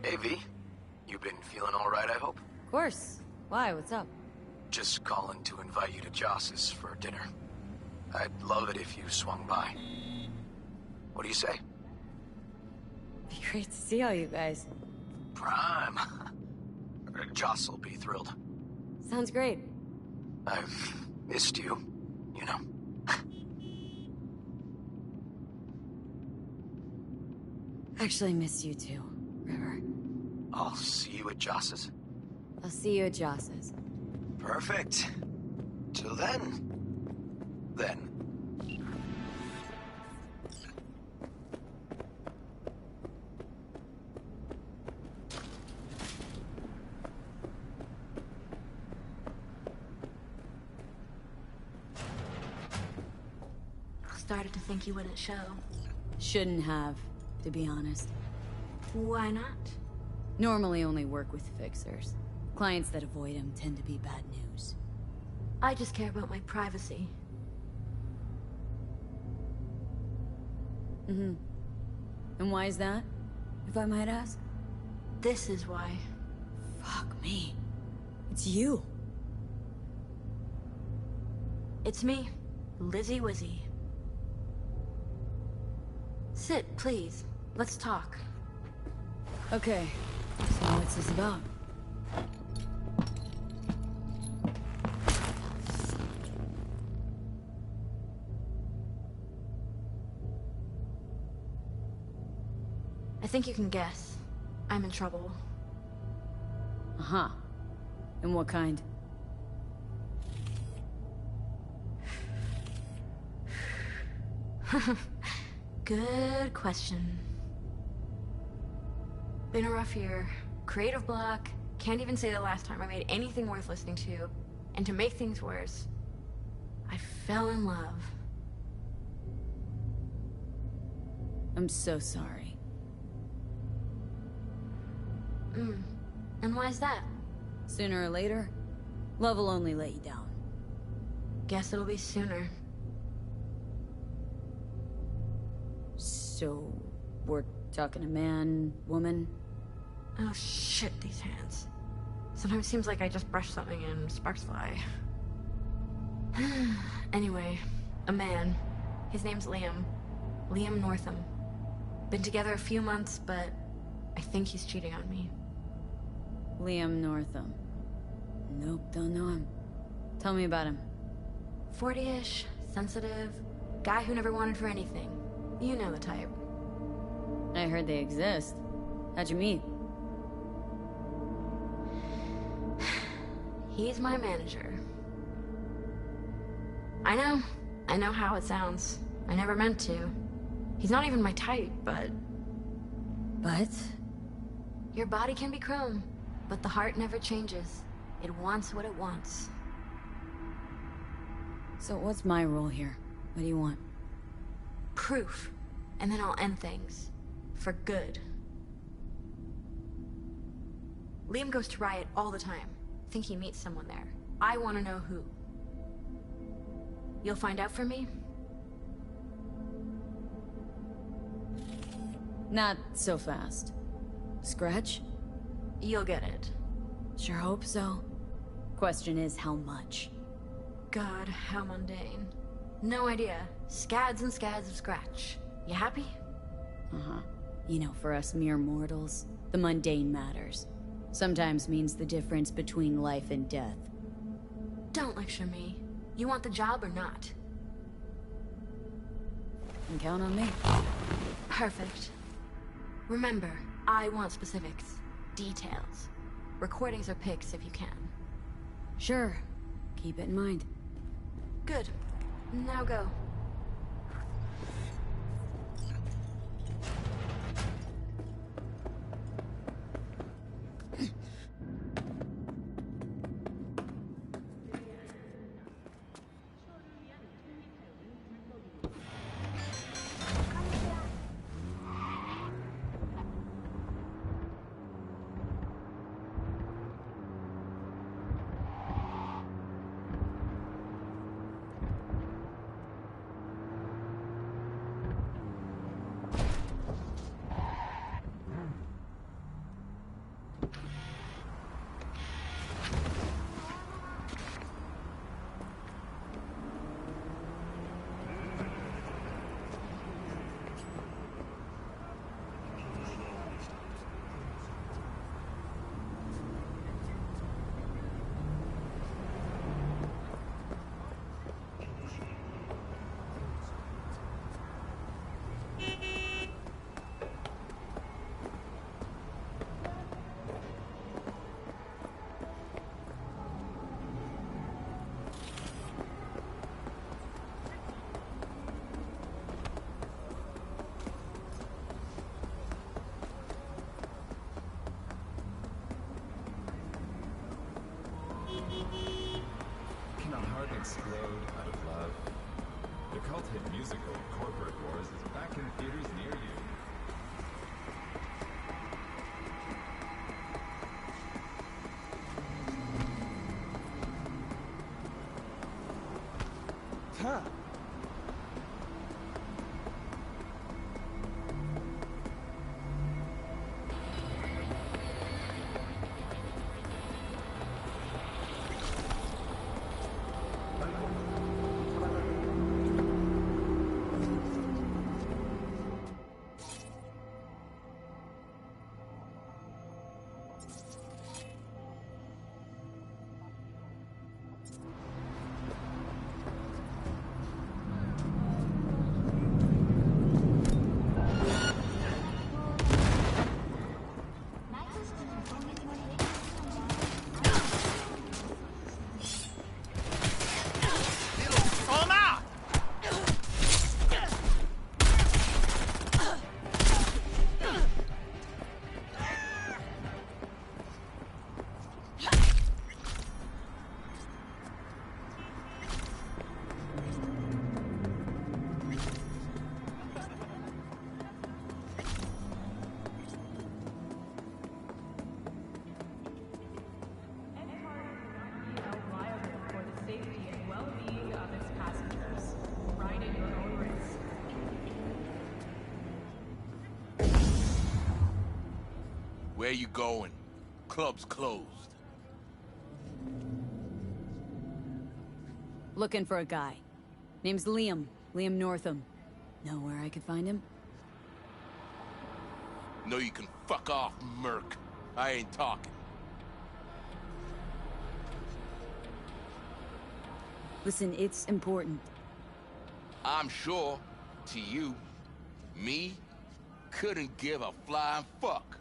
Hey, V. You been feeling all right, I hope? Of course. Why? What's up? Just calling to invite you to Joss's for dinner. I'd love it if you swung by. What do you say? Be great to see all you guys. Prime. Joss will be thrilled. Sounds great. I've missed you, you know. Actually missed you too, River. I'll see you at Joss's. I'll see you at Joss's. Perfect. Till then. Then. Started to think you wouldn't show. Shouldn't have, to be honest. Why not? Normally only work with fixers. Clients that avoid him tend to be bad news. I just care about my privacy. Mm-hmm. And why is that, if I might ask? This is why. Fuck me. It's you. It's me, Lizzie Wizzy. Sit, please. Let's talk. Okay. So what's this about? I think you can guess. I'm in trouble. Uh-huh. And what kind? Good question. Been a rough year. Creative block, Can't even say the last time I made anything worth listening to. And to make things worse, I fell in love. I'm so sorry. And why's that? Sooner or later, love will only let you down. Guess it'll be sooner. So, we're talking a man, woman? Oh shit, these hands. Sometimes it seems like I just brush something and sparks fly. Anyway, a man. His name's Liam. Liam Northam. Been together a few months, but I think he's cheating on me. Liam Northam. Nope, don't know him. Tell me about him. 40-ish, sensitive, guy who never wanted for anything. You know the type. I heard they exist. How'd you meet? He's my manager. I know how it sounds. I never meant to. He's not even my type, but... But? Your body can be chrome, but the heart never changes. It wants what it wants. So what's my role here? What do you want? Proof. And then I'll end things. For good. Liam goes to Riot all the time. Think he meets someone there. I want to know who. You'll find out for me? Not so fast. Scratch? You'll get it. Sure hope so. Question is, how much? God, how mundane. No idea. Scads and scads of scratch. You happy? Uh-huh. You know, for us mere mortals, the mundane matters. Sometimes means the difference between life and death. Don't lecture me. You want the job or not? You can count on me. Perfect. Remember, I want specifics. Details. Recordings or pics if you can. Sure. Keep it in mind. Good. Now go. Can a heart explode out of love? The cult hit musical Corporate Wars is back in theaters near you. Huh. Where you going? Club's closed. Looking for a guy. Name's Liam. Liam Northam. Know where I could find him? No, you can fuck off, Merc. I ain't talking. Listen, it's important. I'm sure, to you, me, couldn't give a flying fuck.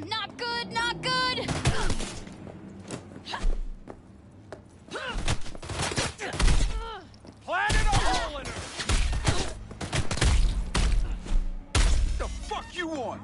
Not good, not good! Planted a hole in her! The fuck you want?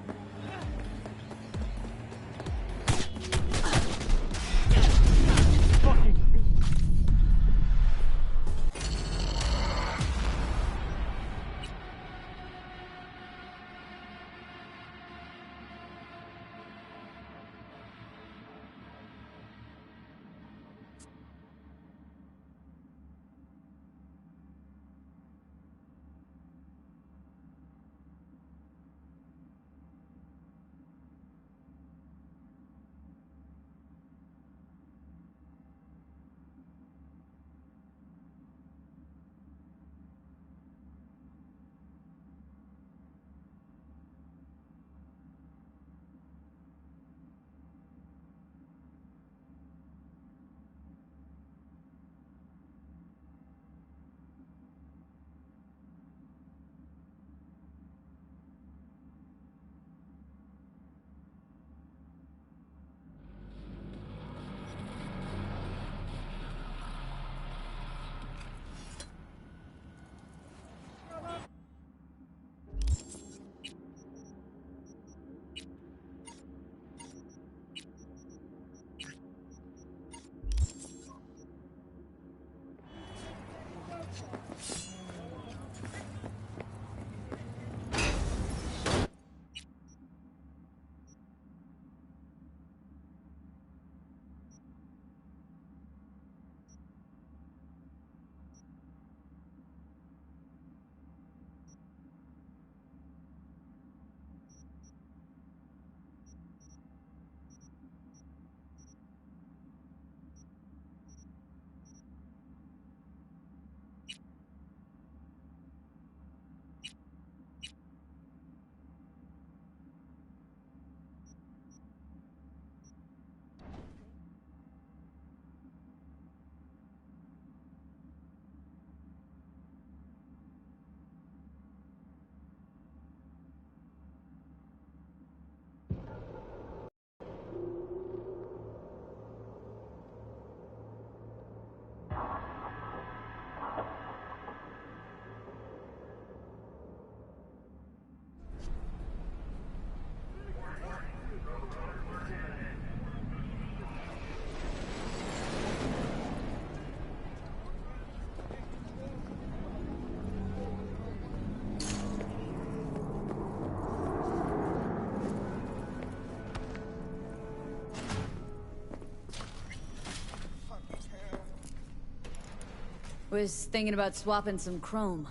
Was thinking about swapping some chrome.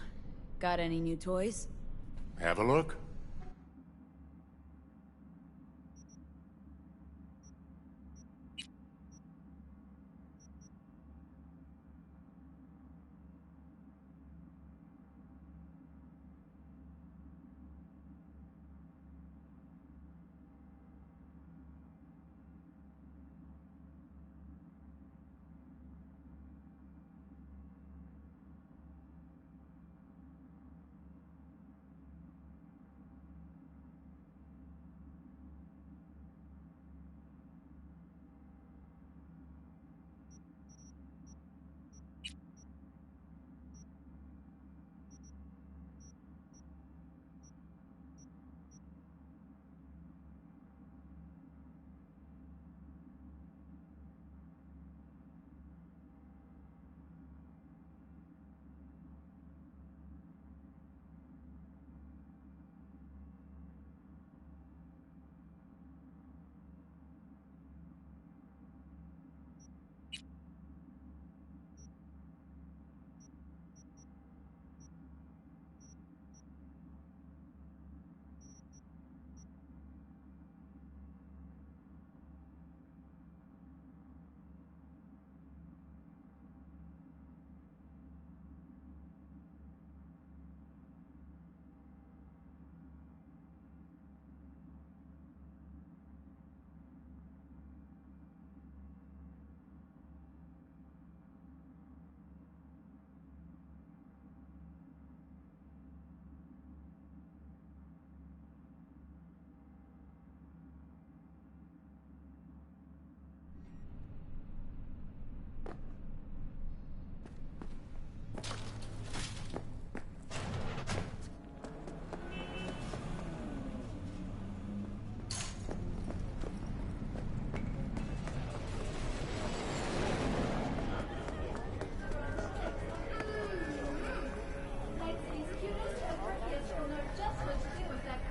Got any new toys? Have a look.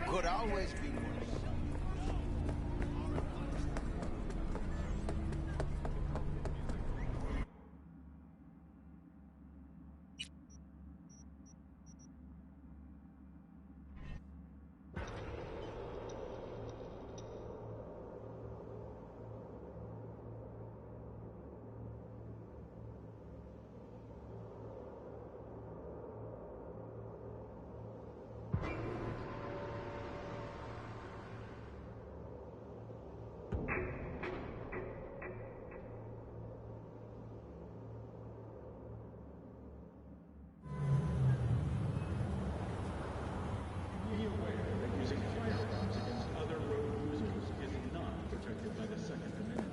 Could always be worse. Be aware that using firearms against other road users is not protected by the Second Amendment.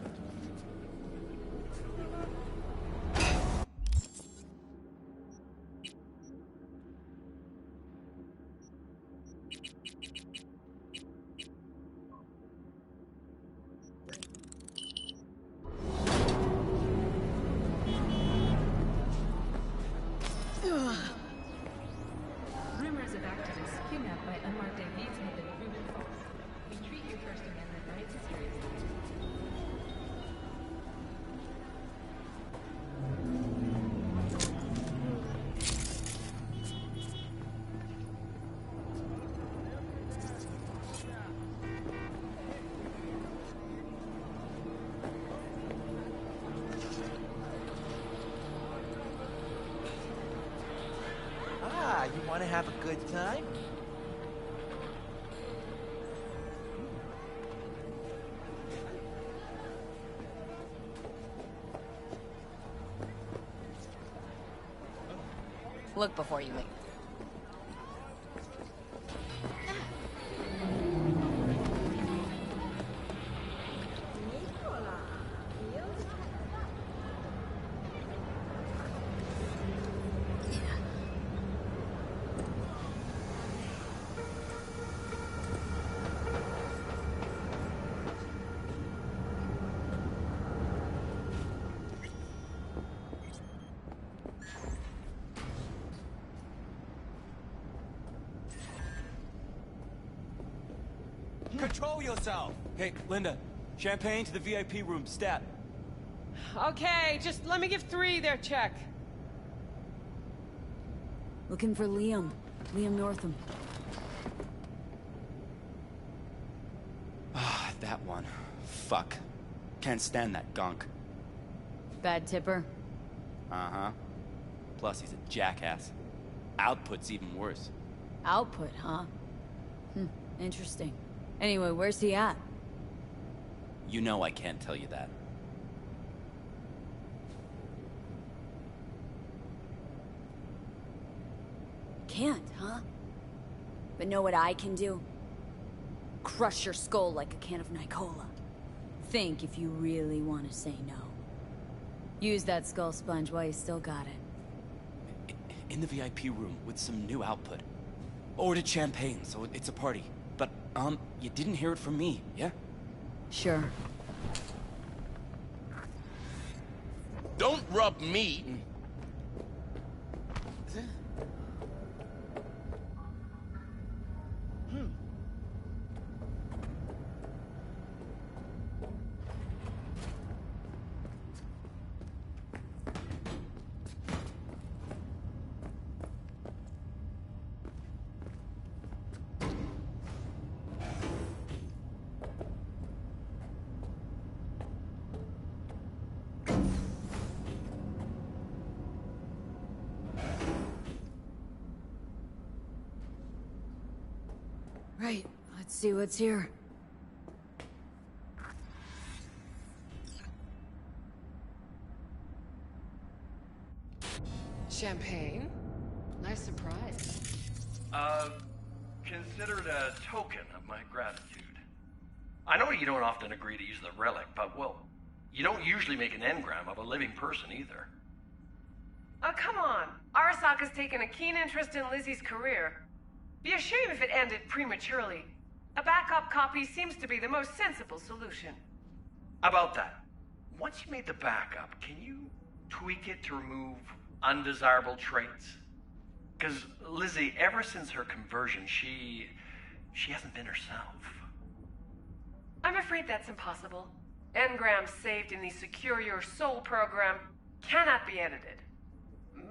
Rumors of activists kidnapped by unmarked AVs have been proven false. We treat your First Amendment rights seriously. Ah, you want to have a good time? Look before you leave. Control yourself! Hey, Linda, champagne to the VIP room, stat. Okay, just let me give 3 their check. Looking for Liam. Liam Northam. Ah, that one. Fuck. Can't stand that gunk. Bad tipper? Uh-huh. Plus, he's a jackass. Output's even worse. Output, huh? Interesting. Anyway, where's he at? You know I can't tell you that. Can't, huh? But know what I can do? Crush your skull like a can of Nicola. Think if you really want to say no. Use that skull sponge while you still got it. In the VIP room with some new output. Ordered champagne, so it's a party. But, you didn't hear it from me, yeah? Sure. Don't rub me. Right, let's see what's here. Champagne? Nice surprise. Consider it a token of my gratitude. I know you don't often agree to use the relic, but, well, you don't usually make an engram of a living person either. Oh, come on. Arasaka's taken a keen interest in Lizzie's career. Be a shame if it ended prematurely. A backup copy seems to be the most sensible solution. About that, once you made the backup, can you tweak it to remove undesirable traits? Because Lizzie, ever since her conversion, she hasn't been herself. I'm afraid that's impossible. Engrams saved in the Secure Your Soul program cannot be edited.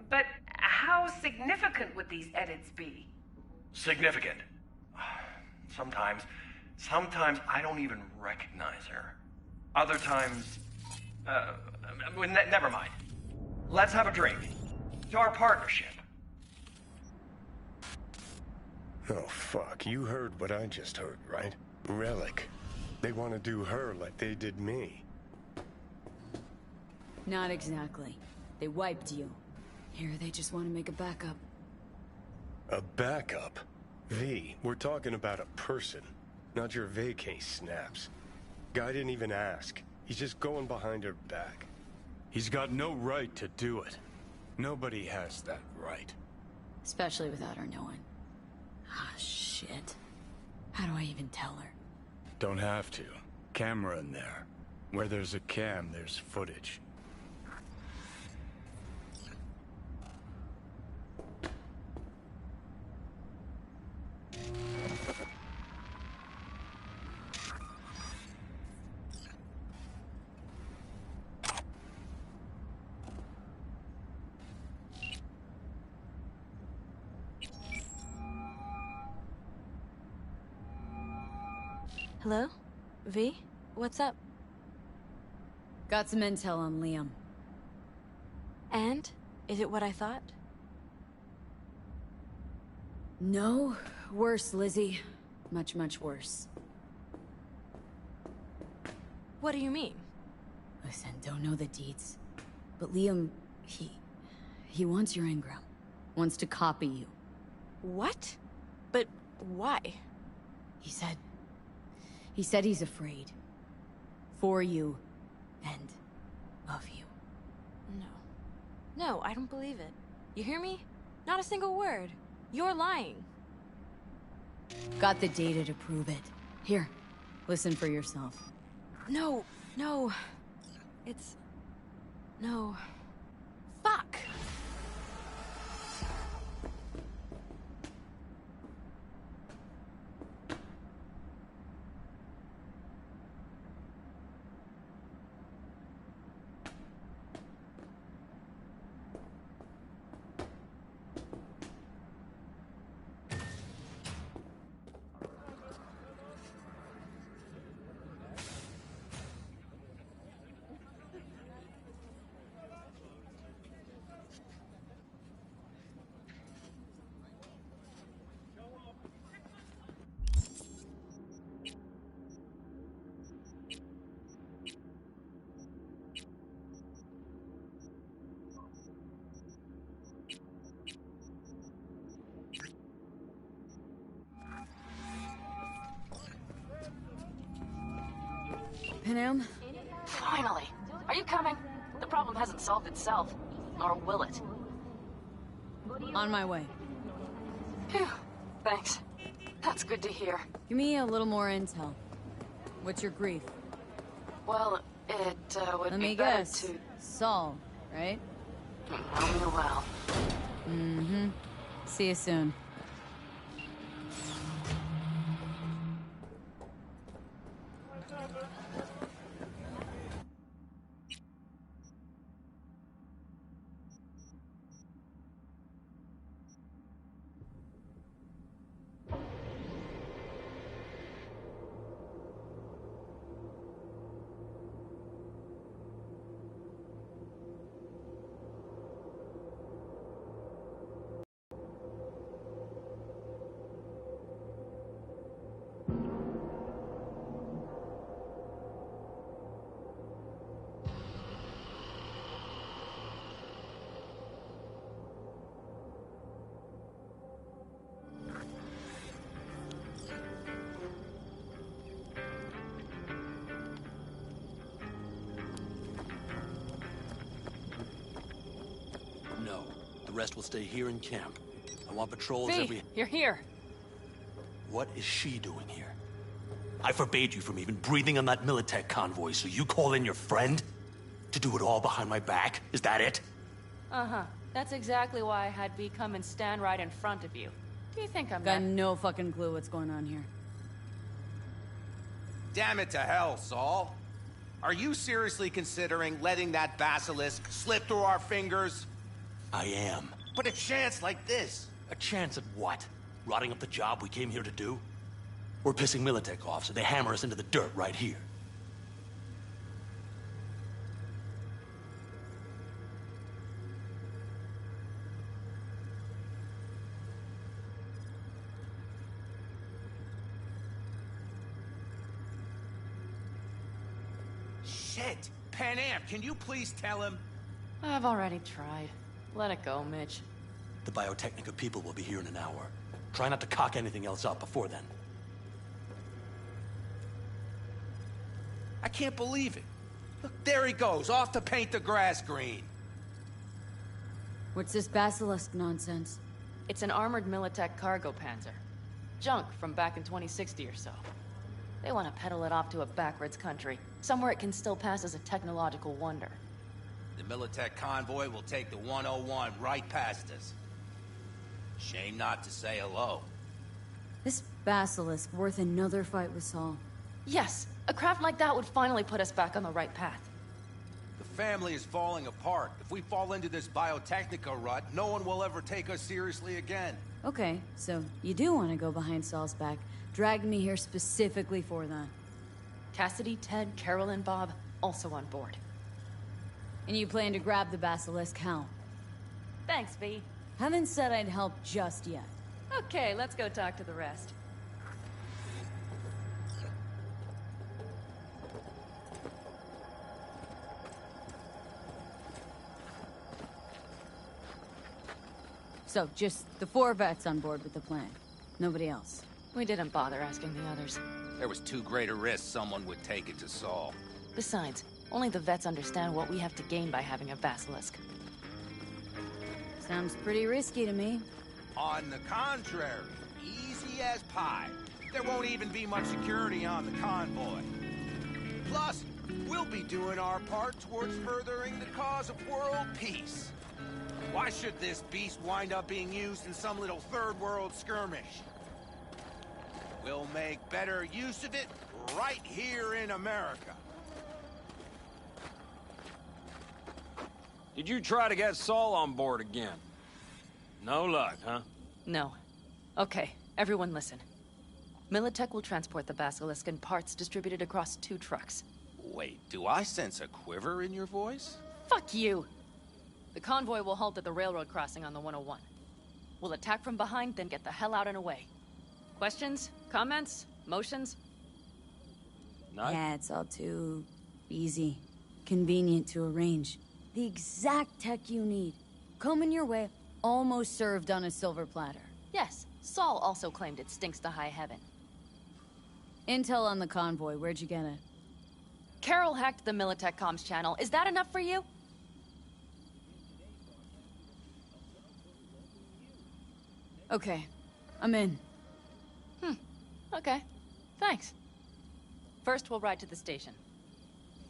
But how significant would these edits be? Significant. Sometimes I don't even recognize her. Other times, never mind. Let's have a drink. To our partnership. Oh, fuck. You heard what I just heard, right? Relic. They want to do her like they did me. Not exactly. They wiped you. Here, they just want to make a backup. A backup? V, we're talking about a person, not your vacay snaps. Guy didn't even ask. He's just going behind her back. He's got no right to do it. Nobody has that right. Especially without her knowing. Ah, shit. How do I even tell her? Don't have to. Camera in there. Where there's a cam, there's footage. Hello? V? What's up? Got some intel on Liam. And? Is it what I thought? No. Worse, Lizzie. Much, much worse. What do you mean? Listen, don't know the deets. But Liam, he wants your engram. Wants to copy you. What? But why? He said he's afraid. For you. And of you. No, I don't believe it. You hear me? Not a single word. You're lying. Got the data to prove it. Here, listen for yourself. No. It's... No. Fuck! Panam? Finally! Are you coming? The problem hasn't solved itself. Nor will it. On my way. Phew. Thanks. That's good to hear. Give me a little more intel. What's your grief? Well, it would Let be me better guess. to... Saul, right? Know me well. Mm-hmm. See you soon. No. The rest will stay here in camp. I want patrols V, every... you're here. What is she doing here? I forbade you from even breathing on that Militech convoy, so you call in your friend? To do it all behind my back? Is that it? Uh-huh. That's exactly why I had V come and stand right in front of you. Do you think I'm Got that... no fucking clue what's going on here. Damn it to hell, Saul. Are you seriously considering letting that basilisk slip through our fingers? I am. But a chance like this. A chance at what? Rotting up the job we came here to do? We're pissing Militech off, so they hammer us into the dirt right here. Shit! Panam, can you please tell him? I've already tried. Let it go, Mitch. The Biotechnica people will be here in an hour. Try not to cock anything else up before then. I can't believe it. Look, there he goes, off to paint the grass green. What's this basilisk nonsense? It's an armored Militech cargo panzer. Junk from back in 2060 or so. They want to peddle it off to a backwards country, somewhere it can still pass as a technological wonder. The Militech convoy will take the 101 right past us. Shame not to say hello. This basilisk worth another fight with Saul. Yes, a craft like that would finally put us back on the right path. The family is falling apart. If we fall into this Biotechnica rut, no one will ever take us seriously again. Okay, so you do want to go behind Saul's back, drag me here specifically for that. Cassidy, Ted, Carol, and Bob also on board. And you plan to grab the basilisk how? Thanks, V. Haven't said I'd help just yet. Okay, let's go talk to the rest. So, just the 4 vets on board with the plan. Nobody else. We didn't bother asking the others. There was too great a risk someone would take it to Saul. Besides, only the vets understand what we have to gain by having a basilisk. Sounds pretty risky to me. On the contrary, easy as pie. There won't even be much security on the convoy. Plus, we'll be doing our part towards furthering the cause of world peace. Why should this beast wind up being used in some little third world skirmish? We'll make better use of it right here in America. Did you try to get Saul on board again? No luck, huh? No. Okay, everyone listen. Militech will transport the basilisk in parts distributed across 2 trucks. Wait, do I sense a quiver in your voice? Fuck you! The convoy will halt at the railroad crossing on the 101. We'll attack from behind, then get the hell out and away. Questions? Comments? Motions? Yeah, it's all too easy. Convenient to arrange. The exact tech you need. Coming your way, almost served on a silver platter. Yes, Saul also claimed it stinks to high heaven. Intel on the convoy, where'd you get it? Carol hacked the Militech comms channel. Is that enough for you? Okay, I'm in. Okay. Thanks. First, we'll ride to the station.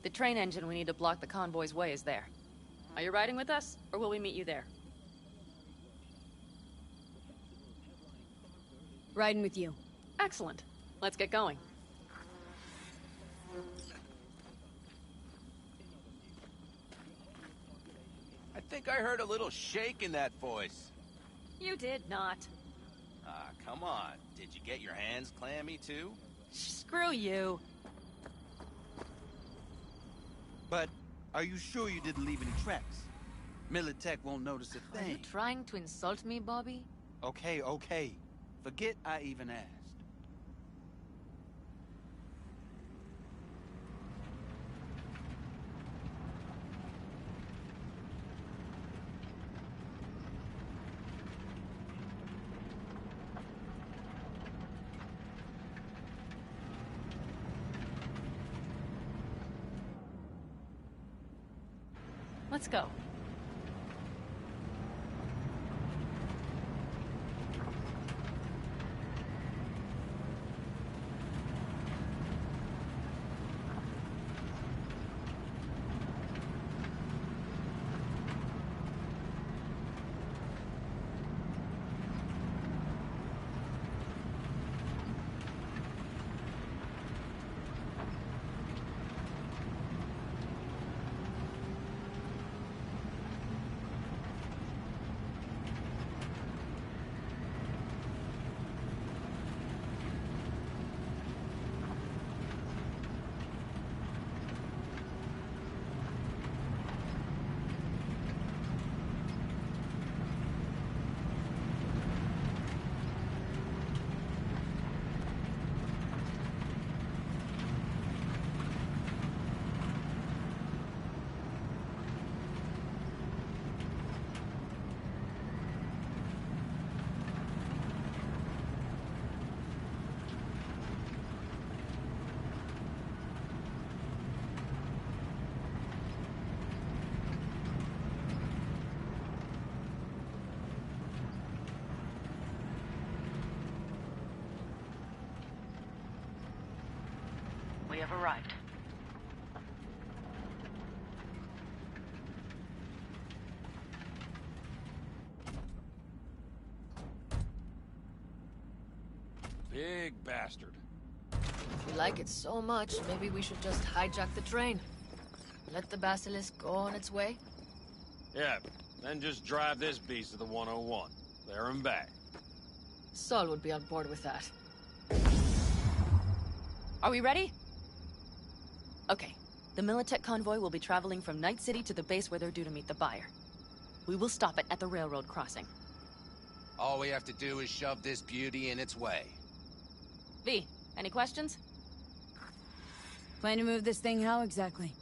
The train engine we need to block the convoy's way is there. Are you riding with us, or will we meet you there? Riding with you. Excellent. Let's get going. I think I heard a little shake in that voice. You did not. Ah, come on. Did you get your hands clammy, too? Screw you. But are you sure you didn't leave any tracks? Militech won't notice a thing. Are you trying to insult me, Bobby? Okay, okay. Forget I even asked. Let's go. We have arrived. Big bastard. If you like it so much, maybe we should just hijack the train. Let the Basilisk go on its way. Yeah, then just drive this beast to the 101. There and back. Saul would be on board with that. Are we ready? Okay. The Militech convoy will be traveling from Night City to the base where they're due to meet the buyer. We will stop it at the railroad crossing. All we have to do is shove this beauty in its way. V, any questions? Plan to move this thing how exactly?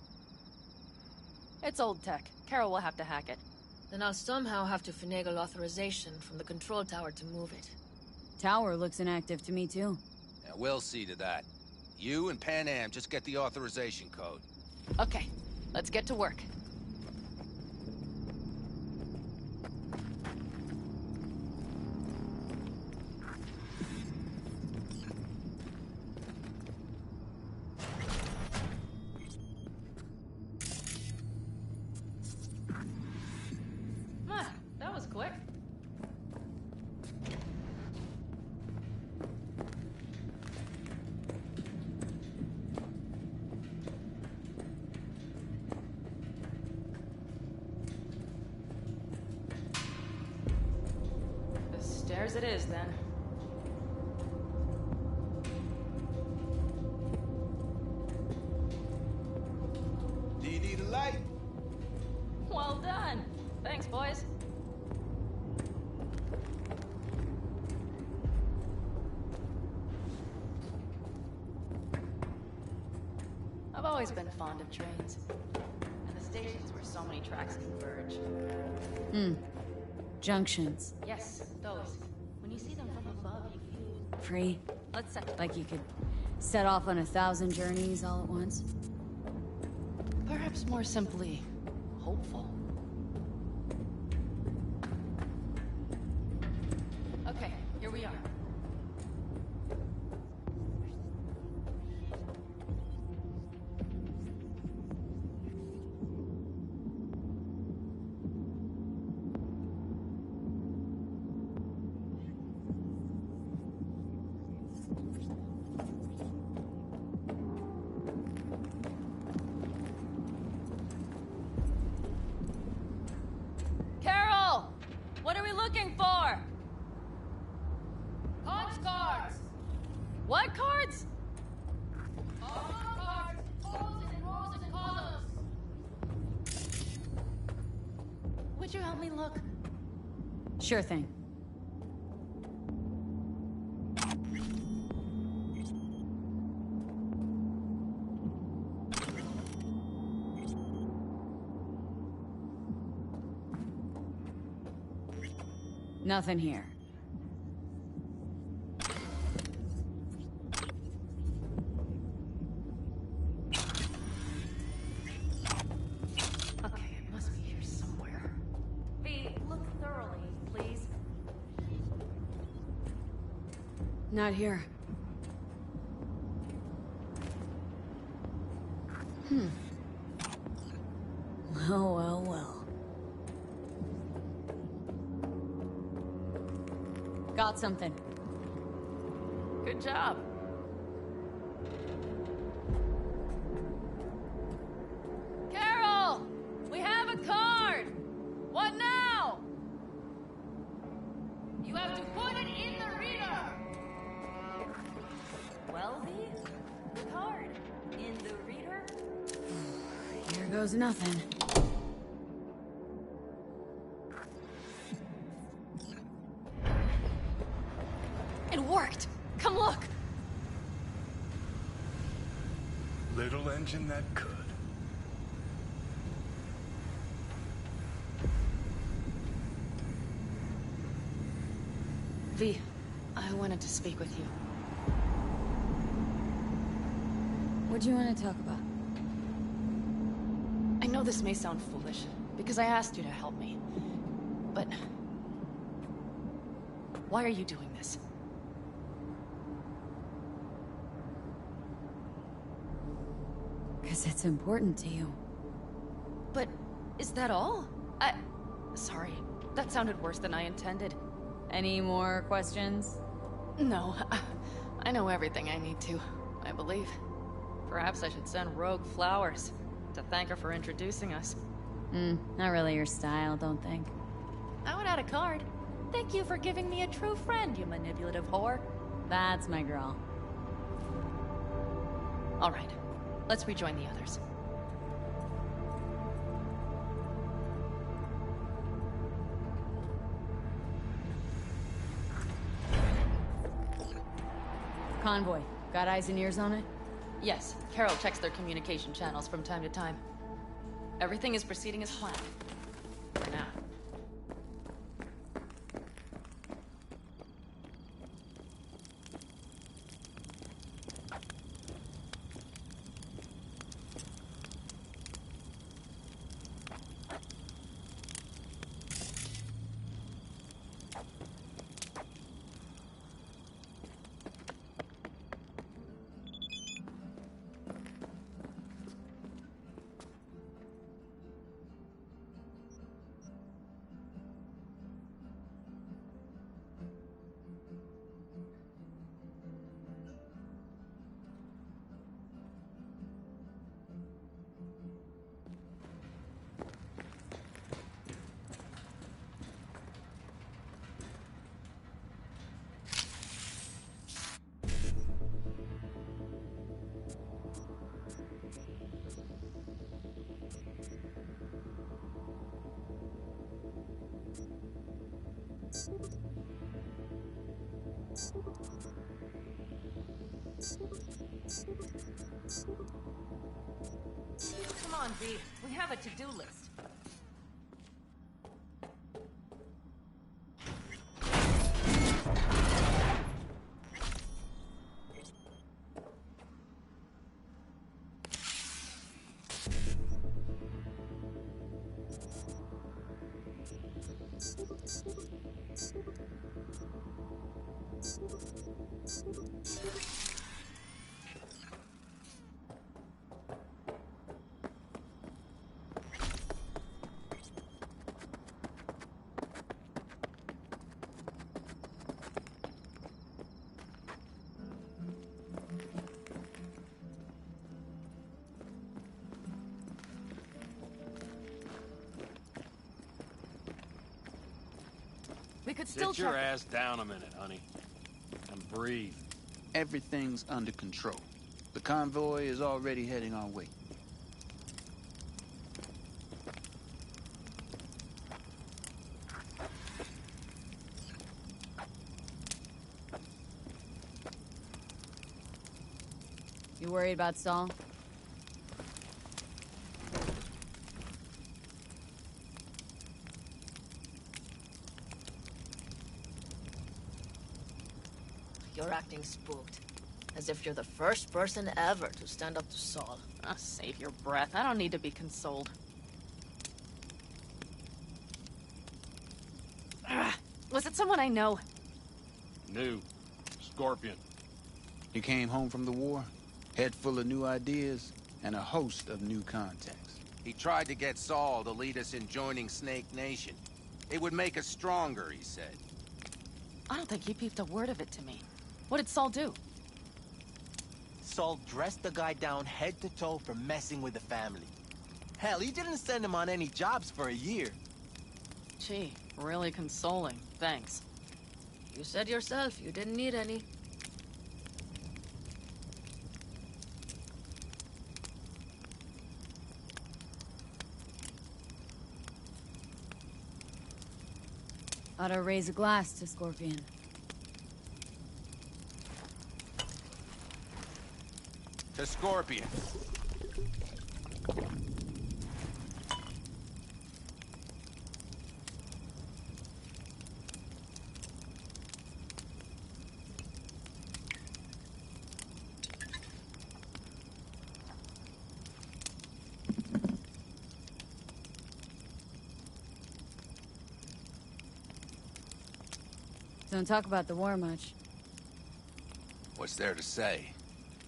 It's old tech. Carol will have to hack it. Then I'll somehow have to finagle authorization from the control tower to move it. Tower looks inactive to me, too. Yeah, we'll see to that. You and Pan Am just get the authorization code. Okay, let's get to work. That was quick. The stairs it is, then. Do you need a light? Well done. Thanks, boys. I've always been fond of trains. And the stations where so many tracks converge. Junctions. Yes, those. When you see them from above, you feel... Free. Let's set... Like you could set off on 1,000 journeys all at once. perhaps more simply, hopeful. Okay, here we are. Carol! What are we looking for? Cons cards! What cards? All cards, rows and rows and columns. Would you help me look? Sure thing. Nothing here. Okay, it must be here somewhere. V, look thoroughly, please. Not here. Well, well, well. Got something. Good job. Carol! We have a card! What now? You have to put it in the reader. Well, V? The card. In the reader? Here goes nothing. It worked! Come look! Little engine that could. V, I wanted to speak with you. What do you want to talk about? I know this may sound foolish, because I asked you to help me. But... why are you doing this? Because it's important to you. But is that all? Sorry, that sounded worse than I intended. Any more questions? No, I know everything I need to, I believe. Perhaps I should send Rogue flowers to thank her for introducing us. Not really your style, don't think. I would add a card. Thank you for giving me a true friend, you manipulative whore. That's my girl. All right, let's rejoin the others. Convoy. Got eyes and ears on it? Yes, Carol checks their communication channels from time to time. Everything is proceeding as planned. For now. Come on, V. We have a to-do list. We could still Sit your ass down a minute, honey. And breathe. Everything's under control. The convoy is already heading our way. You worried about Saul? You're acting spooked. As if you're the first person ever to stand up to Saul. Oh, save your breath. I don't need to be consoled. Ugh. Was it someone I know? New. Scorpion. He came home from the war, head full of new ideas, and a host of new contacts. He tried to get Saul to lead us in joining Snake Nation. It would make us stronger, he said. I don't think he peeped a word of it to me. What did Saul do? Saul dressed the guy down head to toe for messing with the family. Hell, he didn't send him on any jobs for a year. Gee, really consoling. Thanks. You said yourself you didn't need any. Ought to raise a glass to Scorpion. To Scorpion. Don't talk about the war much. What's there to say?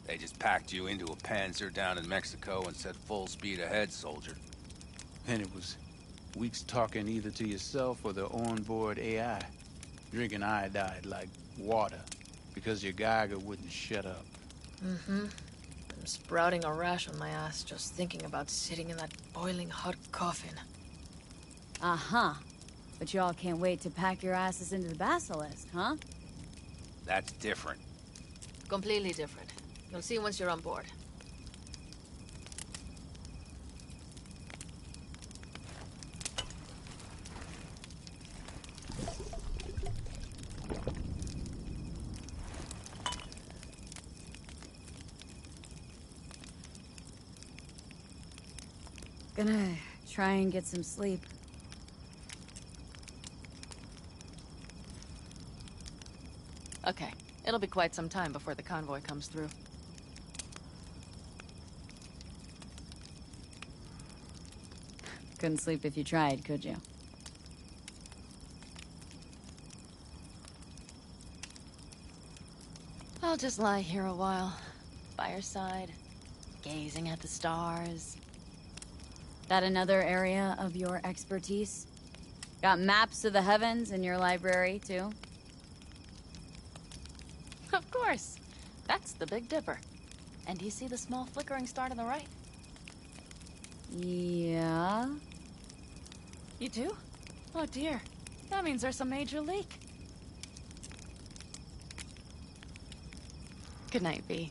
They just packed you into a Panzer down in Mexico and said full speed ahead, soldier. And it was weeks talking either to yourself or the onboard AI, drinking iodide like water, because your Geiger wouldn't shut up. Mm-hmm. I'm sprouting a rash on my ass just thinking about sitting in that boiling hot coffin. Uh-huh. But y'all can't wait to pack your asses into the Basilisk, huh? That's different. Completely different. You'll see once you're on board. Gonna try and get some sleep. Okay, it'll be quite some time before the convoy comes through. Couldn't sleep if you tried, could you? I'll just lie here a while, by your side, gazing at the stars. That another area of your expertise? Got maps of the heavens in your library, too? Of course. That's the Big Dipper. And do you see the small flickering star to the right? Yeah? You do? Oh dear. That means there's a major leak. Good night, V.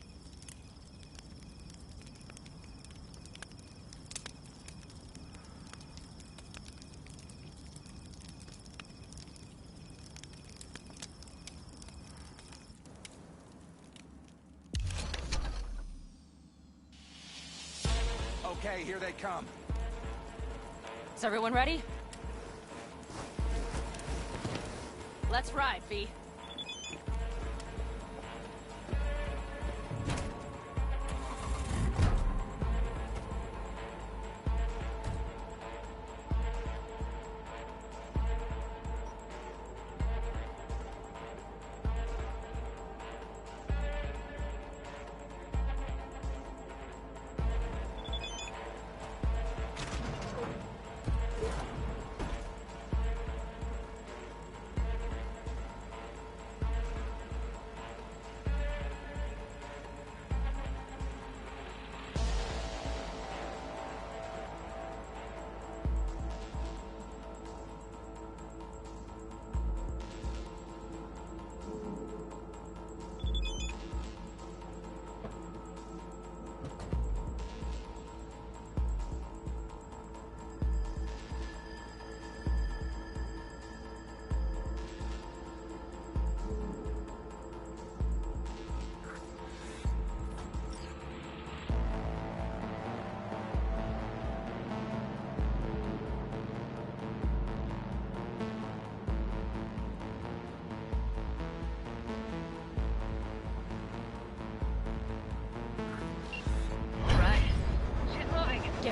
Okay, here they come. Is everyone ready? Let's ride, V.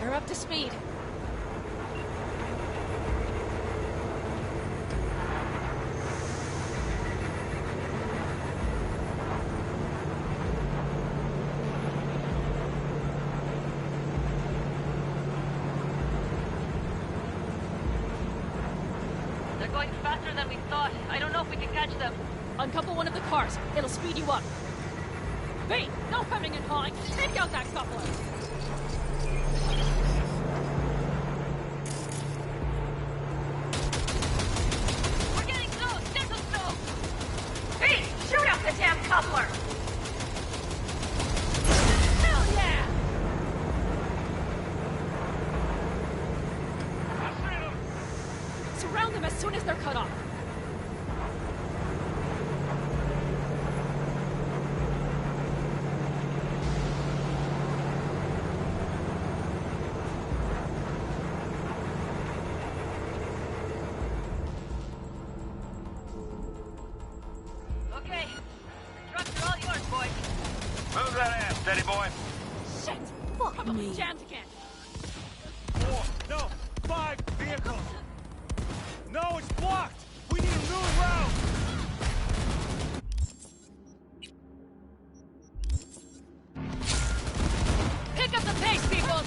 Get her up to speed. They're going faster than we thought. I don't know if we can catch them. Uncouple one of the cars. It'll speed you up. V, no coming and hawing. Take out that coupler. We're getting close. This'll slow. V, shoot out the damn coupler. Hell yeah! Surround them as soon as they're cut off. Okay. The trucks are all yours, boys. Move that ass, steady boy. Shit! Fuck Probably me. Jammed again. 4, no, 5 vehicles. No, it's blocked. We need a new route. Pick up the pace, people!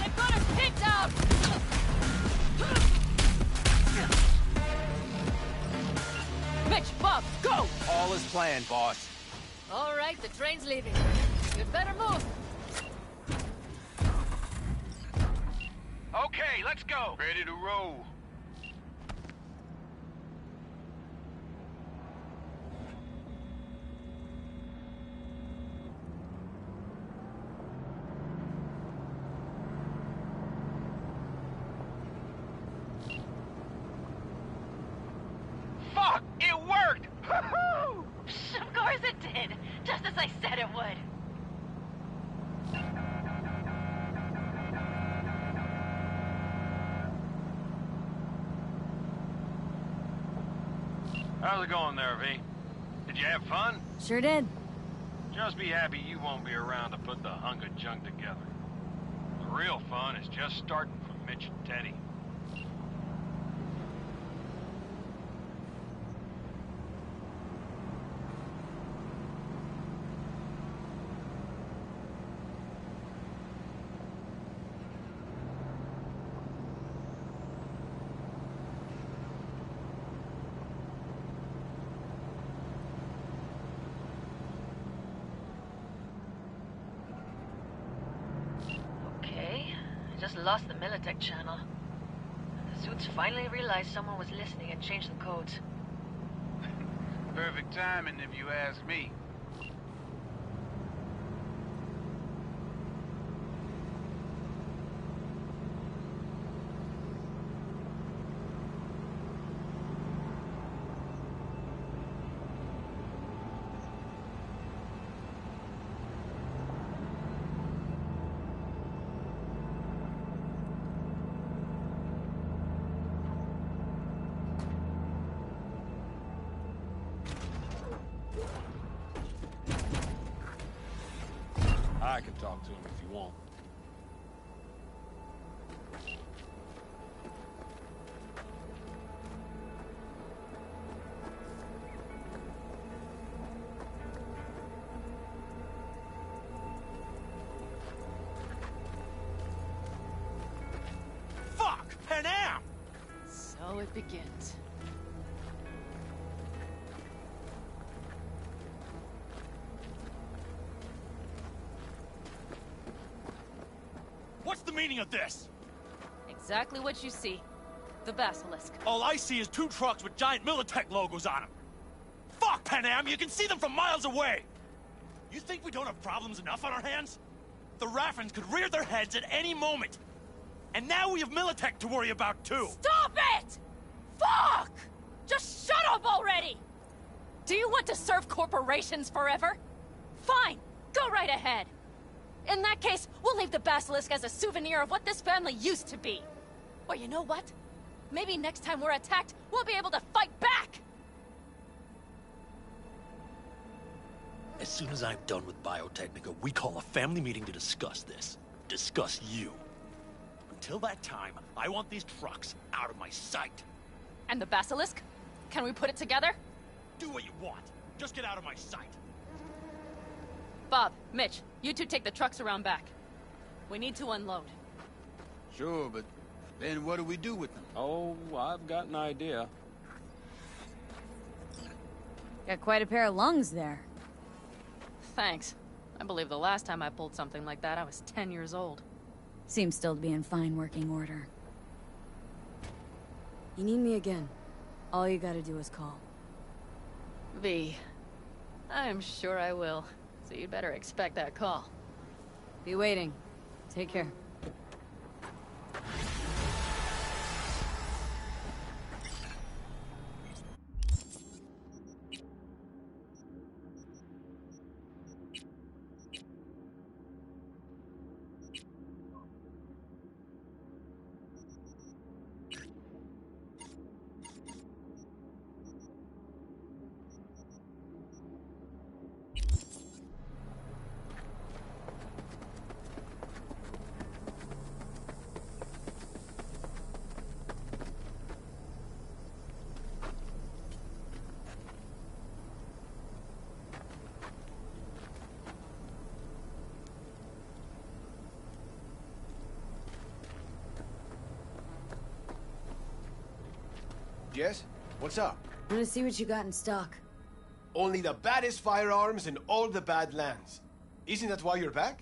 They've got us picked out! Mitch, Bob, go! All is planned, boss. All right, the train's leaving. You'd better move. Okay, let's go. Ready to roll. Fuck! It worked! Woohoo! Of course it did. Just as I said it would. How's it going there, V? Did you have fun? Sure did. Just be happy you won't be around to put the hunk of junk together. The real fun is just starting from Mitch and Teddy. Okay. I just lost the Militech channel. The suits finally realized someone was listening and changed the codes. Perfect timing, if you ask me. I can talk to him if you want. Fuck! Panam! So it begins. What's the meaning of this? Exactly what you see. The Basilisk. All I see is 2 trucks with giant Militech logos on them. Fuck, Panam, you can see them from miles away! You think we don't have problems enough on our hands? The Raffens could rear their heads at any moment. And now we have Militech to worry about, too. Stop it! Fuck! Just shut up already! Do you want to serve corporations forever? Fine, go right ahead. In that case, we'll leave the Basilisk as a souvenir of what this family used to be. Or you know what? Maybe next time we're attacked, we'll be able to fight back! As soon as I'm done with Biotechnica, we call a family meeting to discuss this. Discuss you. Until that time, I want these trucks out of my sight. And the Basilisk? Can we put it together? Do what you want. Just get out of my sight. Bob, Mitch, you two take the trucks around back. We need to unload. Sure, but then what do we do with them? Oh, I've got an idea. Got quite a pair of lungs there. Thanks. I believe the last time I pulled something like that, I was 10 years old. Seems still to be in fine working order. You need me again. All you gotta do is call. V. I'm sure I will. So you'd better expect that call. Be waiting. Take care. Yes? What's up? I'm gonna see what you got in stock. Only the baddest firearms in all the bad lands. Isn't that why you're back?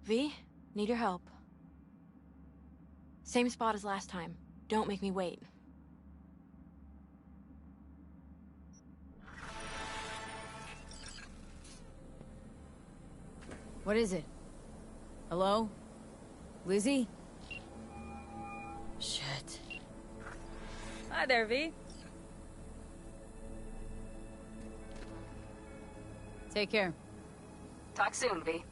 V, need your help. Same spot as last time. Don't make me wait. What is it? Hello? Lizzie? Shit. Hi there, V. Take care. Talk soon, V.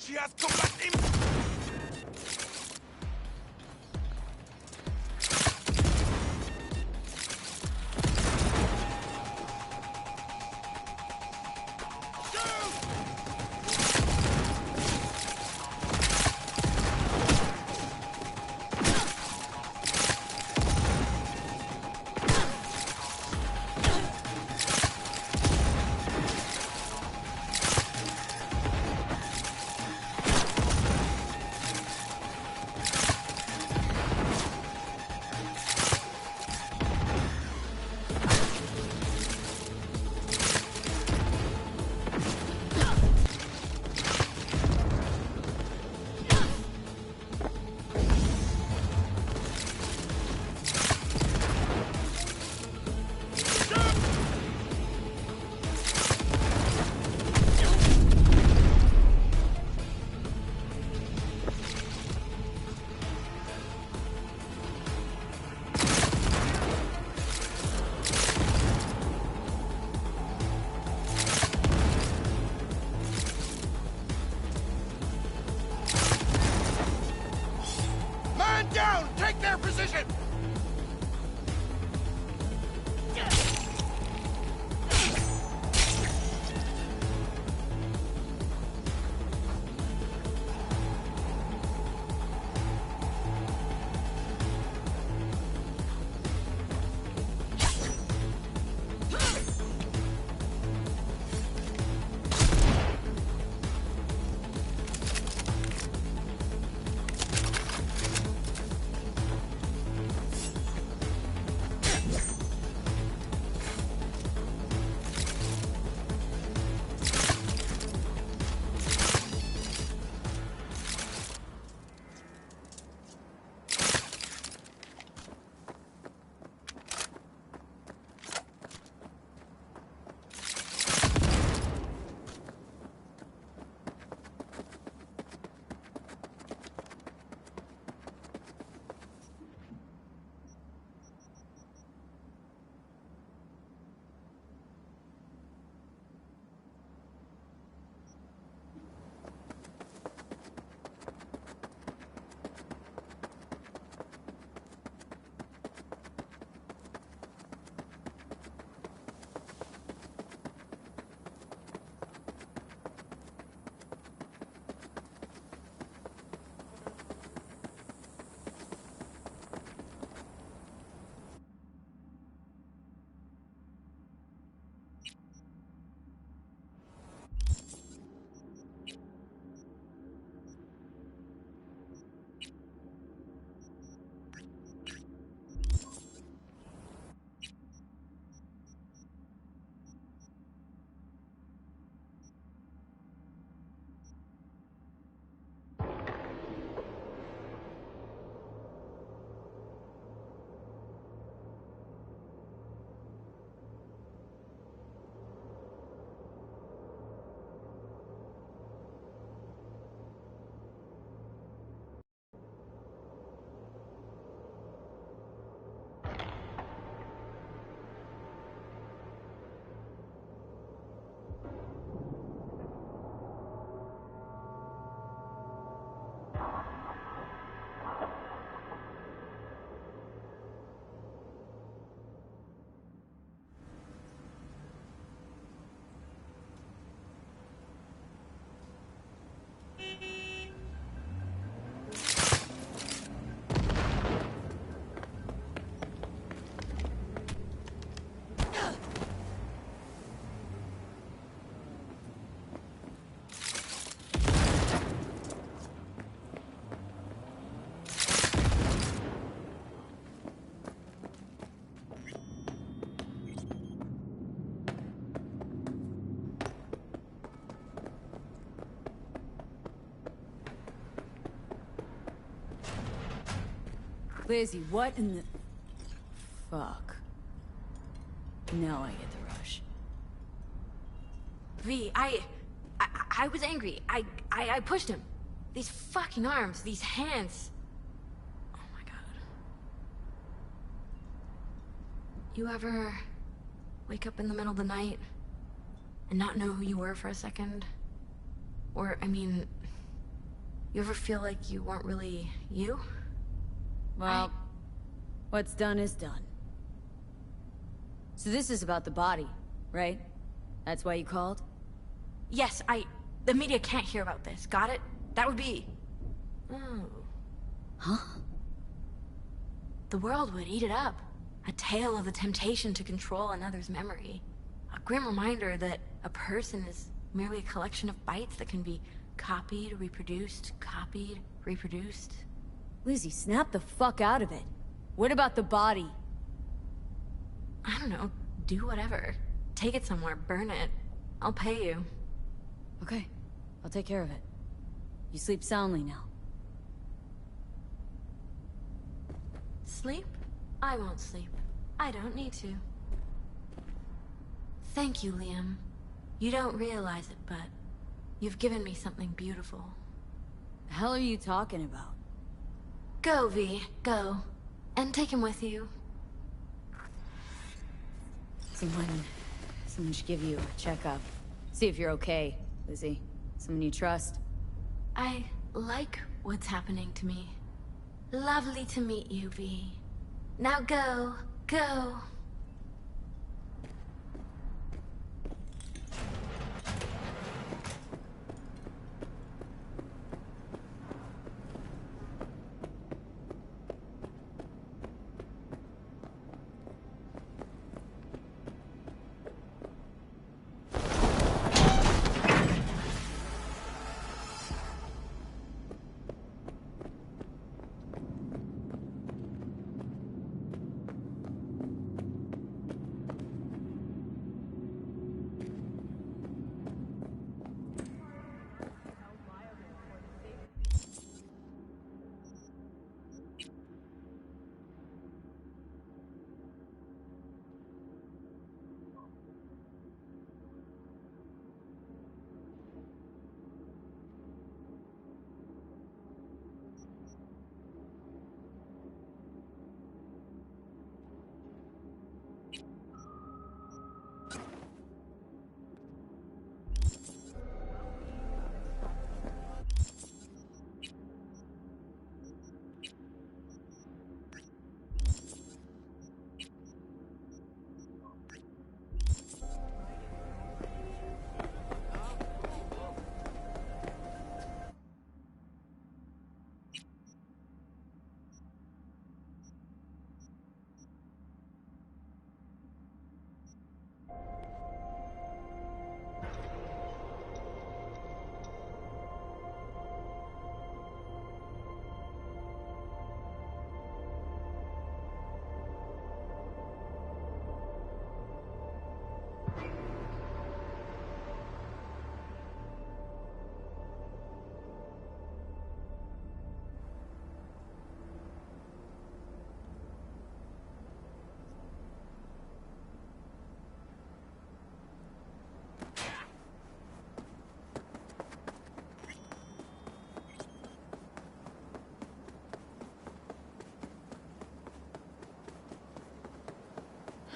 She has combat him! Lizzie, what in the... Fuck. Now I get the rush. V, I was angry. I pushed him. These fucking arms, these hands. Oh my god. You ever wake up in the middle of the night and not know who you were for a second? Or, I mean, you ever feel like you weren't really you? Well, what's done is done. So this is about the body, right? That's why you called? Yes, the media can't hear about this. Got it? That would be... Oh. Huh? The world would eat it up. A tale of the temptation to control another's memory. A grim reminder that a person is merely a collection of bytes that can be copied, reproduced, Lizzie, snap the fuck out of it. What about the body? I don't know. Do whatever. Take it somewhere, burn it. I'll pay you. Okay, I'll take care of it. You sleep soundly now. Sleep? I won't sleep. I don't need to. Thank you, Liam. You don't realize it, but you've given me something beautiful. The hell are you talking about? Go, V. Go. And take him with you. Someone should give you a checkup. See if you're okay, Lizzie. Someone you trust. I like what's happening to me. Lovely to meet you, V. Now go. Go.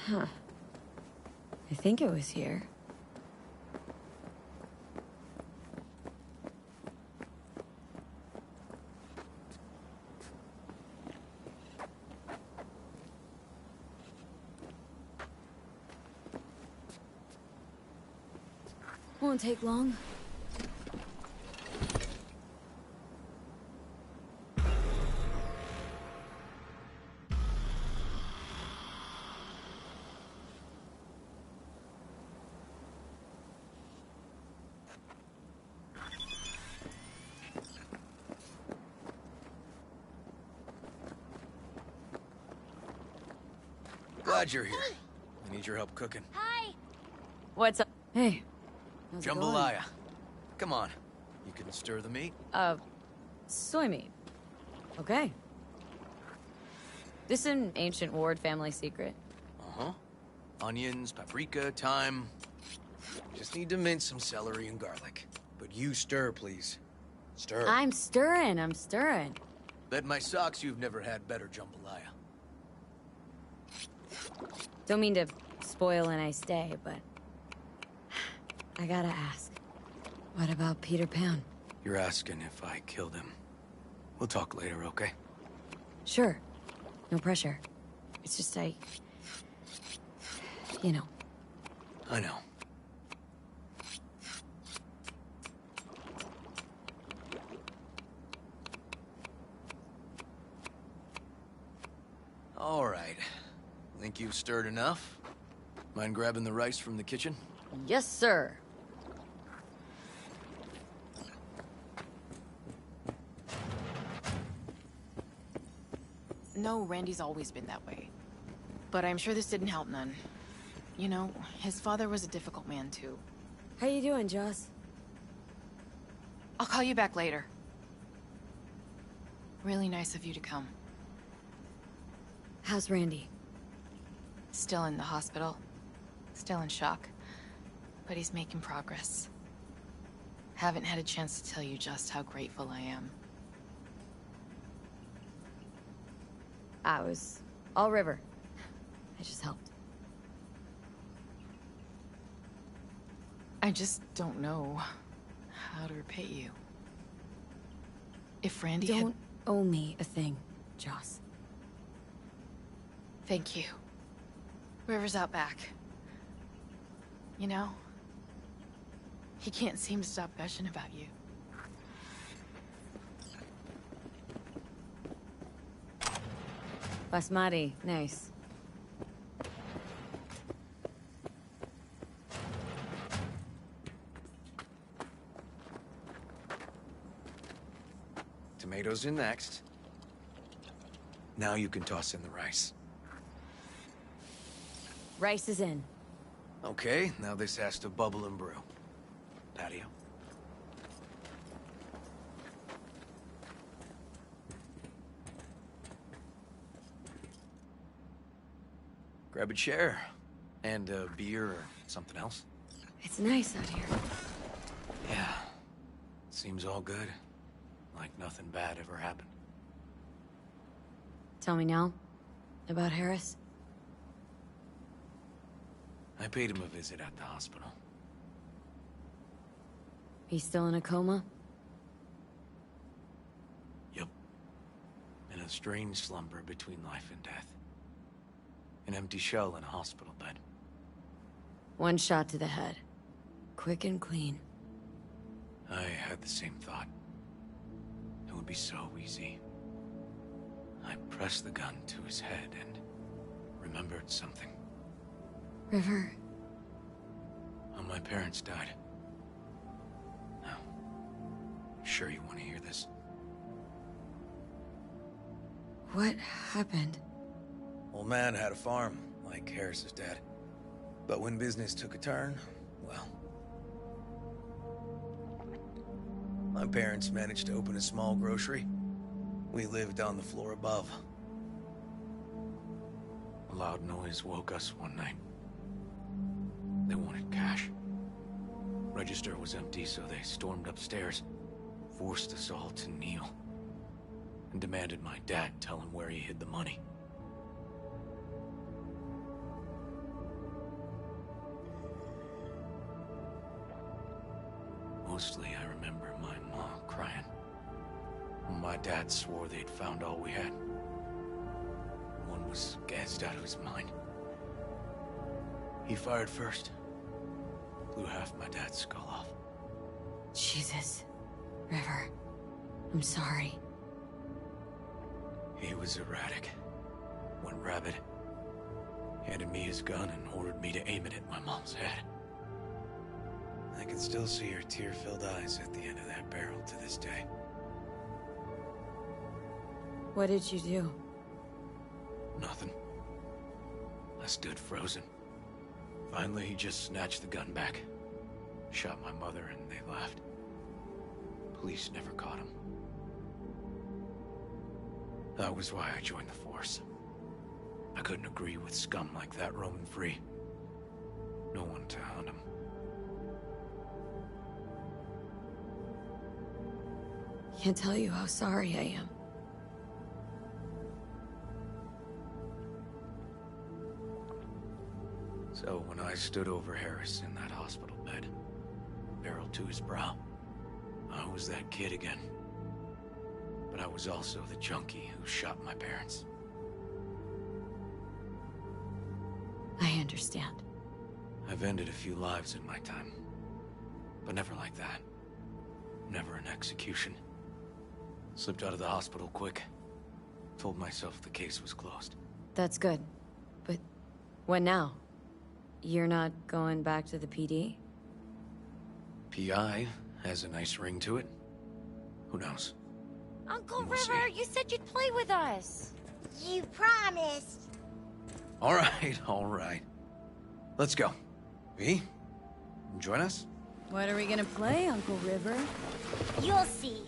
Huh. I think it was here. Won't take long. Glad you're here. I need your help cooking. Hi. What's up? Hey. How's it going? Jambalaya. Come on. You can stir the meat? Soy meat. Okay. This an ancient Ward family secret? Uh-huh. Onions, paprika, thyme. Just need to mince some celery and garlic. But you stir, please. Stir. I'm stirring. Bet my socks you've never had better jambalaya. Don't mean to spoil a nice day, but... I gotta ask. What about Peter Pan? You're asking if I killed him. We'll talk later, okay? Sure. No pressure. It's just you know. I know. All right. Think you've stirred enough? Mind grabbing the rice from the kitchen? Yes, sir. No, Randy's always been that way. But I'm sure this didn't help none. You know, his father was a difficult man, too. How you doing, Joss? I'll call you back later. Really nice of you to come. How's Randy? Still in the hospital. Still in shock. But he's making progress. Haven't had a chance to tell you just how grateful I am. I was all river. I just helped. I just don't know how to repay you. If Randy Don't owe me a thing, Joss. Thank you. River's out back. You know, he can't seem to stop gushing about you. Basmati, nice. Tomatoes in next. Now you can toss in the rice. Rice is in. Okay, now this has to bubble and brew. Patio. Grab a chair. And a beer or something else. It's nice out here. Yeah. Seems all good. Like nothing bad ever happened. Tell me now. About Harris? I paid him a visit at the hospital. He's still in a coma? Yep. In a strange slumber between life and death. An empty shell in a hospital bed. One shot to the head. Quick and clean. I had the same thought. It would be so easy. I pressed the gun to his head and remembered something. River. How my parents died. Now, sure you want to hear this? What happened? Old man had a farm, like Harris's dad. But when business took a turn, well... My parents managed to open a small grocery. We lived on the floor above. A loud noise woke us one night. They wanted cash. Register was empty, so they stormed upstairs, forced us all to kneel, and demanded my dad tell him where he hid the money. Mostly, I remember my mom crying. My dad swore they'd found all we had. One was gassed out of his mind. He fired first. Blew half my dad's skull off. Jesus. River. I'm sorry. He was erratic. Went rabid. Handed me his gun and ordered me to aim it at my mom's head. I can still see her tear-filled eyes at the end of that barrel to this day. What did you do? Nothing. I stood frozen. Finally, he just snatched the gun back. Shot my mother and they left. Police never caught him. That was why I joined the force. couldn't agree with scum like that roaming free. No one to hound him. Can't tell you how sorry I am. So when I stood over Harris in that hospital bed, barrel to his brow, I was that kid again. But I was also the junkie who shot my parents. I understand. I've ended a few lives in my time, but never like that. Never an execution. Slipped out of the hospital quick. Told myself the case was closed. That's good. But what now? You're not going back to the PD? PI has a nice ring to it. Who knows? Uncle We'll River, you said you'd play with us. You promised. All right. Let's go. V, join us? What are we gonna play, Uncle River? You'll see.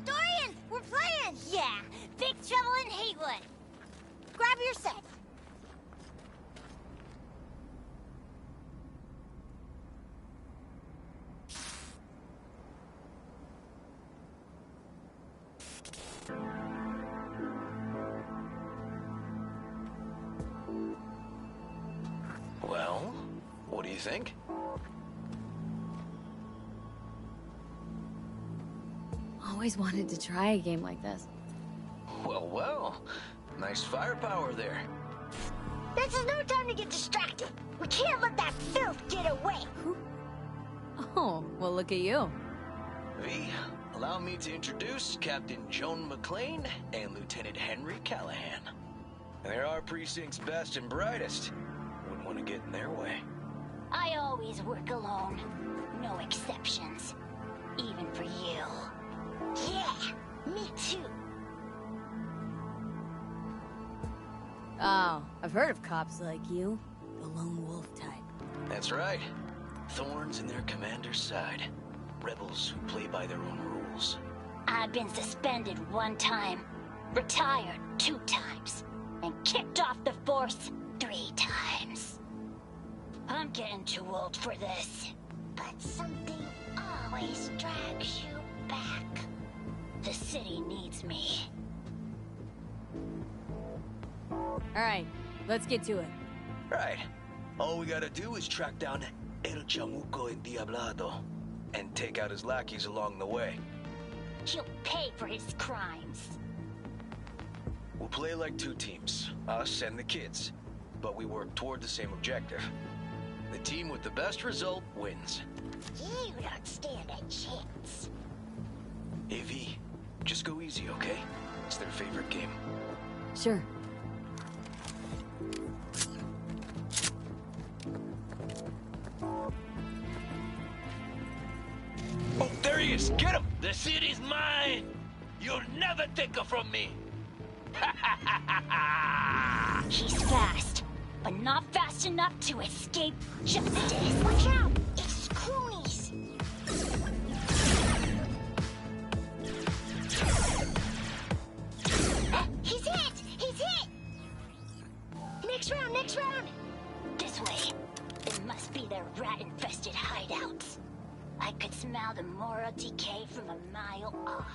Dorian, we're playing! Yeah, Big Trouble in Haywood. Grab your set. Well, what do you think? Always wanted to try a game like this. Well. Nice firepower there. This is no time to get distracted. We can't let that filth get away. Oh, well, look at you. V, allow me to introduce Captain Joan McClane and Lieutenant Henry Callahan. They're our precinct's best and brightest. Wouldn't want to get in their way. I always work alone. No exceptions. Even for you. Yeah, me too. Oh, I've heard of cops like you. The lone wolf type. That's right. Thorns in their commander's side. Rebels who play by their own rules. I've been suspended 1 time, retired 2 times, and kicked off the force 3 times. I'm getting too old for this. But something always drags you back. The city needs me. Alright, let's get to it. Right. All we gotta do is track down El Chamuco Endiablado and take out his lackeys along the way. He'll pay for his crimes. We'll play like 2 teams, us and the kids, but we work toward the same objective. The team with the best result wins. You don't stand a chance. AV, just go easy, okay? It's their favorite game. Sure. Oh, there he is! Get him! The city's mine! You'll never take her from me! He's fast, but not fast enough to escape justice. Watch out! It's cronies! He's hit! He's hit! Next round! This way. It must be their rat-infested hideouts. I could smell the moral decay from a mile off.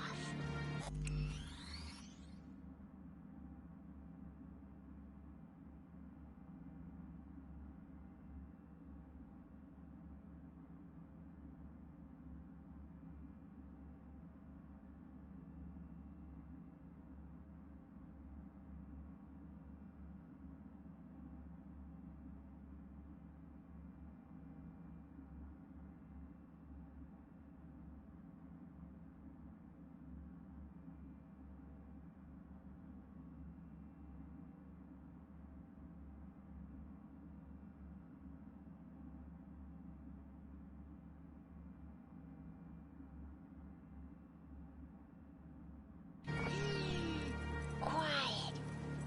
Quiet.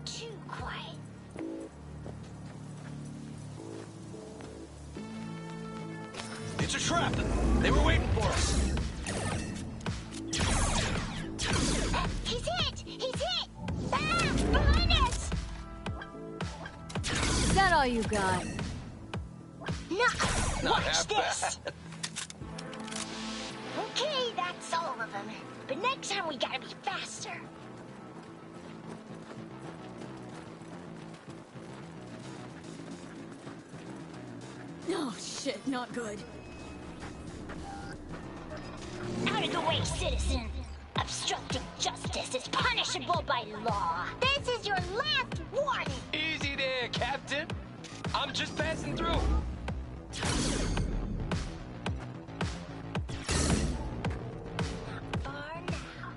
Too quiet. It's a trap! They were waiting for us! He's hit! He's hit! you got? Nice! Not Watch half this! bad. Okay, that's all of them. But next time we gotta be faster. Oh shit, not good. Out of the way, citizen! Obstructing justice is punishable by law. This is your last warning! Easy there, Captain. I'm just passing through. Far now.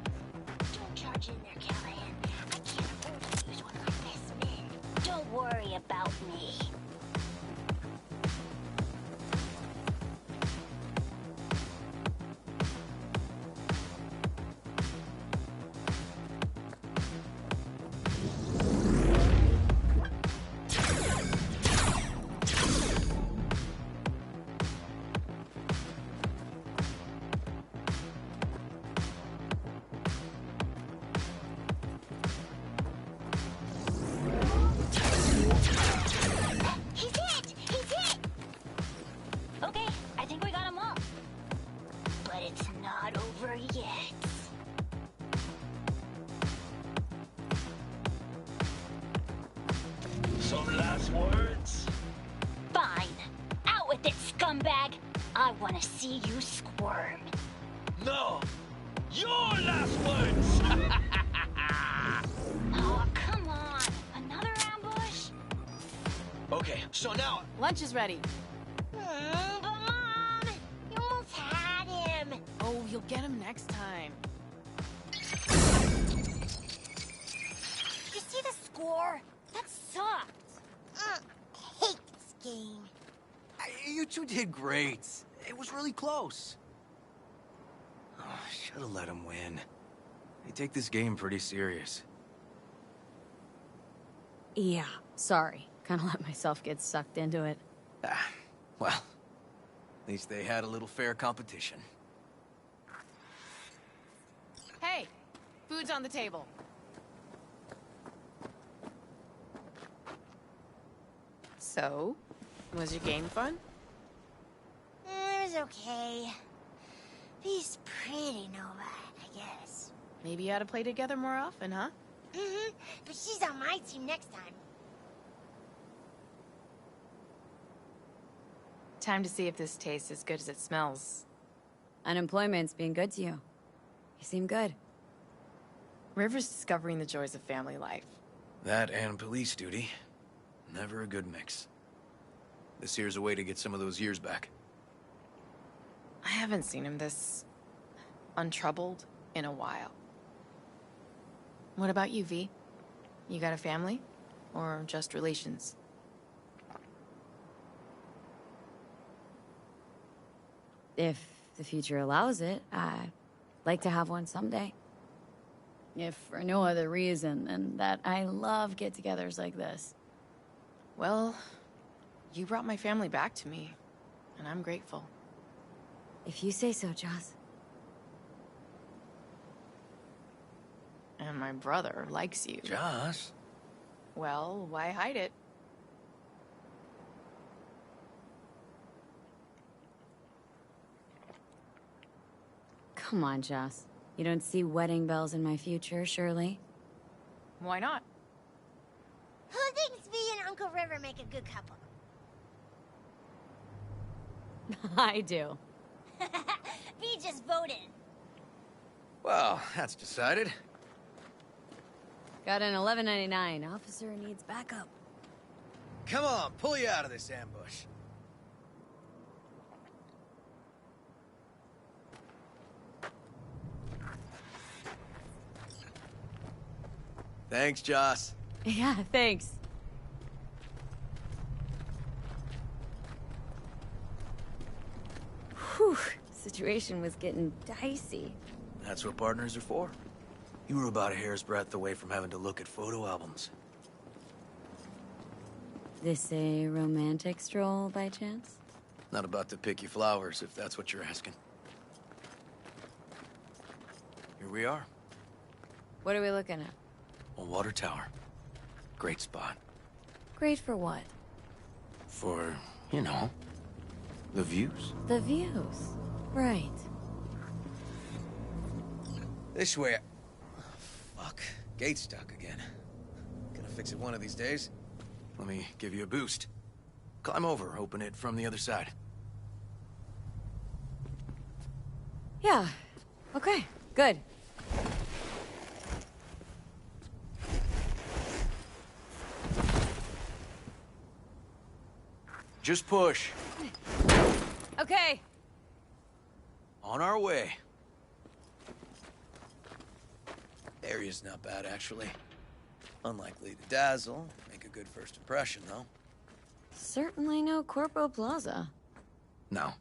Don't charge in there, Callahan. I can't afford to lose one of my best men. Don't worry about me. He's hit! He's hit! Okay, I think we got him all. But it's not over yet. Some last words? Fine. Out with it, scumbag! I want to see you squirm. No. Your last words. Oh, come on. Another ambush? Okay, so now... Lunch is ready. But Mom, you almost had him. Oh, you'll get him next time. You see the score? That sucked. Hate this game. You two did great. It was really close. Oh, should have let him win. They take this game pretty serious. Yeah, sorry. Kinda let myself get sucked into it. Well, at least they had a little fair competition. Hey, food's on the table. So, was your game fun? It was okay. He's pretty Nova, I guess. Maybe you ought to play together more often, huh? Mm-hmm. But she's on my team next time. Time to see if this tastes as good as it smells. Unemployment's being good to you. You seem good. River's discovering the joys of family life. That and police duty. Never a good mix. This here's a way to get some of those years back. I haven't seen him this untroubled in a while. What about you, V? You got a family? Or just relations? If the future allows it, I'd like to have one someday. If for no other reason than that I love get-togethers like this. Well, you brought my family back to me, and I'm grateful. If you say so, Joss. And my brother likes you. Joss? Well, why hide it? Come on, Joss. You don't see wedding bells in my future, surely? Why not? Who thinks V and Uncle River make a good couple? I do. V just voted. Well, that's decided. Got an 1199. Officer needs backup. Come on, pull you out of this ambush. Thanks, Joss. Yeah, thanks. Whew, situation was getting dicey. That's what partners are for. You were about a hair's breadth away from having to look at photo albums. This a romantic stroll by chance? Not about to pick you flowers, if that's what you're asking. Here we are. What are we looking at? A water tower. Great spot. Great for what? For, you know, the views. The views. Right. This way. Fuck. Gate's stuck again. Gonna fix it one of these days. Let me give you a boost. Climb over, open it from the other side. Yeah. Okay, good. Just push. Okay. On our way. Area's not bad, actually. Unlikely to dazzle. Make a good first impression, though. Certainly no Corpo Plaza. No.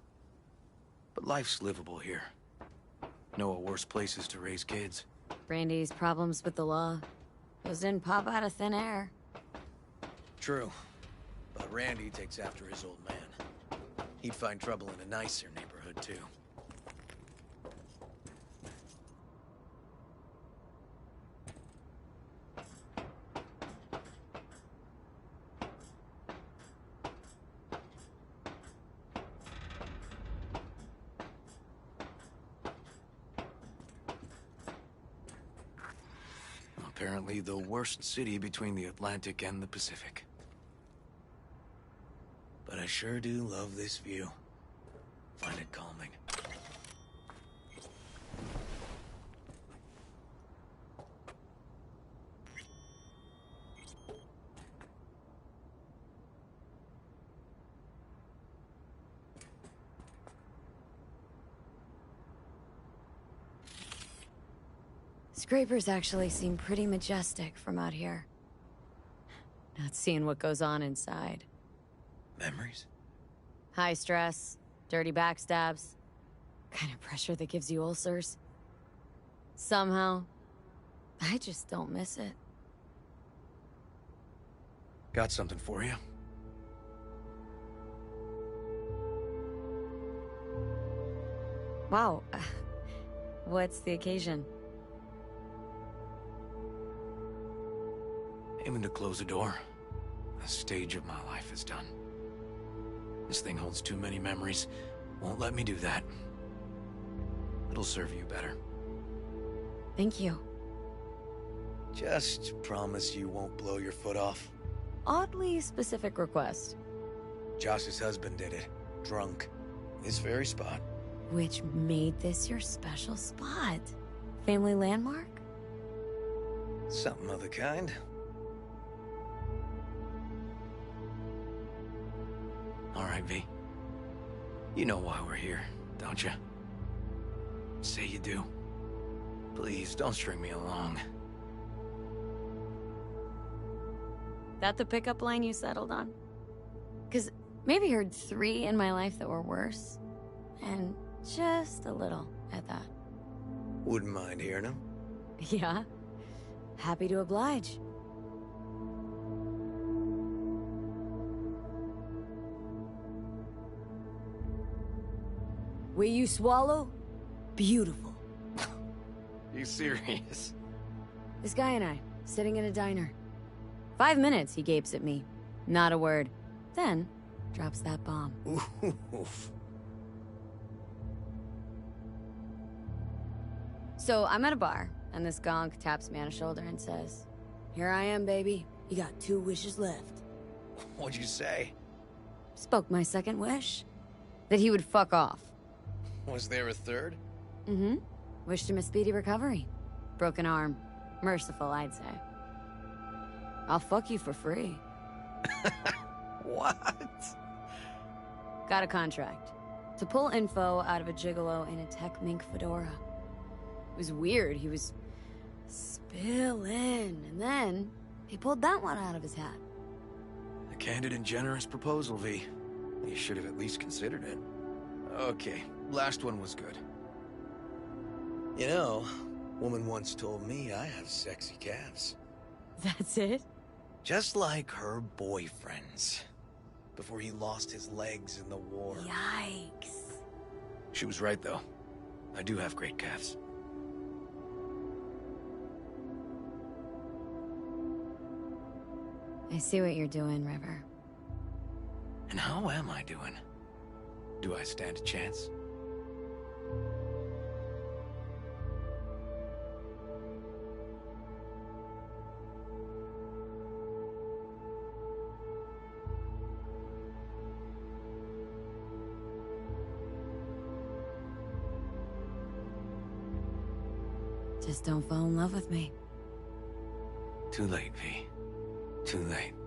But life's livable here. Know of worse places to raise kids. Brandy's problems with the law. Those didn't pop out of thin air. True. But Randy takes after his old man. He'd find trouble in a nicer neighborhood, too. Apparently the worst city between the Atlantic and the Pacific. But I sure do love this view. Find it calming. Scrapers actually seem pretty majestic from out here. Not seeing what goes on inside. Memories? High stress, dirty backstabs, kind of pressure that gives you ulcers. Somehow, I just don't miss it. Got something for you. Wow. What's the occasion? Aiming to close a door. A stage of my life is done. This thing holds too many memories. Won't let me do that. It'll serve you better. Thank you. Just promise you won't blow your foot off. Oddly specific request. Josh's husband did it. Drunk. This very spot. Which made this your special spot? Family landmark? Something of the kind. All right, V. You know why we're here, don't you? Say you do. Please, don't string me along. That the pickup line you settled on? 'Cause maybe heard 3 in my life that were worse. And just a little at that. Wouldn't mind hearing them. Yeah. Happy to oblige. Will you swallow? Beautiful. You serious? This guy and I, sitting in a diner. 5 minutes, he gapes at me. Not a word. Then, drops that bomb. Oof. So, I'm at a bar, and this gonk taps me on the shoulder and says, "Here I am, baby. You got 2 wishes left." What'd you say? Spoke my second wish. That he would fuck off. Was there a third? Mm-hmm. Wished him a speedy recovery. Broken arm. Merciful, I'd say. I'll fuck you for free. What? Got a contract. To pull info out of a gigolo in a tech mink fedora. It was weird. He was spilling. And then, he pulled that one out of his hat. A candid and generous proposal, V. You should have at least considered it. Okay, last one was good. You know, woman once told me I have sexy calves. That's it? Just like her boyfriend's. Before he lost his legs in the war. Yikes. She was right, though. I do have great calves. I see what you're doing, River. And how am I doing? Do I stand a chance? Just don't fall in love with me. Too late, V. Too late.